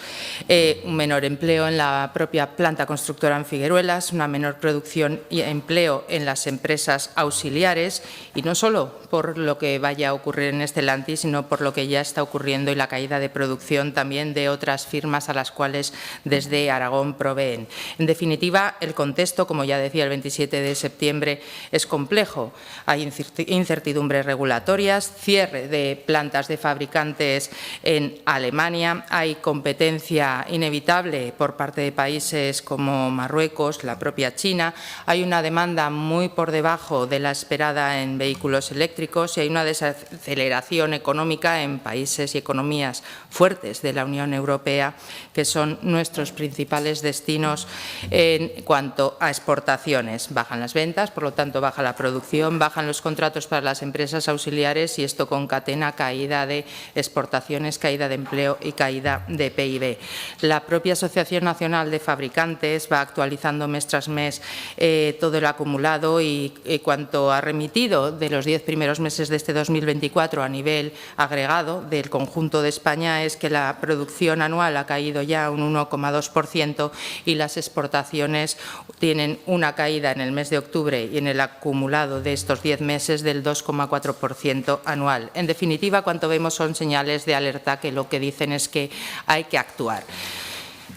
Un menor empleo en la propia planta constructora en Figueruelas, una menor producción y empleo en las empresas auxiliares, y no solo por lo que vaya a ocurrir en Stellantis, sino por lo que ya está ocurriendo y la caída de producción también de otras firmas a las cuales desde Aragón proveen. En definitiva, el contexto, como ya decía el 27 de septiembre, es complejo. Hay incertidumbres regulatorias, cierre de plantas de fabricantes en Alemania, hay competencia inevitable por parte de países como Marruecos, la propia China, hay una demanda muy por debajo de la esperada en vehículos eléctricos y hay una desaceleración económica en países y economías fuertes de la Unión Europea, que son nuestros principales destinos en cuanto a exportaciones. Bajan las ventas, por lo tanto baja la producción, bajan los contratos para las empresas auxiliares y esto concatena caída de exportaciones, caída de empleo y caída de PIB. La propia Asociación Nacional de Fabricantes va actualizando mes tras mes todo el acumulado y cuanto ha remitido de los 10 primeros meses de este 2024 a nivel agregado del conjunto de España es que la producción anual ha caído ya un 1,2% y las exportaciones tienen una caída en el mes de octubre y en el acumulado de estos 10 meses del 2,4% anual. En definitiva, cuanto vemos son señales de alerta que lo que dicen es que hay que actuar.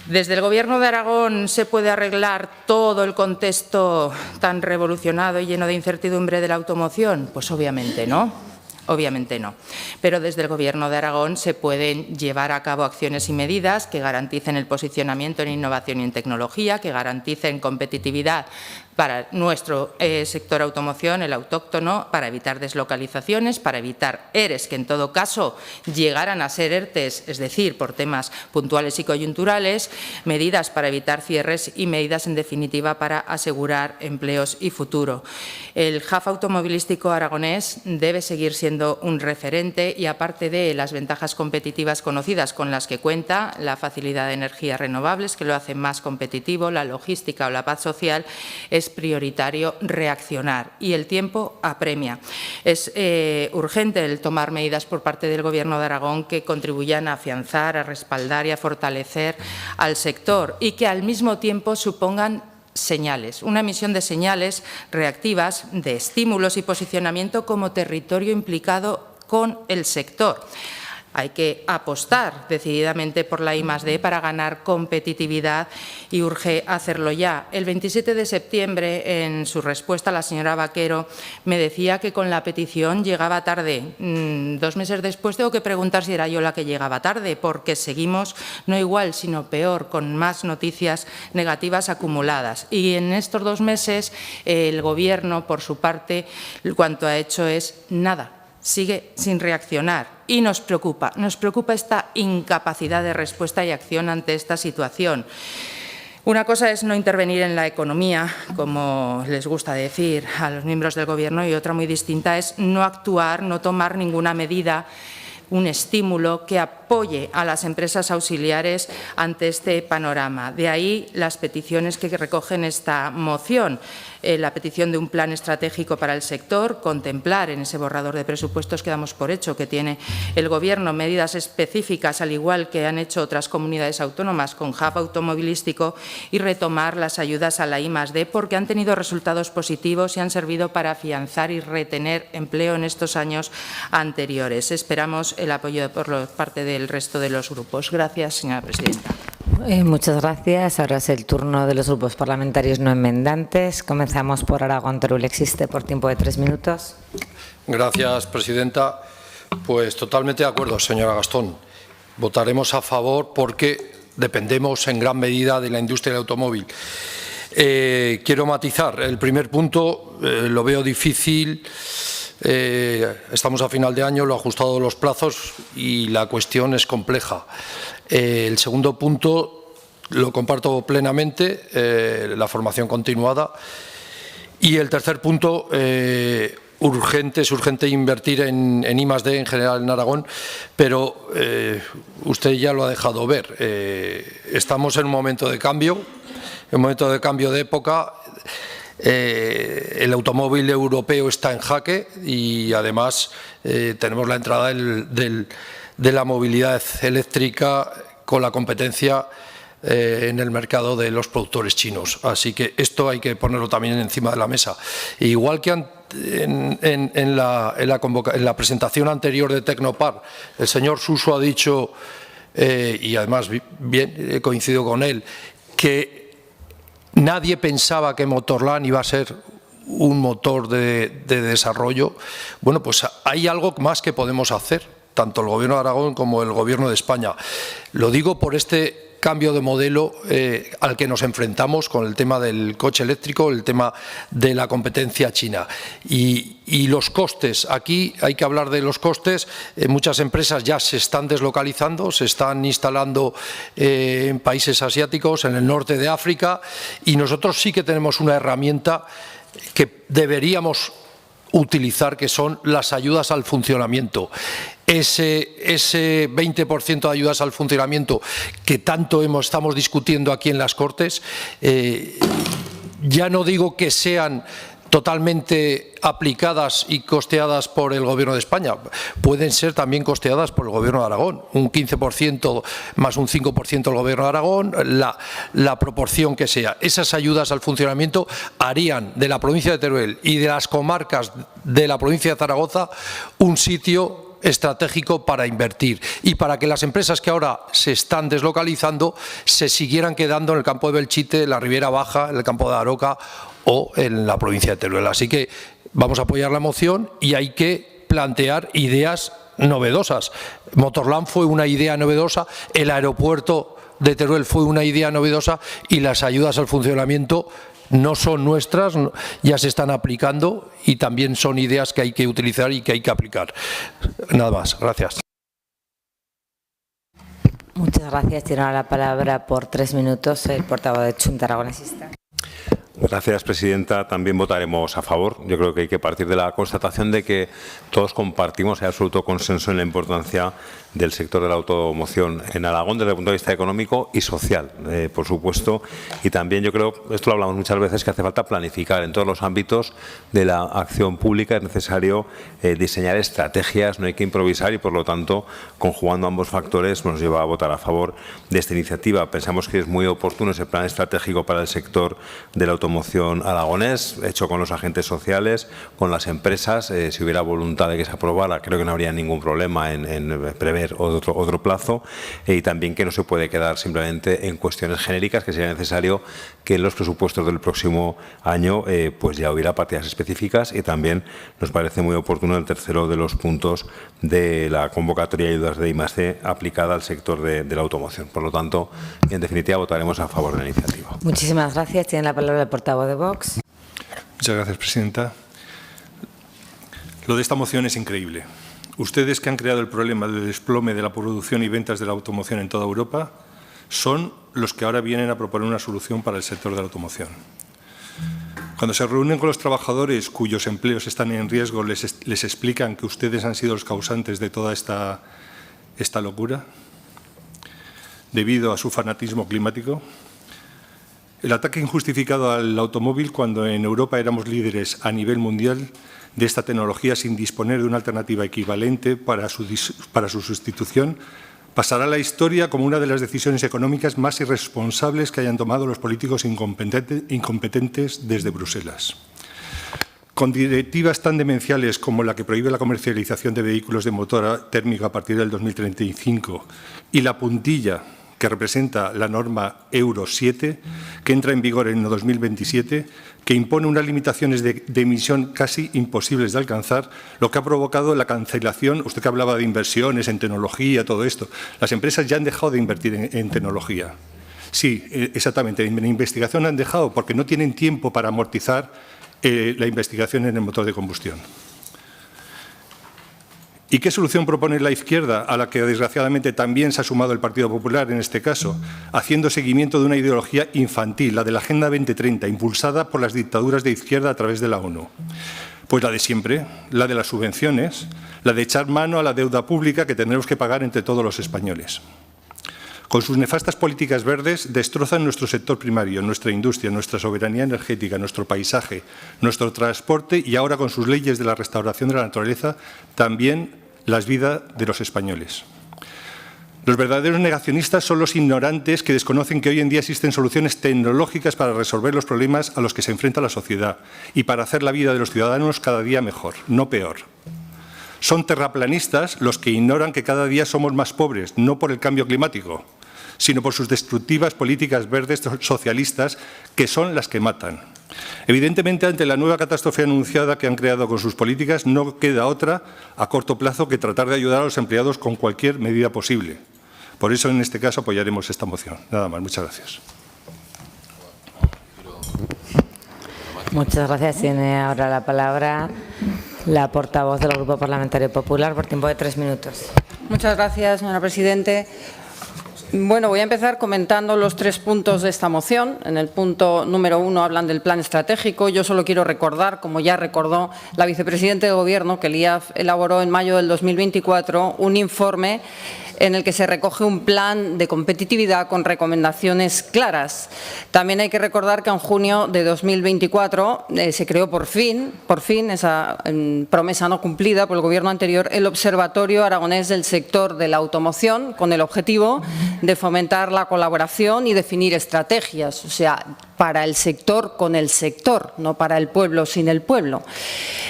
¿Desde el Gobierno de Aragón se puede arreglar todo el contexto tan revolucionado y lleno de incertidumbre de la automoción? Pues obviamente no. Obviamente no, pero desde el Gobierno de Aragón se pueden llevar a cabo acciones y medidas que garanticen el posicionamiento en innovación y en tecnología, que garanticen competitividad para nuestro sector automoción, el autóctono, para evitar deslocalizaciones, para evitar ERES, que en todo caso llegaran a ser ERTES, es decir, por temas puntuales y coyunturales, medidas para evitar cierres y medidas, en definitiva, para asegurar empleos y futuro. El hub automovilístico aragonés debe seguir siendo un referente y, aparte de las ventajas competitivas conocidas con las que cuenta, la facilidad de energías renovables, que lo hace más competitivo, la logística o la paz social, es prioritario reaccionar y el tiempo apremia. Es urgente el tomar medidas por parte del Gobierno de Aragón que contribuyan a afianzar, a respaldar y a fortalecer al sector y que al mismo tiempo supongan señales, una emisión de señales reactivas, de estímulos y posicionamiento como territorio implicado con el sector. Hay que apostar decididamente por la I+D para ganar competitividad y urge hacerlo ya. El 27 de septiembre, en su respuesta, la señora Vaquero me decía que con la petición llegaba tarde. 2 meses después tengo que preguntar si era yo la que llegaba tarde, porque seguimos no igual, sino peor, con más noticias negativas acumuladas. Y en estos 2 meses el Gobierno, por su parte, cuanto ha hecho es nada. Sigue sin reaccionar y nos preocupa esta incapacidad de respuesta y acción ante esta situación. Una cosa es no intervenir en la economía, como les gusta decir a los miembros del Gobierno, y otra muy distinta es no actuar, no tomar ninguna medida, un estímulo que apoye a las empresas auxiliares ante este panorama. De ahí las peticiones que recogen esta moción. La petición de un plan estratégico para el sector, contemplar en ese borrador de presupuestos que damos por hecho que tiene el Gobierno medidas específicas, al igual que han hecho otras comunidades autónomas con hub automovilístico, y retomar las ayudas a la I+D porque han tenido resultados positivos y han servido para afianzar y retener empleo en estos años anteriores. Esperamos el apoyo por parte del resto de los grupos. Gracias, señora presidenta. Muchas gracias. Ahora es el turno de los grupos parlamentarios no enmendantes. Comenzamos por Aragón. Teruel existe por tiempo de 3 minutos. Gracias, presidenta. Pues totalmente de acuerdo, señora Gastón. Votaremos a favor porque dependemos en gran medida de la industria del automóvil. Quiero matizar. El primer punto lo veo difícil. Estamos a final de año, lo ha ajustado los plazos y la cuestión es compleja. El segundo punto lo comparto plenamente, la formación continuada. Y el tercer punto, es urgente invertir en I+D en general en Aragón, pero usted ya lo ha dejado ver. Estamos en un momento de cambio, de época. el automóvil europeo está en jaque y además tenemos la entrada de la movilidad eléctrica con la competencia en el mercado de los productores chinos. Así que esto hay que ponerlo también encima de la mesa. Igual que en la presentación anterior de Tecnopar, el señor Suso ha dicho, y además bien coincido con él, que nadie pensaba que Motorland iba a ser un motor de desarrollo. Bueno, pues hay algo más que podemos hacer, tanto el Gobierno de Aragón como el Gobierno de España. Lo digo por este cambio de modelo al que nos enfrentamos con el tema del coche eléctrico, el tema de la competencia china. Y los costes, aquí hay que hablar de los costes. Muchas empresas ya se están deslocalizando, se están instalando en países asiáticos, en el norte de África, y nosotros sí que tenemos una herramienta que deberíamos utilizar, que son las ayudas al funcionamiento. Ese 20% de ayudas al funcionamiento que tanto estamos discutiendo aquí en las Cortes, ya no digo que sean totalmente aplicadas y costeadas por el Gobierno de España, pueden ser también costeadas por el Gobierno de Aragón, un 15% más un 5% el Gobierno de Aragón, la proporción que sea. Esas ayudas al funcionamiento harían de la provincia de Teruel y de las comarcas de la provincia de Zaragoza un sitio estratégico para invertir y para que las empresas que ahora se están deslocalizando se siguieran quedando en el campo de Belchite, en la Riviera Baja, en el campo de Aroca o en la provincia de Teruel. Así que vamos a apoyar la moción y hay que plantear ideas novedosas. Motorland fue una idea novedosa, el aeropuerto de Teruel fue una idea novedosa y las ayudas al funcionamiento no son nuestras, ya se están aplicando y también son ideas que hay que utilizar y que hay que aplicar. Nada más. Gracias. Muchas gracias. Tiene ahora la palabra por 3 minutos el portavoz de Chunta Aragonesista. Gracias, presidenta. También votaremos a favor. Yo creo que hay que partir de la constatación de que todos compartimos, hay absoluto consenso en la importancia del sector de la automoción en Aragón desde el punto de vista económico y social, por supuesto. Y también yo creo, esto lo hablamos muchas veces, que hace falta planificar en todos los ámbitos de la acción pública. Es necesario diseñar estrategias, no hay que improvisar y, por lo tanto, conjugando ambos factores nos lleva a votar a favor de esta iniciativa. Pensamos que es muy oportuno ese plan estratégico para el sector de la automoción aragonés, hecho con los agentes sociales, con las empresas. Si hubiera voluntad de que se aprobara, creo que no habría ningún problema en prever otro plazo, y también que no se puede quedar simplemente en cuestiones genéricas, que sería necesario que en los presupuestos del próximo año pues ya hubiera partidas específicas. Y también nos parece muy oportuno el tercero de los puntos de la convocatoria de ayudas de I+D aplicada al sector de la automoción. Por lo tanto, en definitiva, votaremos a favor de la iniciativa. Muchísimas gracias. Tiene la palabra el portavoz de Vox. Muchas gracias, presidenta. Lo de esta moción es increíble. Ustedes, que han creado el problema del desplome de la producción y ventas de la automoción en toda Europa, son los que ahora vienen a proponer una solución para el sector de la automoción. Cuando se reúnen con los trabajadores cuyos empleos están en riesgo, les explican que ustedes han sido los causantes de toda esta locura, debido a su fanatismo climático. El ataque injustificado al automóvil, cuando en Europa éramos líderes a nivel mundial de esta tecnología sin disponer de una alternativa equivalente para su sustitución, pasará a la historia como una de las decisiones económicas más irresponsables que hayan tomado los políticos incompetentes desde Bruselas. Con directivas tan demenciales como la que prohíbe la comercialización de vehículos de motor térmico a partir del 2035 y la puntilla que representa la norma Euro 7, que entra en vigor en 2027, que impone unas limitaciones de emisión casi imposibles de alcanzar, lo que ha provocado la cancelación. Usted que hablaba de inversiones en tecnología, todo esto. Las empresas ya han dejado de invertir en tecnología. Sí, exactamente. En investigación han dejado porque no tienen tiempo para amortizar la investigación en el motor de combustión. ¿Y qué solución propone la izquierda, a la que desgraciadamente también se ha sumado el Partido Popular en este caso, haciendo seguimiento de una ideología infantil, la de la Agenda 2030, impulsada por las dictaduras de izquierda a través de la ONU? Pues la de siempre, la de las subvenciones, la de echar mano a la deuda pública que tendremos que pagar entre todos los españoles. Con sus nefastas políticas verdes destrozan nuestro sector primario, nuestra industria, nuestra soberanía energética, nuestro paisaje, nuestro transporte y ahora con sus leyes de la restauración de la naturaleza también las vidas de los españoles. Los verdaderos negacionistas son los ignorantes que desconocen que hoy en día existen soluciones tecnológicas para resolver los problemas a los que se enfrenta la sociedad y para hacer la vida de los ciudadanos cada día mejor, no peor. Son terraplanistas los que ignoran que cada día somos más pobres, no por el cambio climático, sino por sus destructivas políticas verdes socialistas que son las que matan. Evidentemente, ante la nueva catástrofe anunciada que han creado con sus políticas, no queda otra a corto plazo que tratar de ayudar a los empleados con cualquier medida posible. Por eso, en este caso, apoyaremos esta moción. Nada más. Muchas gracias. Muchas gracias. Tiene ahora la palabra la portavoz del Grupo Parlamentario Popular por tiempo de 3 minutos. Muchas gracias, señora Presidente. Bueno, voy a empezar comentando los 3 puntos de esta moción. En el punto número 1 hablan del plan estratégico. Yo solo quiero recordar, como ya recordó la vicepresidenta de Gobierno, que el IAF elaboró en mayo del 2024 un informe en el que se recoge un plan de competitividad con recomendaciones claras. También hay que recordar que en junio de 2024 se creó por fin esa promesa no cumplida por el Gobierno anterior, el Observatorio Aragonés del Sector de la Automoción, con el objetivo de fomentar la colaboración y definir estrategias, o sea, para el sector con el sector, no para el pueblo sin el pueblo.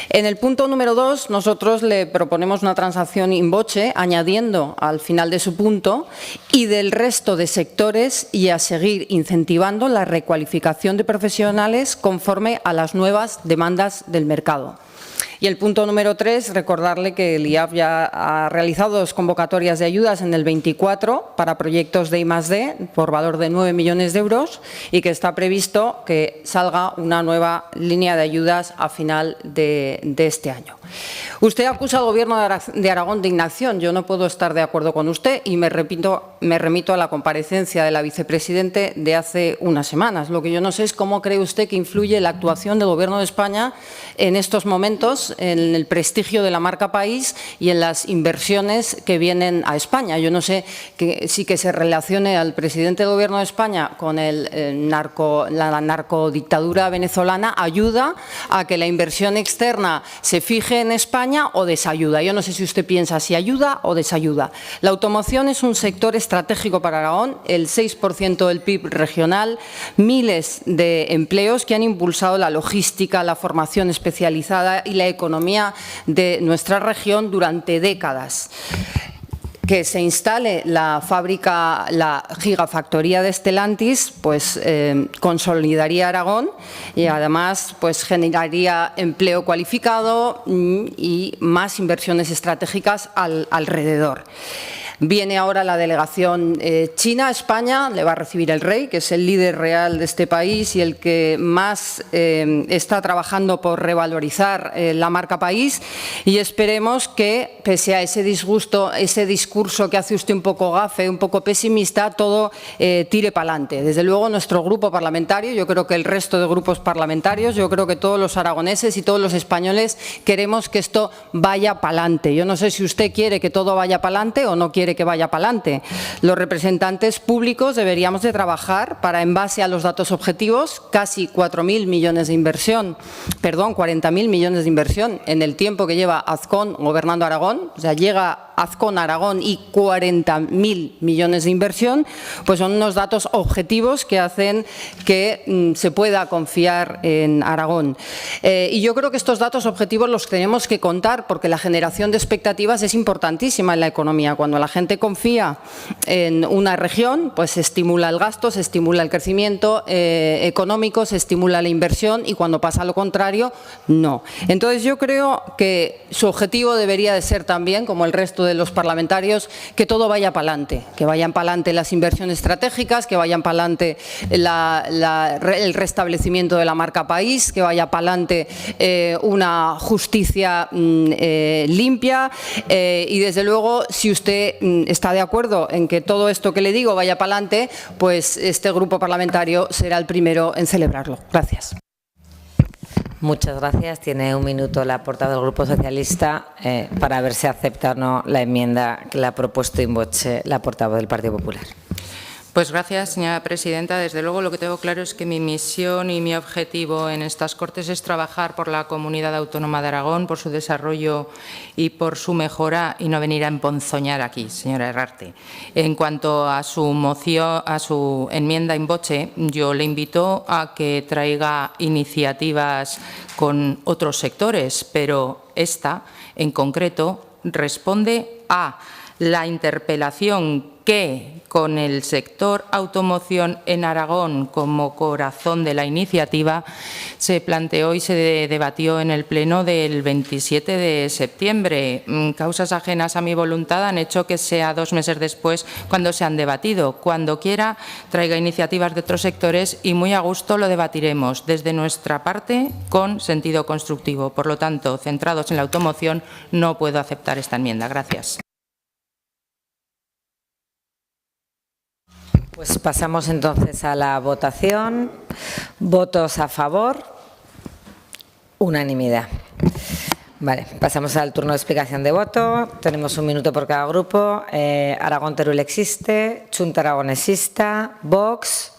En el punto número 2, nosotros le proponemos una transacción in voce, añadiendo al final de su punto y del resto de sectores y a seguir incentivando la recualificación de profesionales conforme a las nuevas demandas del mercado. Y el punto número 3, recordarle que el IAF ya ha realizado 2 convocatorias de ayudas en el 24 para proyectos de I+D por valor de 9 millones de euros y que está previsto que salga una nueva línea de ayudas a final de este año. Usted acusa al Gobierno de Aragón de inacción. Yo no puedo estar de acuerdo con usted y me remito a la comparecencia de la vicepresidente de hace unas semanas. Lo que yo no sé es cómo cree usted que influye la actuación del Gobierno de España en estos momentos en el prestigio de la marca país y en las inversiones que vienen a España. Yo no sé si que se relacione al presidente del Gobierno de España con la narcodictadura venezolana ayuda a que la inversión externa se fije en España o desayuda. Yo no sé si usted piensa si ayuda o desayuda. La automoción es un sector estratégico para Aragón, el 6% del PIB regional, miles de empleos que han impulsado la logística, la formación especializada y la economía de nuestra región durante décadas. Que se instale la fábrica, la gigafactoría de Stellantis, pues consolidaría Aragón y además pues generaría empleo cualificado y más inversiones estratégicas alrededor. Viene ahora la delegación china a España, le va a recibir el rey, que es el líder real de este país y el que más está trabajando por revalorizar la marca país, y esperemos que, pese a ese disgusto, ese discurso que hace usted un poco gafe, un poco pesimista, todo tire para adelante. Desde luego nuestro grupo parlamentario, yo creo que el resto de grupos parlamentarios, yo creo que todos los aragoneses y todos los españoles queremos que esto vaya para adelante. Yo no sé si usted quiere que todo vaya para adelante o no quiere que vaya para adelante. Los representantes públicos deberíamos de trabajar para, en base a los datos objetivos, casi 4.000 millones de inversión, perdón, 40.000 millones de inversión en el tiempo que lleva Azcón gobernando Aragón, o sea, llega Azcón a Aragón y 40.000 millones de inversión, pues son unos datos objetivos que hacen que se pueda confiar en Aragón. Y yo creo que estos datos objetivos los tenemos que contar porque la generación de expectativas es importantísima en la economía. Cuando la gente confía en una región, pues se estimula el gasto, se estimula el crecimiento económico, se estimula la inversión, y cuando pasa lo contrario, no. Entonces yo creo que su objetivo debería de ser también, como el resto de los parlamentarios, que todo vaya para adelante, que vayan para adelante las inversiones estratégicas, que vayan para adelante el restablecimiento de la marca país, que vaya para adelante una justicia limpia y desde luego, si usted está de acuerdo en que todo esto que le digo vaya para adelante, pues este grupo parlamentario será el primero en celebrarlo. Gracias. Muchas gracias. Tiene un minuto la portavoz del Grupo Socialista para ver si acepta o no la enmienda que le ha propuesto in voce la portavoz del Partido Popular. Pues gracias, señora presidenta. Desde luego, lo que tengo claro es que mi misión y mi objetivo en estas Cortes es trabajar por la Comunidad Autónoma de Aragón, por su desarrollo y por su mejora, y no venir a emponzoñar aquí, señora Herrarte. En cuanto a su moción, a su enmienda in voce, yo le invito a que traiga iniciativas con otros sectores, pero esta, en concreto, responde a la interpelación que, con el sector automoción en Aragón como corazón de la iniciativa, se planteó y se debatió en el Pleno del 27 de septiembre. Causas ajenas a mi voluntad han hecho que sea 2 meses después cuando se han debatido. Cuando quiera, traiga iniciativas de otros sectores y muy a gusto lo debatiremos desde nuestra parte con sentido constructivo. Por lo tanto, centrados en la automoción, no puedo aceptar esta enmienda. Gracias. Pues pasamos entonces a la votación. Votos a favor. Unanimidad. Vale, pasamos al turno de explicación de voto. Tenemos 1 minuto por cada grupo. Aragón Teruel existe, Chunta Aragonesista, Vox,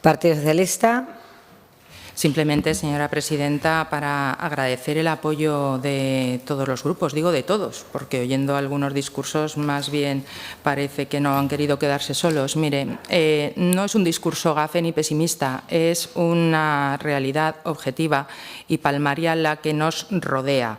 Partido Socialista. Simplemente, señora presidenta, para agradecer el apoyo de todos los grupos, digo de todos, porque oyendo algunos discursos más bien parece que no han querido quedarse solos. Mire, no es un discurso gafe ni pesimista, es una realidad objetiva y palmaria la que nos rodea.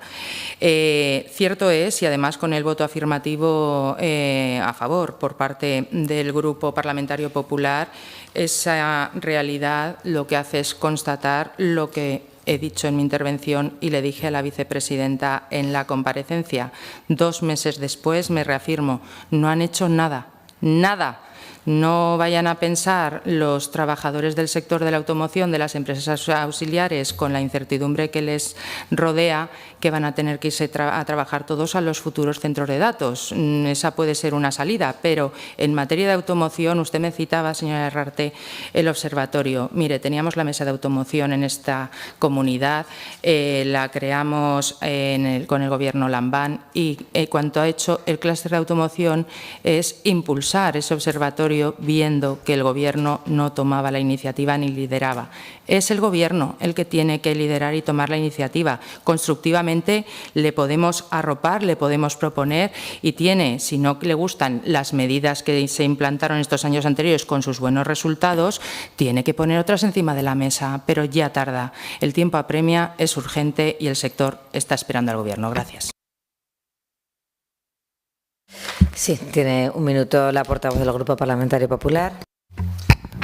Cierto es, y además con el voto afirmativo a favor por parte del Grupo Parlamentario Popular, esa realidad lo que hace es constatar lo que he dicho en mi intervención y le dije a la vicepresidenta en la comparecencia. 2 meses después me reafirmo, no han hecho nada, nada. No vayan a pensar los trabajadores del sector de la automoción, de las empresas auxiliares, con la incertidumbre que les rodea, que van a tener que irse a trabajar todos a los futuros centros de datos. Esa puede ser una salida, pero en materia de automoción, usted me citaba, señora Herrarte, el observatorio. Mire, teníamos la mesa de automoción en esta comunidad, la creamos con el Gobierno Lambán y cuanto ha hecho el clúster de automoción es impulsar ese observatorio viendo que el Gobierno no tomaba la iniciativa ni lideraba. Es el Gobierno el que tiene que liderar y tomar la iniciativa. Constructivamente le podemos arropar, le podemos proponer y tiene, si no le gustan las medidas que se implantaron estos años anteriores con sus buenos resultados, tiene que poner otras encima de la mesa, pero ya tarda. El tiempo apremia, es urgente y el sector está esperando al Gobierno. Gracias. Sí, tiene 1 minuto la portavoz del Grupo Parlamentario Popular.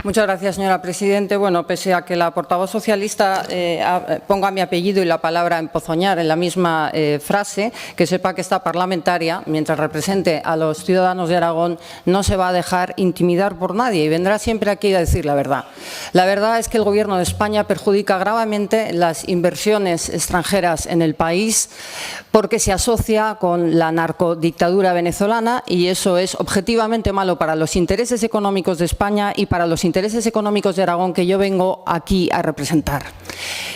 Muchas gracias, señora presidenta. Bueno, pese a que la portavoz socialista ponga mi apellido y la palabra empozoñar en la misma frase, que sepa que esta parlamentaria, mientras represente a los ciudadanos de Aragón, no se va a dejar intimidar por nadie y vendrá siempre aquí a decir la verdad. La verdad es que el Gobierno de España perjudica gravemente las inversiones extranjeras en el país porque se asocia con la narcodictadura venezolana y eso es objetivamente malo para los intereses económicos de España y para los intereses económicos de Aragón que yo vengo aquí a representar.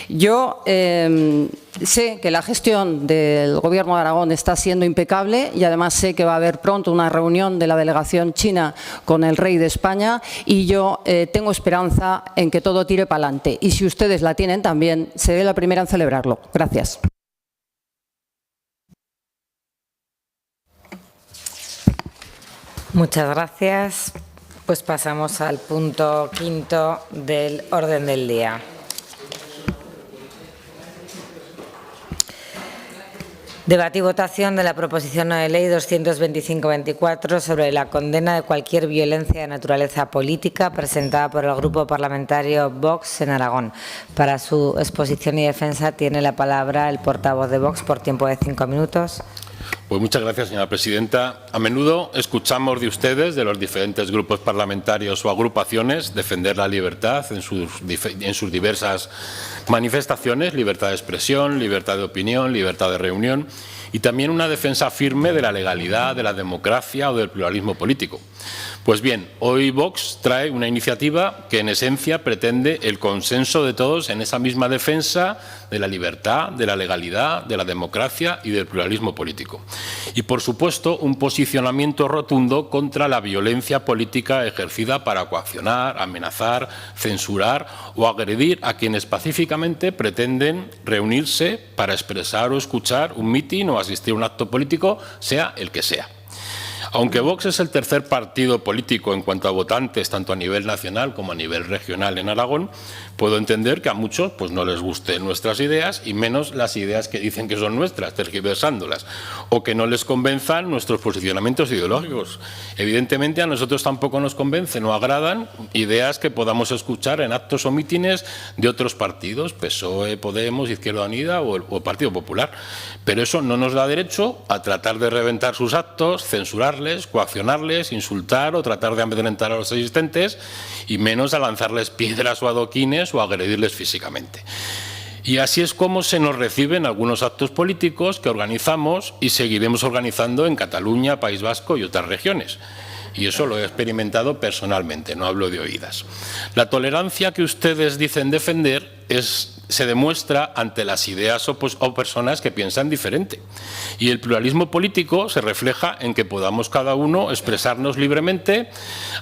Yo sé que la gestión del Gobierno de Aragón está siendo impecable y además sé que va a haber pronto una reunión de la delegación china con el rey de España y yo tengo esperanza en que todo tire para adelante. Y si ustedes la tienen también, seré la primera en celebrarlo. Gracias. Muchas gracias. Pues pasamos al punto 5 del orden del día. Debate y votación de la proposición no de ley 225-24 sobre la condena de cualquier violencia de naturaleza política presentada por el Grupo Parlamentario Vox en Aragón. Para su exposición y defensa tiene la palabra el portavoz de Vox por tiempo de 5 minutos. Pues muchas gracias, señora presidenta. A menudo escuchamos de ustedes, de los diferentes grupos parlamentarios o agrupaciones, defender la libertad en sus diversas manifestaciones, libertad de expresión, libertad de opinión, libertad de reunión y también una defensa firme de la legalidad, de la democracia o del pluralismo político. Pues bien, hoy Vox trae una iniciativa que en esencia pretende el consenso de todos en esa misma defensa de la libertad, de la legalidad, de la democracia y del pluralismo político. Y, por supuesto, un posicionamiento rotundo contra la violencia política ejercida para coaccionar, amenazar, censurar o agredir a quienes pacíficamente pretenden reunirse para expresar o escuchar un mitin o asistir a un acto político, sea el que sea. Aunque Vox es el tercer partido político en cuanto a votantes, tanto a nivel nacional como a nivel regional en Aragón, puedo entender que a muchos pues, no les gusten nuestras ideas y menos las ideas que dicen que son nuestras, tergiversándolas, o que no les convenzan nuestros posicionamientos ideológicos. Evidentemente a nosotros tampoco nos convencen o agradan ideas que podamos escuchar en actos o mítines de otros partidos, PSOE, Podemos, Izquierda Unida o Partido Popular. Pero eso no nos da derecho a tratar de reventar sus actos, censurarles, coaccionarles, insultar o tratar de amedrentar a los asistentes y menos a lanzarles piedras o adoquines o agredirles físicamente. Y así es como se nos reciben algunos actos políticos que organizamos y seguiremos organizando en Cataluña, País Vasco y otras regiones. Y eso lo he experimentado personalmente, no hablo de oídas. La tolerancia que ustedes dicen defender se demuestra ante las ideas o personas que piensan diferente. Y el pluralismo político se refleja en que podamos cada uno expresarnos libremente,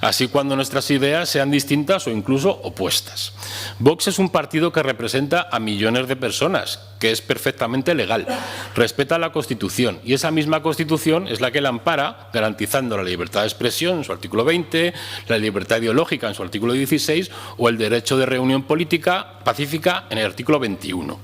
así cuando nuestras ideas sean distintas o incluso opuestas. Vox es un partido que representa a millones de personas, que es perfectamente legal, respeta la Constitución y esa misma Constitución es la que la ampara, garantizando la libertad de expresión en su artículo 20, la libertad ideológica en su artículo 16 o el derecho de reunión política pacífica en el artículo 21.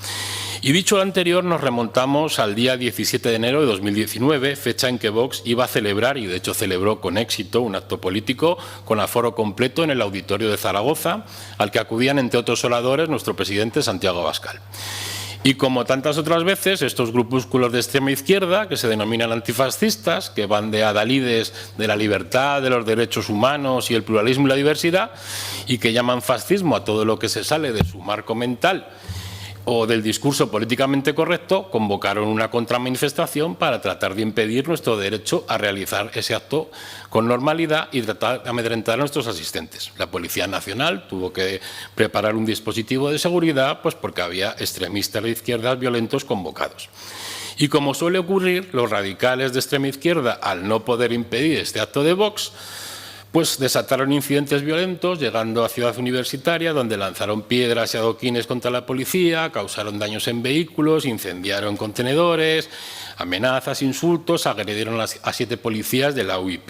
Y dicho lo anterior, nos remontamos al día 17 de enero de 2019, fecha en que Vox iba a celebrar, y de hecho celebró con éxito, un acto político con aforo completo en el Auditorio de Zaragoza, al que acudían, entre otros oradores, nuestro presidente Santiago Abascal. Y como tantas otras veces, estos grupúsculos de extrema izquierda, que se denominan antifascistas, que van de adalides de la libertad, de los derechos humanos y el pluralismo y la diversidad, y que llaman fascismo a todo lo que se sale de su marco mental o del discurso políticamente correcto, convocaron una contramanifestación para tratar de impedir nuestro derecho a realizar ese acto con normalidad y tratar de amedrentar a nuestros asistentes. La Policía Nacional tuvo que preparar un dispositivo de seguridad pues porque había extremistas de izquierdas violentos convocados. Y como suele ocurrir, los radicales de extrema izquierda, al no poder impedir este acto de Vox, pues desataron incidentes violentos, llegando a Ciudad Universitaria, donde lanzaron piedras y adoquines contra la policía, causaron daños en vehículos, incendiaron contenedores, amenazas, insultos, agredieron a 7 policías de la UIP.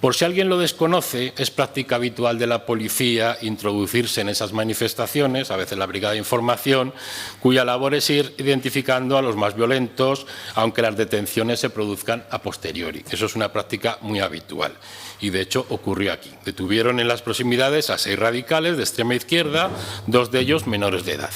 Por si alguien lo desconoce, es práctica habitual de la policía introducirse en esas manifestaciones, a veces la Brigada de Información, cuya labor es ir identificando a los más violentos, aunque las detenciones se produzcan a posteriori. Eso es una práctica muy habitual. Y de hecho ocurrió aquí. Detuvieron en las proximidades a 6 radicales de extrema izquierda, 2 de ellos menores de edad.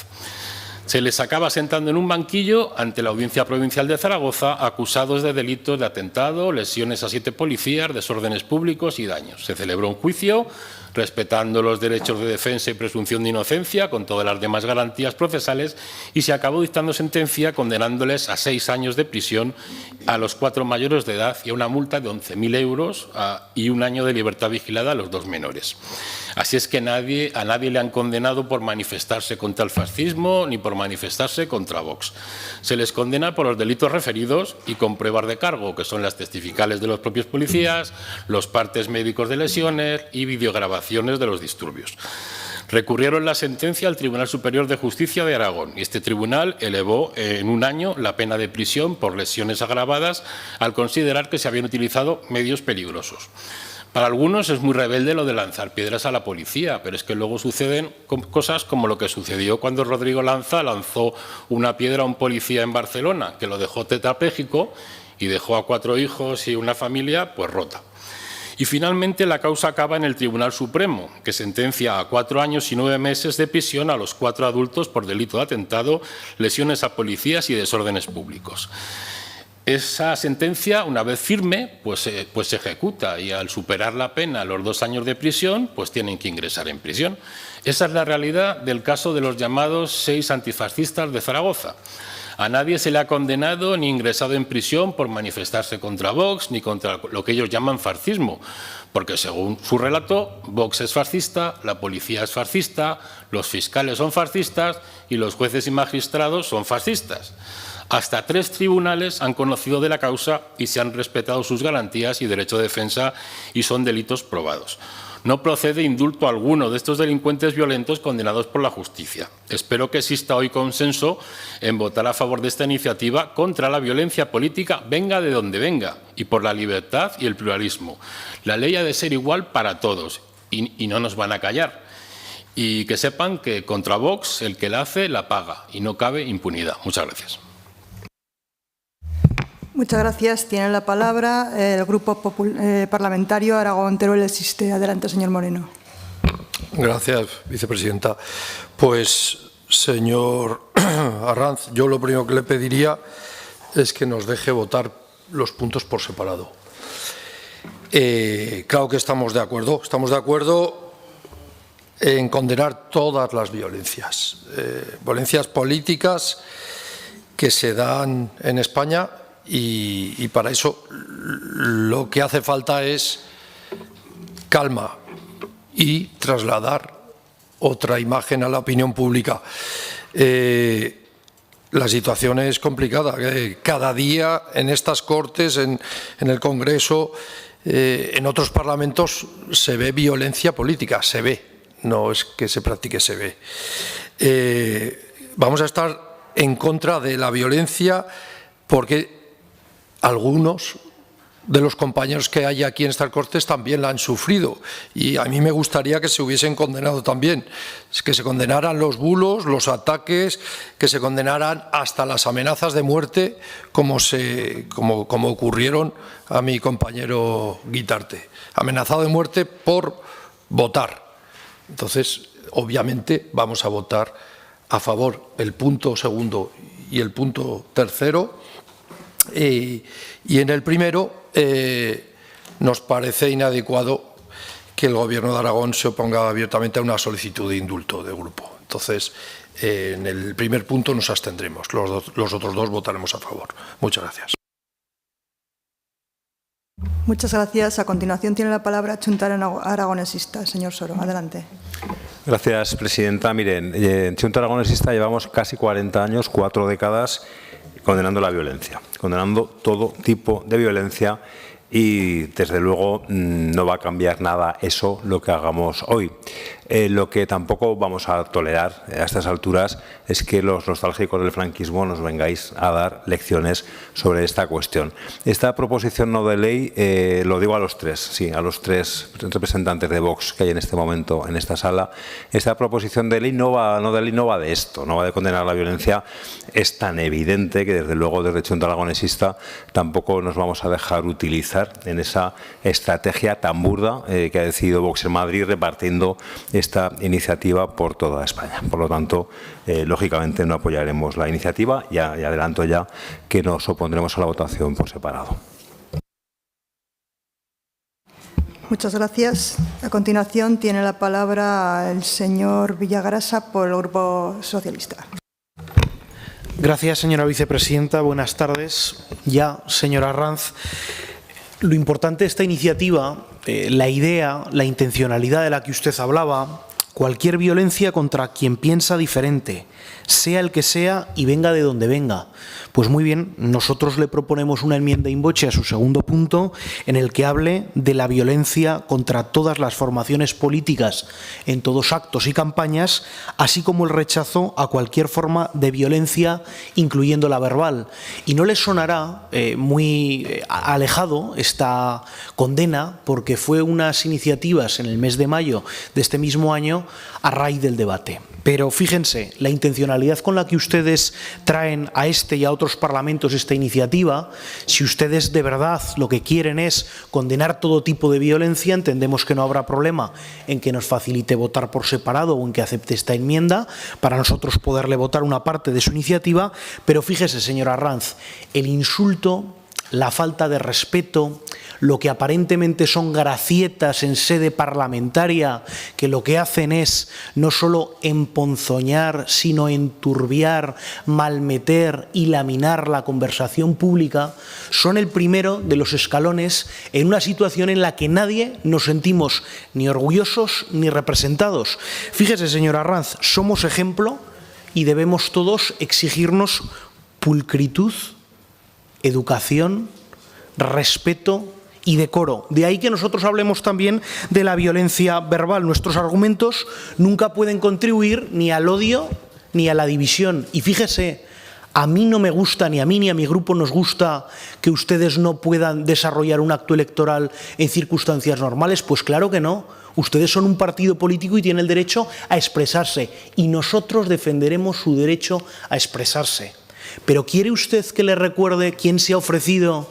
Se les acaba sentando en un banquillo ante la Audiencia Provincial de Zaragoza, acusados de delitos de atentado, lesiones a 7 policías, desórdenes públicos y daños. Se celebró un juicio respetando los derechos de defensa y presunción de inocencia con todas las demás garantías procesales y se acabó dictando sentencia condenándoles a 6 años de prisión a los 4 mayores de edad y a una multa de 11.000 euros y 1 año de libertad vigilada a los 2 menores. Así es que a nadie le han condenado por manifestarse contra el fascismo ni por manifestarse contra Vox. Se les condena por los delitos referidos y con pruebas de cargo, que son las testificales de los propios policías, los partes médicos de lesiones y videograbaciones de los disturbios. Recurrieron la sentencia al Tribunal Superior de Justicia de Aragón y este tribunal elevó en 1 año la pena de prisión por lesiones agravadas al considerar que se habían utilizado medios peligrosos. Para algunos es muy rebelde lo de lanzar piedras a la policía, pero es que luego suceden cosas como lo que sucedió cuando Rodrigo Lanza lanzó una piedra a un policía en Barcelona, que lo dejó tetrapléjico y dejó a 4 hijos y una familia pues rota. Y finalmente la causa acaba en el Tribunal Supremo, que sentencia a 4 años y 9 meses de prisión a los 4 adultos por delito de atentado, lesiones a policías y desórdenes públicos. Esa sentencia, una vez firme, pues se ejecuta y al superar la pena, los 2 años de prisión, pues tienen que ingresar en prisión. Esa es la realidad del caso de los llamados 6 antifascistas de Zaragoza. A nadie se le ha condenado ni ingresado en prisión por manifestarse contra Vox ni contra lo que ellos llaman fascismo, porque según su relato, Vox es fascista, la policía es fascista, los fiscales son fascistas y los jueces y magistrados son fascistas. Hasta 3 tribunales han conocido de la causa y se han respetado sus garantías y derecho de defensa y son delitos probados. No procede indulto alguno de estos delincuentes violentos condenados por la justicia. Espero que exista hoy consenso en votar a favor de esta iniciativa contra la violencia política, venga de donde venga, y por la libertad y el pluralismo. La ley ha de ser igual para todos y no nos van a callar. Y que sepan que contra Vox el que la hace la paga y no cabe impunidad. Muchas gracias. Muchas gracias. Tiene la palabra el Grupo Parlamentario Aragón-Teruel existe. Adelante, señor Moreno. Gracias, vicepresidenta. Pues, señor Arranz, yo lo primero que le pediría es que nos deje votar los puntos por separado. Claro que estamos de acuerdo. Estamos de acuerdo en condenar todas las violencias. Violencias políticas que se dan en España. Y para eso lo que hace falta es calma y trasladar otra imagen a la opinión pública. La situación es complicada. Cada día en estas Cortes, en el Congreso, en otros parlamentos se ve violencia política, se ve, no es que se practique, se ve. Vamos a estar en contra de la violencia porque algunos de los compañeros que hay aquí en estas Cortes también la han sufrido y a mí me gustaría que se hubiesen condenado también, que se condenaran los bulos, los ataques, que se condenaran hasta las amenazas de muerte como ocurrieron a mi compañero Guitarte, amenazado de muerte por votar. Entonces, obviamente vamos a votar a favor el punto segundo y el punto tercero. Y en el primero nos parece inadecuado que el Gobierno de Aragón se oponga abiertamente a una solicitud de indulto de grupo. Entonces, en el primer punto nos abstendremos, los otros dos votaremos a favor. Muchas gracias. Muchas gracias. A continuación tiene la palabra Chuntar Aragonesista. Señor Soro, adelante. Gracias, presidenta. Miren, en Chuntar Aragonesista llevamos casi 40 años, 4 décadas, condenando la violencia, condenando todo tipo de violencia y, desde luego, no va a cambiar nada eso lo que hagamos hoy. Lo que tampoco vamos a tolerar a estas alturas es que los nostálgicos del franquismo nos vengáis a dar lecciones sobre esta cuestión. Esta proposición no de ley, lo digo a los tres representantes de Vox que hay en este momento en esta sala, esta proposición de ley no va de esto, no va de condenar la violencia. Es tan evidente que, desde luego, desde Chuntar Aragonesista tampoco nos vamos a dejar utilizar en esa estrategia tan burda que ha decidido Vox en Madrid, repartiendo esta iniciativa por toda España. Por lo tanto, lógicamente no apoyaremos la iniciativa y adelanto ya que nos opondremos a la votación por separado. Muchas gracias. A continuación tiene la palabra el señor Villagrasa por el Grupo Socialista. Gracias, señora vicepresidenta. Buenas tardes. Ya, señora Arranz, lo importante de esta iniciativa, la idea, la intencionalidad de la que usted hablaba, cualquier violencia contra quien piensa diferente, sea el que sea y venga de donde venga. Pues muy bien, nosotros le proponemos una enmienda in voce a su segundo punto en el que hable de la violencia contra todas las formaciones políticas en todos actos y campañas, así como el rechazo a cualquier forma de violencia, incluyendo la verbal. Y no les sonará muy alejado esta condena porque fue unas iniciativas en el mes de mayo de este mismo año a raíz del debate. Pero fíjense, la intencionalidad con la que ustedes traen a este y a otros parlamentos esta iniciativa, si ustedes de verdad lo que quieren es condenar todo tipo de violencia, entendemos que no habrá problema en que nos facilite votar por separado o en que acepte esta enmienda para nosotros poderle votar una parte de su iniciativa. Pero fíjese, señora Arranz, el insulto la falta de respeto, lo que aparentemente son gracietas en sede parlamentaria, que lo que hacen es no solo emponzoñar, sino enturbiar, malmeter y laminar la conversación pública, son el primero de los escalones en una situación en la que nadie nos sentimos ni orgullosos ni representados. Fíjese, señora Arranz, somos ejemplo y debemos todos exigirnos pulcritud, educación, respeto y decoro. De ahí que nosotros hablemos también de la violencia verbal. Nuestros argumentos nunca pueden contribuir ni al odio ni a la división. Y fíjese, a mí no me gusta, ni a mí ni a mi grupo nos gusta que ustedes no puedan desarrollar un acto electoral en circunstancias normales. Pues claro que no. Ustedes son un partido político y tienen el derecho a expresarse. Y nosotros defenderemos su derecho a expresarse. Pero ¿quiere usted que le recuerde quién se ha ofrecido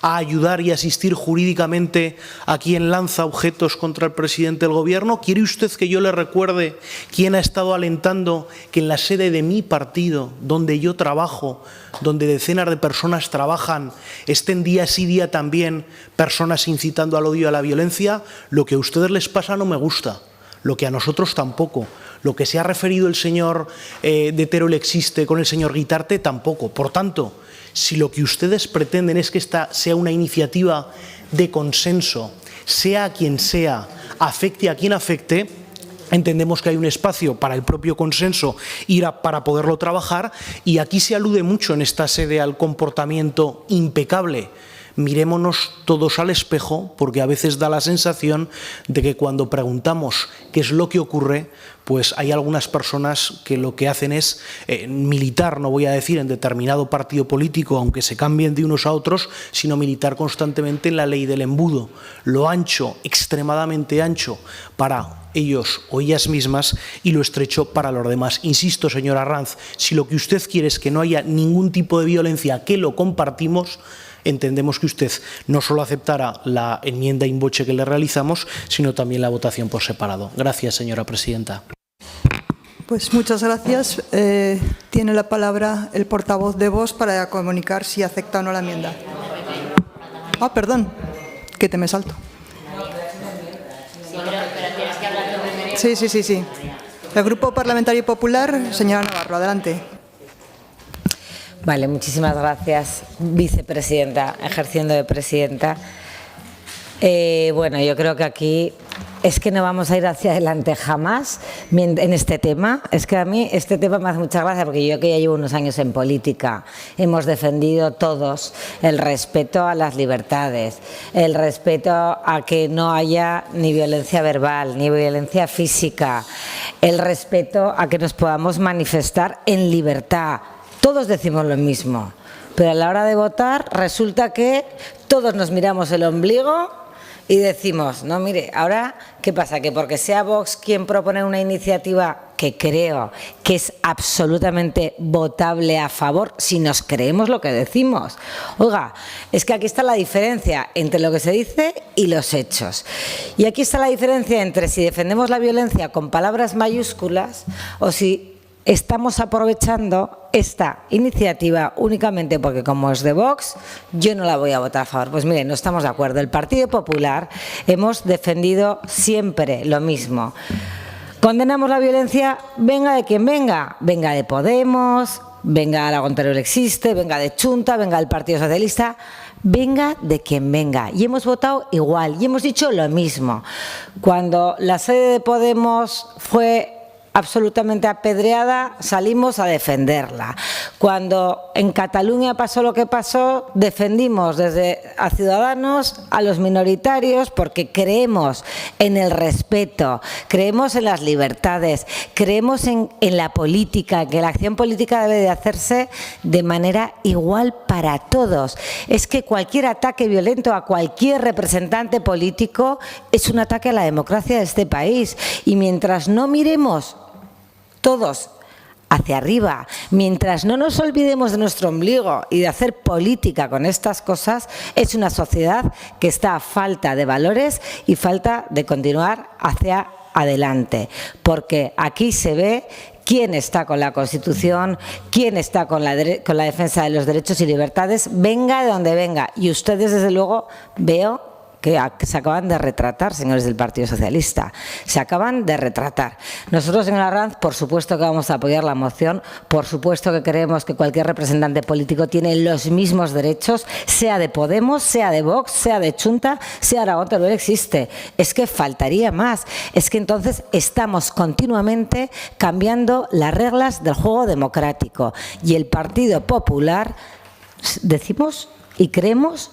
a ayudar y asistir jurídicamente a quien lanza objetos contra el presidente del Gobierno? ¿Quiere usted que yo le recuerde quién ha estado alentando que en la sede de mi partido, donde yo trabajo, donde decenas de personas trabajan, estén día sí día también personas incitando al odio y a la violencia? Lo que a ustedes les pasa no me gusta, lo que a nosotros tampoco. Lo que se ha referido el señor de Teruel existe con el señor Guitarte tampoco. Por tanto, si lo que ustedes pretenden es que esta sea una iniciativa de consenso, sea a quien sea, afecte a quien afecte, entendemos que hay un espacio para el propio consenso y para poderlo trabajar, y aquí se alude mucho en esta sede al comportamiento impecable. Mirémonos todos al espejo, porque a veces da la sensación de que cuando preguntamos qué es lo que ocurre, pues hay algunas personas que lo que hacen es militar, no voy a decir en determinado partido político, aunque se cambien de unos a otros, sino militar constantemente en la ley del embudo. Lo ancho, extremadamente ancho para ellos o ellas mismas, y lo estrecho para los demás. Insisto, señora Arranz, si lo que usted quiere es que no haya ningún tipo de violencia, que lo compartimos, entendemos que usted no solo aceptará la enmienda in voce que le realizamos, sino también la votación por separado. Gracias, señora presidenta. Pues muchas gracias. Tiene la palabra el portavoz de Vox para comunicar si acepta o no la enmienda. Ah, perdón, que te me salto. Sí. El Grupo Parlamentario Popular, señora Navarro, adelante. Vale, muchísimas gracias, vicepresidenta, ejerciendo de presidenta. Bueno, yo creo que aquí es que no vamos a ir hacia adelante jamás en este tema. Es que a mí este tema me hace mucha gracia, porque yo que ya llevo unos años en política, hemos defendido todos el respeto a las libertades, el respeto a que no haya ni violencia verbal, ni violencia física, el respeto a que nos podamos manifestar en libertad. Todos decimos lo mismo, pero a la hora de votar resulta que todos nos miramos el ombligo y decimos, no, mire, ahora, ¿qué pasa? Que porque sea Vox quien propone una iniciativa que creo que es absolutamente votable a favor, si nos creemos lo que decimos. Oiga, es que aquí está la diferencia entre lo que se dice y los hechos. Y aquí está la diferencia entre si defendemos la violencia con palabras mayúsculas o si estamos aprovechando esta iniciativa únicamente porque, como es de Vox, yo no la voy a votar a favor. Pues miren, no estamos de acuerdo. El Partido Popular hemos defendido siempre lo mismo. Condenamos la violencia, venga de quien venga, venga de Podemos, venga Aragón Teruel existe, venga de Chunta, venga del Partido Socialista, venga de quien venga. Y hemos votado igual y hemos dicho lo mismo. Cuando la sede de Podemos fue absolutamente apedreada, salimos a defenderla. Cuando en Cataluña pasó lo que pasó, defendimos desde a Ciudadanos, a los minoritarios, porque creemos en el respeto, creemos en las libertades, creemos en la política, que la acción política debe de hacerse de manera igual para todos. Es que cualquier ataque violento a cualquier representante político es un ataque a la democracia de este país. Y mientras no miremos todos hacia arriba, mientras no nos olvidemos de nuestro ombligo y de hacer política con estas cosas, es una sociedad que está a falta de valores y falta de continuar hacia adelante, porque aquí se ve quién está con la Constitución, quién está con la defensa de los derechos y libertades, venga de donde venga. Y ustedes, desde luego, veo que se acaban de retratar, señores del Partido Socialista. Se acaban de retratar. Nosotros, señora Arranz, por supuesto que vamos a apoyar la moción, por supuesto que creemos que cualquier representante político tiene los mismos derechos, sea de Podemos, sea de Vox, sea de Chunta, sea Aragón Teruel existe. Es que faltaría más. Es que entonces estamos continuamente cambiando las reglas del juego democrático. Y el Partido Popular, decimos y creemos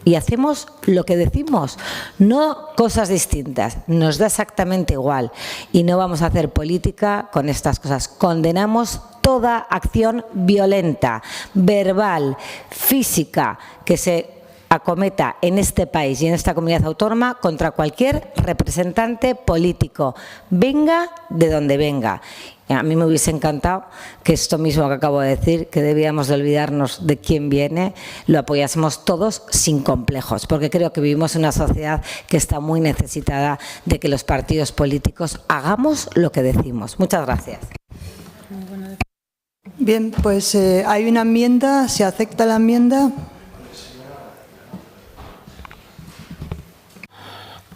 y hacemos lo que decimos, no cosas distintas, nos da exactamente igual y no vamos a hacer política con estas cosas. Condenamos toda acción violenta, verbal, física, que se acometa en este país y en esta comunidad autónoma contra cualquier representante político, venga de donde venga. A mí me hubiese encantado que esto mismo que acabo de decir, que debíamos de olvidarnos de quién viene, lo apoyásemos todos sin complejos, porque creo que vivimos en una sociedad que está muy necesitada de que los partidos políticos hagamos lo que decimos. Muchas gracias. Bien, pues hay una enmienda, ¿se acepta la enmienda?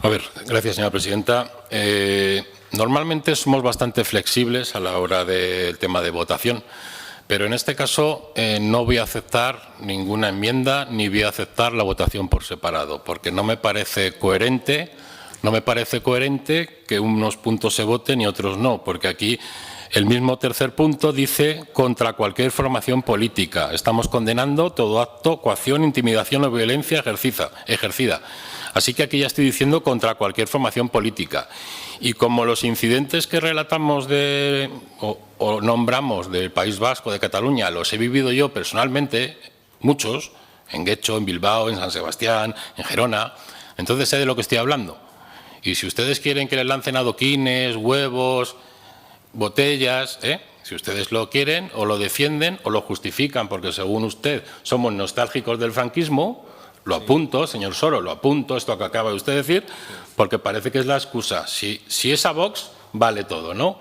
A ver, gracias, señora presidenta. Normalmente somos bastante flexibles a la hora del tema de votación, pero en este caso no voy a aceptar ninguna enmienda ni voy a aceptar la votación por separado, porque no me parece coherente que unos puntos se voten y otros no, porque aquí el mismo tercer punto dice contra cualquier formación política. Estamos condenando todo acto, coacción, intimidación o violencia ejercida. Así que aquí ya estoy diciendo contra cualquier formación política. Y como los incidentes que relatamos o nombramos del País Vasco, de Cataluña, los he vivido yo personalmente, muchos, en Guecho, en Bilbao, en San Sebastián, en Gerona, entonces sé de lo que estoy hablando. Y si ustedes quieren que les lancen adoquines, huevos, botellas, si ustedes lo quieren o lo defienden o lo justifican, porque según usted somos nostálgicos del franquismo, lo apunto, señor Soro, lo apunto, esto que acaba de usted decir, porque parece que es la excusa. Si es a Vox, vale todo, ¿no?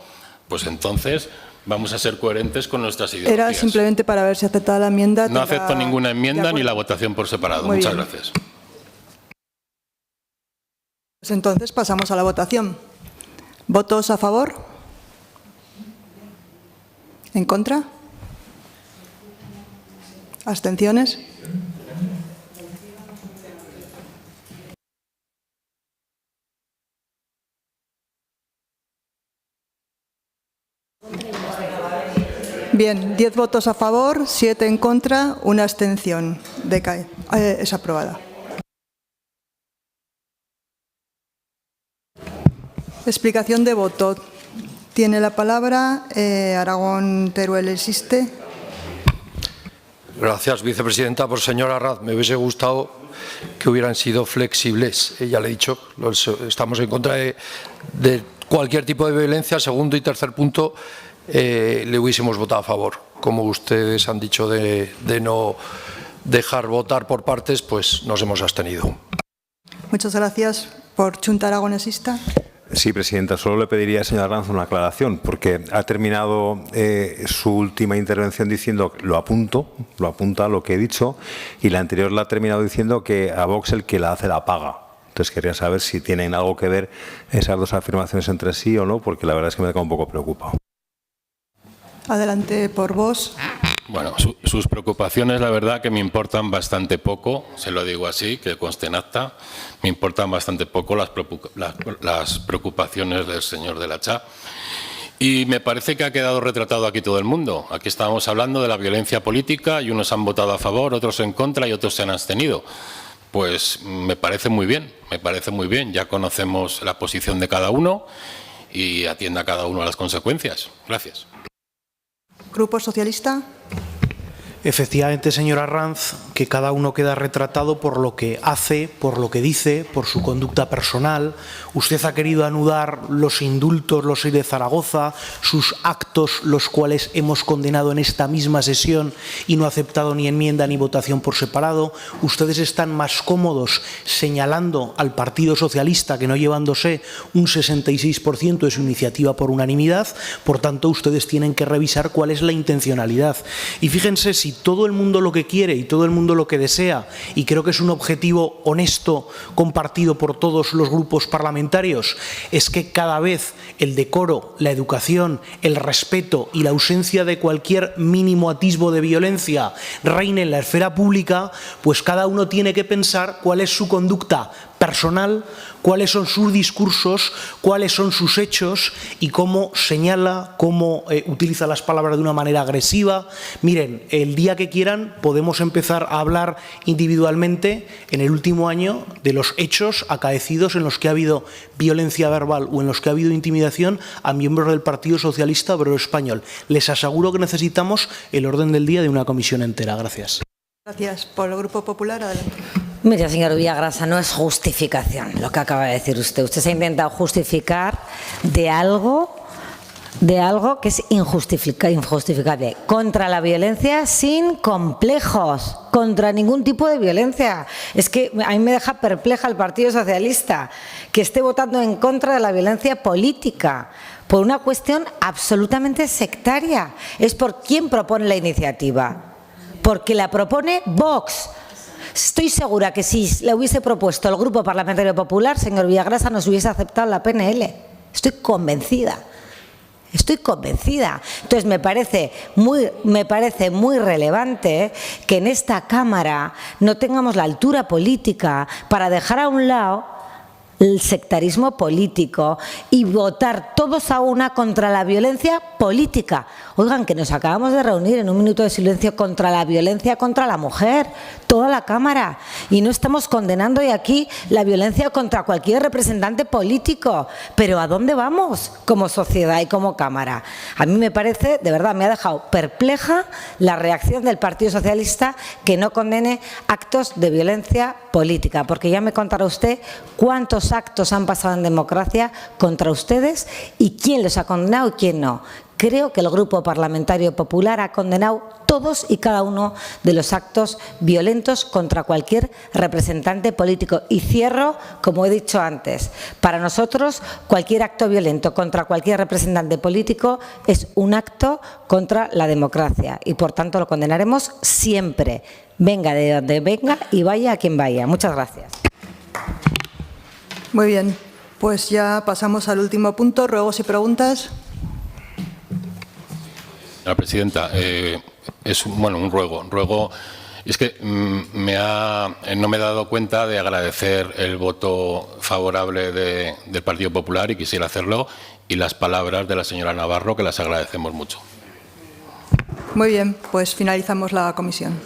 Pues entonces vamos a ser coherentes con nuestras ideologías. Era simplemente para ver si aceptaba la enmienda. No acepto ninguna enmienda ni la votación por separado. Muchas gracias. Pues entonces pasamos a la votación. ¿Votos a favor? ¿En contra? ¿Abstenciones? Bien, 10 votos a favor, 7 en contra, 1 abstención. Decae. Es aprobada. Explicación de voto. Tiene la palabra Aragón Teruel existe. Gracias, vicepresidenta. Por señora Arranz, me hubiese gustado que hubieran sido flexibles. Ya le he dicho, estamos en contra de cualquier tipo de violencia. Segundo y tercer punto, le hubiésemos votado a favor. Como ustedes han dicho de no dejar votar por partes, pues nos hemos abstenido. Muchas gracias. Por Chunta Aragonesista. Sí, presidenta. Solo le pediría, señora Arranz, una aclaración, porque ha terminado su última intervención diciendo lo apunta lo que he dicho, y la anterior la ha terminado diciendo que a Vox el que la hace la paga. Entonces quería saber si tienen algo que ver esas dos afirmaciones entre sí o no, porque la verdad es que me ha quedado un poco preocupado. Adelante por vos. Bueno, sus preocupaciones, la verdad, que me importan bastante poco, se lo digo así, que conste en acta, me importan bastante poco las preocupaciones del señor de la CHA. Y me parece que ha quedado retratado aquí todo el mundo. Aquí estábamos hablando de la violencia política y unos han votado a favor, otros en contra y otros se han abstenido. Pues me parece muy bien, ya conocemos la posición de cada uno y atienda cada uno a las consecuencias. Gracias. Grupo Socialista. Efectivamente, señora Arranz, que cada uno queda retratado por lo que hace, por lo que dice, por su conducta personal. Usted ha querido anudar los indultos, los 6 de Zaragoza, sus actos, los cuales hemos condenado en esta misma sesión y no ha aceptado ni enmienda ni votación por separado. Ustedes están más cómodos señalando al Partido Socialista que no llevándose un 66% de su iniciativa por unanimidad. Por tanto, ustedes tienen que revisar cuál es la intencionalidad. Y fíjense, si todo el mundo lo que quiere y todo el mundo lo que desea, y creo que es un objetivo honesto compartido por todos los grupos parlamentarios, es que cada vez el decoro, la educación, el respeto y la ausencia de cualquier mínimo atisbo de violencia reine en la esfera pública, pues cada uno tiene que pensar cuál es su conducta personal, cuáles son sus discursos, cuáles son sus hechos y cómo señala, cómo utiliza las palabras de una manera agresiva. Miren, el día que quieran podemos empezar a hablar individualmente en el último año de los hechos acaecidos en los que ha habido violencia verbal o en los que ha habido intimidación a miembros del Partido Socialista Obrero Español. Les aseguro que necesitamos el orden del día de una comisión entera. Gracias. Gracias. Por el Grupo Popular, adelante. Mira, señor Villagrasa, no es justificación lo que acaba de decir usted. Usted se ha intentado justificar de algo que es injustificable. Contra la violencia sin complejos, contra ningún tipo de violencia. Es que a mí me deja perpleja el Partido Socialista que esté votando en contra de la violencia política por una cuestión absolutamente sectaria. Es por quién propone la iniciativa. Porque la propone Vox. Estoy segura que si la hubiese propuesto el Grupo Parlamentario Popular, señor Villagrasa, nos hubiese aceptado la PNL. Estoy convencida. Estoy convencida. Entonces, me parece muy relevante que en esta Cámara no tengamos la altura política para dejar a un lado el sectarismo político y votar todos a una contra la violencia política. Oigan, que nos acabamos de reunir en un minuto de silencio contra la violencia contra la mujer, toda la Cámara, y no estamos condenando hoy aquí la violencia contra cualquier representante político. Pero ¿a dónde vamos como sociedad y como Cámara? A mí me parece, de verdad, me ha dejado perpleja la reacción del Partido Socialista que no condene actos de violencia política, porque ya me contará usted cuántos actos han pasado en democracia contra ustedes y quién los ha condenado y quién no. Creo que el Grupo Parlamentario Popular ha condenado todos y cada uno de los actos violentos contra cualquier representante político. Y cierro, como he dicho antes, para nosotros cualquier acto violento contra cualquier representante político es un acto contra la democracia y por tanto lo condenaremos siempre, venga de donde venga y vaya a quien vaya. Muchas gracias. Muy bien, pues ya pasamos al último punto, ruegos y preguntas. Señora presidenta, es un ruego. Es que no me he dado cuenta de agradecer el voto favorable del Partido Popular y quisiera hacerlo, y las palabras de la señora Navarro, que las agradecemos mucho. Muy bien, pues finalizamos la comisión.